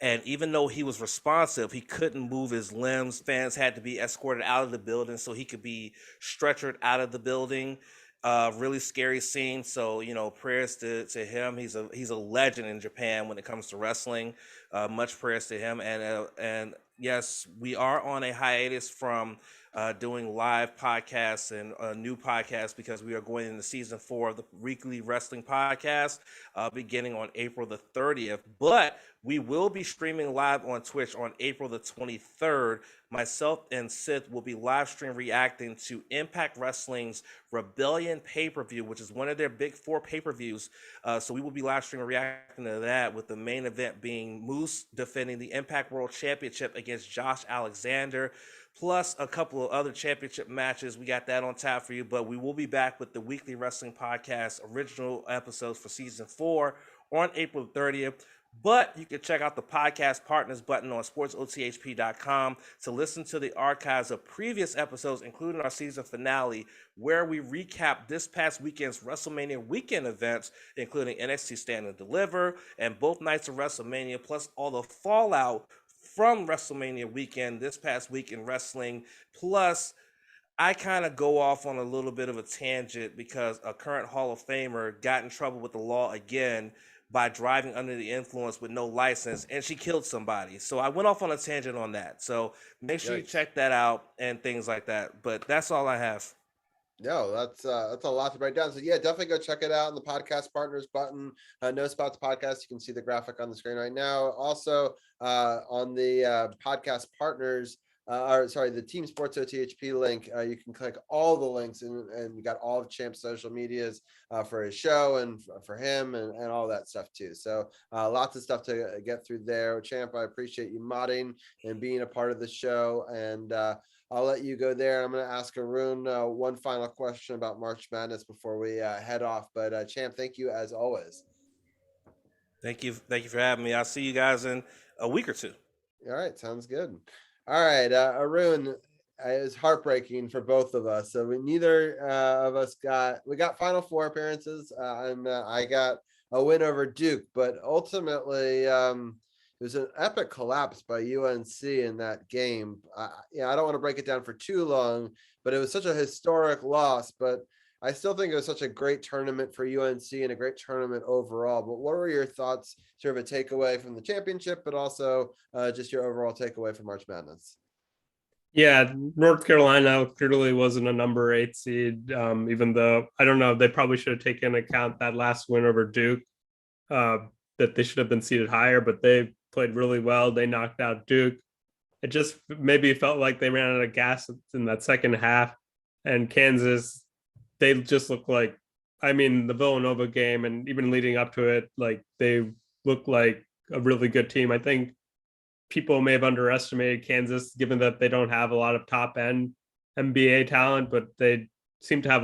And even though he was responsive, he couldn't move his limbs. Fans had to be escorted out of the building so he could be stretchered out of the building. Really scary scene. So, prayers to him. He's a legend in Japan when it comes to wrestling. Much prayers to him. And yes, we are on a hiatus from doing live podcasts and a new podcast, because we are going into season 4 of the weekly wrestling podcast beginning on April the 30th. But we will be streaming live on Twitch on April the 23rd. Myself and Sith will be live stream reacting to Impact Wrestling's Rebellion pay-per-view, which is one of their big 4 pay-per-views. So we will be live stream reacting to that, with the main event being Moose defending the Impact World Championship against Josh Alexander. plus a couple of other championship matches. We got that on tap for you, but we will be back with the Weekly Wrestling Podcast original episodes for season 4 on April 30th. But you can check out the podcast partners button on sportsothp.com to listen to the archives of previous episodes, including our season finale, where we recap this past weekend's WrestleMania weekend events, including NXT Stand and Deliver and both nights of WrestleMania, plus all the fallout from WrestleMania weekend this past week in wrestling. Plus, I kind of go off on a little bit of a tangent because a current Hall of Famer got in trouble with the law again by driving under the influence with no license, and she killed somebody. So I went off on a tangent on that. So make sure you check that out and things like that. But that's all I have. No, that's a lot to break down. So yeah, definitely go check it out on the podcast partners button. No Spots Podcast. You can see the graphic on the screen right now. Also on the podcast partners, the Team Sports OTHP link, you can click all the links and we got all of Champ's social medias for his show and for him and all that stuff too. So lots of stuff to get through there. Champ, I appreciate you modding and being a part of the show, and I'll let you go there. I'm going to ask Arun one final question about March Madness before we head off. But Champ, thank you as always. Thank you for having me. I'll see you guys in a week or two. All right, sounds good. All right, Arun, it was heartbreaking for both of us. So neither of us got Final Four appearances, and I got a win over Duke. But ultimately, it was an epic collapse by UNC in that game. I don't want to break it down for too long, but it was such a historic loss. But I still think it was such a great tournament for UNC and a great tournament overall. But what were your thoughts, sort of a takeaway from the championship, but also just your overall takeaway from March Madness? Yeah, North Carolina clearly wasn't a number 8 seed, even though, I don't know, they probably should have taken into account that last win over Duke, that they should have been seated higher, but they played really well. They knocked out Duke. It just maybe felt like they ran out of gas in that second half, and Kansas, they just look like, I mean, the Villanova game and even leading up to it, like they look like a really good team. I think people may have underestimated Kansas, given that they don't have a lot of top end NBA talent, but they seem to have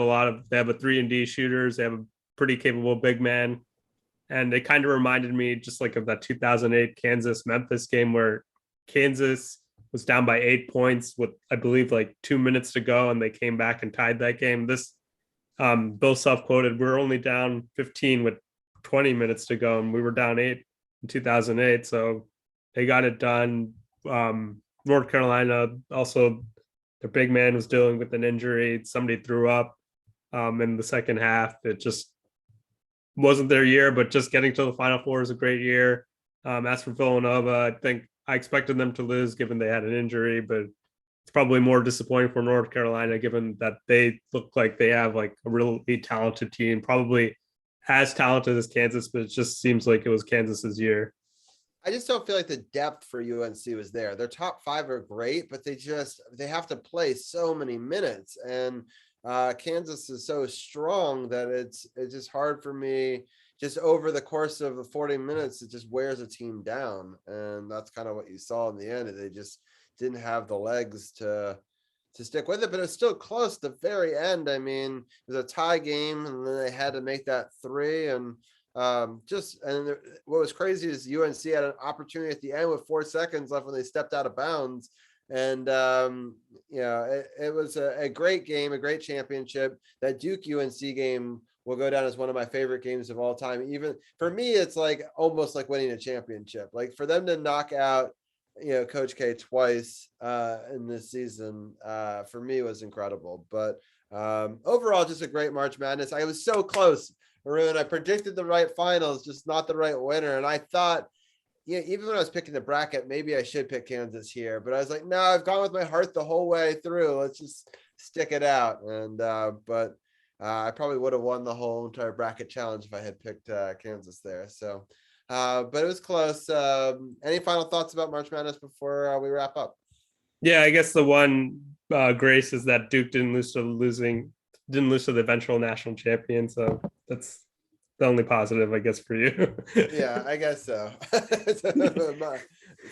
they have a 3-and-D shooters. They have a pretty capable big man. And it kind of reminded me just like of that 2008 Kansas Memphis game where Kansas was down by 8 points with, I believe, like 2 minutes to go, and they came back and tied that game. This, Bill self-quoted, we're only down 15 with 20 minutes to go, and we were down 8 in 2008. So they got it done. North Carolina, also, their big man was dealing with an injury. Somebody threw up in the second half. It just wasn't their year, but just getting to the Final Four is a great year. As for Villanova, I think I expected them to lose given they had an injury, but it's probably more disappointing for North Carolina given that they look like they have like a really talented team, probably as talented as Kansas, but it just seems like it was Kansas's year. I just don't feel like the depth for UNC was there. Their top 5 are great, but they have to play so many minutes, and Kansas is so strong that it's just hard for me. Just over the course of the 40 minutes, it just wears a team down, and that's kind of what you saw in the end. They just didn't have the legs to stick with it, but it was still close at the very end. I mean, it was a tie game, and then they had to make that 3, and what was crazy is UNC had an opportunity at the end with 4 seconds left when they stepped out of bounds. And, it was a great game, a great championship. That Duke UNC game will go down as one of my favorite games of all time. Even for me, it's like almost like winning a championship. Like for them to knock out, Coach K twice in this season, for me was incredible. But overall, just a great March Madness. I was so close. Arun, I predicted the right finals, just not the right winner. And I thought, even when I was picking the bracket, maybe I should pick Kansas here. But I was like, no, I've gone with my heart the whole way through. Let's just stick it out. And but I probably would have won the whole entire bracket challenge if I had picked Kansas there. So, but it was close. Any final thoughts about March Madness before we wrap up? Yeah, I guess the one grace is that Duke didn't lose to the eventual national champion. So that's the only positive, I guess, for you. Yeah, I guess so.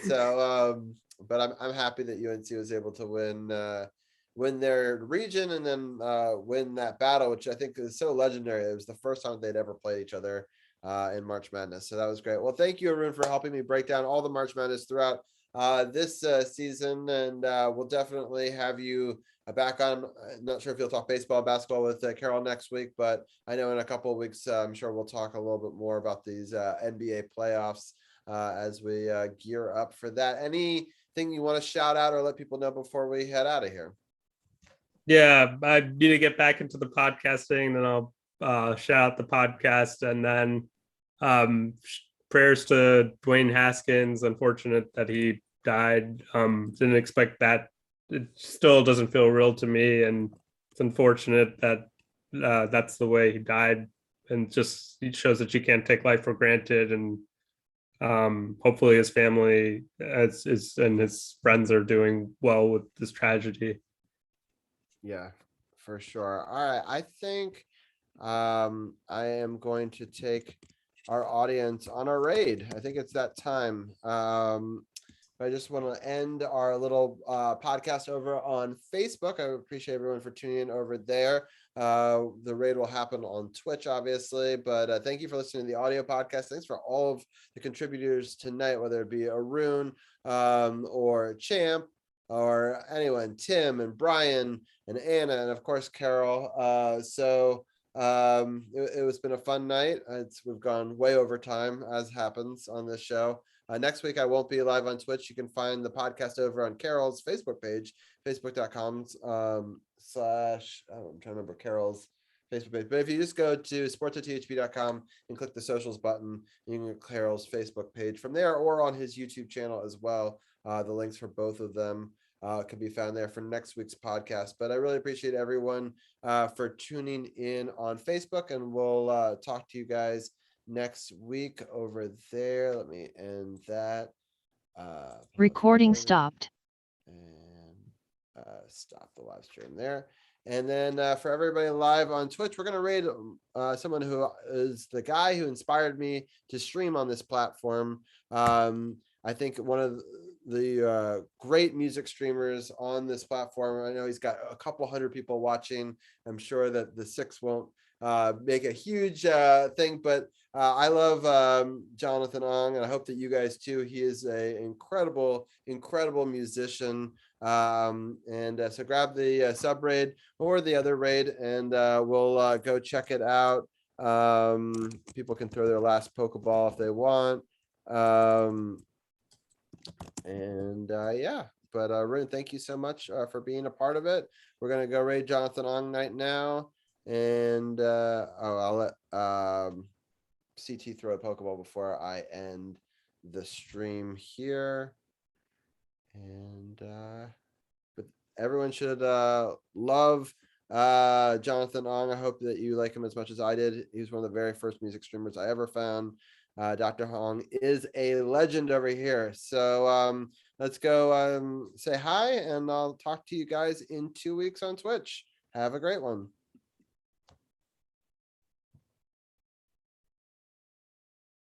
So But I'm happy that UNC was able to win their region and then win that battle, which I think is so legendary. It was the first time they'd ever played each other in March Madness. So that was great. Well, thank you, Arun, for helping me break down all the March Madness throughout this season. And we'll definitely have you back on. I'm not sure if you'll talk baseball, basketball with Carol next week, but I know in a couple of weeks, I'm sure we'll talk a little bit more about these NBA playoffs as we gear up for that. Anything you want to shout out or let people know before we head out of here? Yeah, I need to get back into the podcasting, then I'll shout out the podcast, and then prayers to Dwayne Haskins. Unfortunate that he died. Didn't expect that. It still doesn't feel real to me, and it's unfortunate that that's the way he died, and just it shows that you can't take life for granted. And hopefully his family and his friends are doing well with this tragedy. Yeah, for sure. All right. I think I am going to take our audience on a raid. I think it's that time. I just want to end our little podcast over on Facebook. I appreciate everyone for tuning in over there. The raid will happen on Twitch, obviously, but thank you for listening to the audio podcast. Thanks for all of the contributors tonight, whether it be Arun or Champ or anyone, Tim and Brian and Anna, and of course, Carol. It was been a fun night. We've gone way over time, as happens on this show. Next week, I won't be live on Twitch. You can find the podcast over on Carol's Facebook page, facebook.com/ I'm trying to remember Carol's Facebook page. But if you just go to SportsOTHP.com and click the socials button, you can get Carol's Facebook page from there or on his YouTube channel as well. The links for both of them can be found there for next week's podcast. But I really appreciate everyone for tuning in on Facebook, and we'll talk to you guys next week over there. Let me end that. Recording stopped. And stop the live stream there. And then for everybody live on Twitch, we're going to raid someone who is the guy who inspired me to stream on this platform. I think one of the great music streamers on this platform. I know he's got a couple hundred people watching. I'm sure that the 6 won't make a huge thing, but I love Jonathan Ong, and I hope that you guys too. He is an incredible musician. So grab the sub raid or the other raid, and we'll go check it out. People can throw their last Pokeball if they want. But Arun, thank you so much for being a part of it. We're gonna go raid Jonathan Ong night now, and I'll let CT throw a Pokeball before I end the stream here. And but everyone should love Jonathan Ong. I hope that you like him as much as I did. He was one of the very first music streamers I ever found. Dr. Hong is a legend over here. So let's go say hi, and I'll talk to you guys in 2 weeks on Twitch. Have a great one.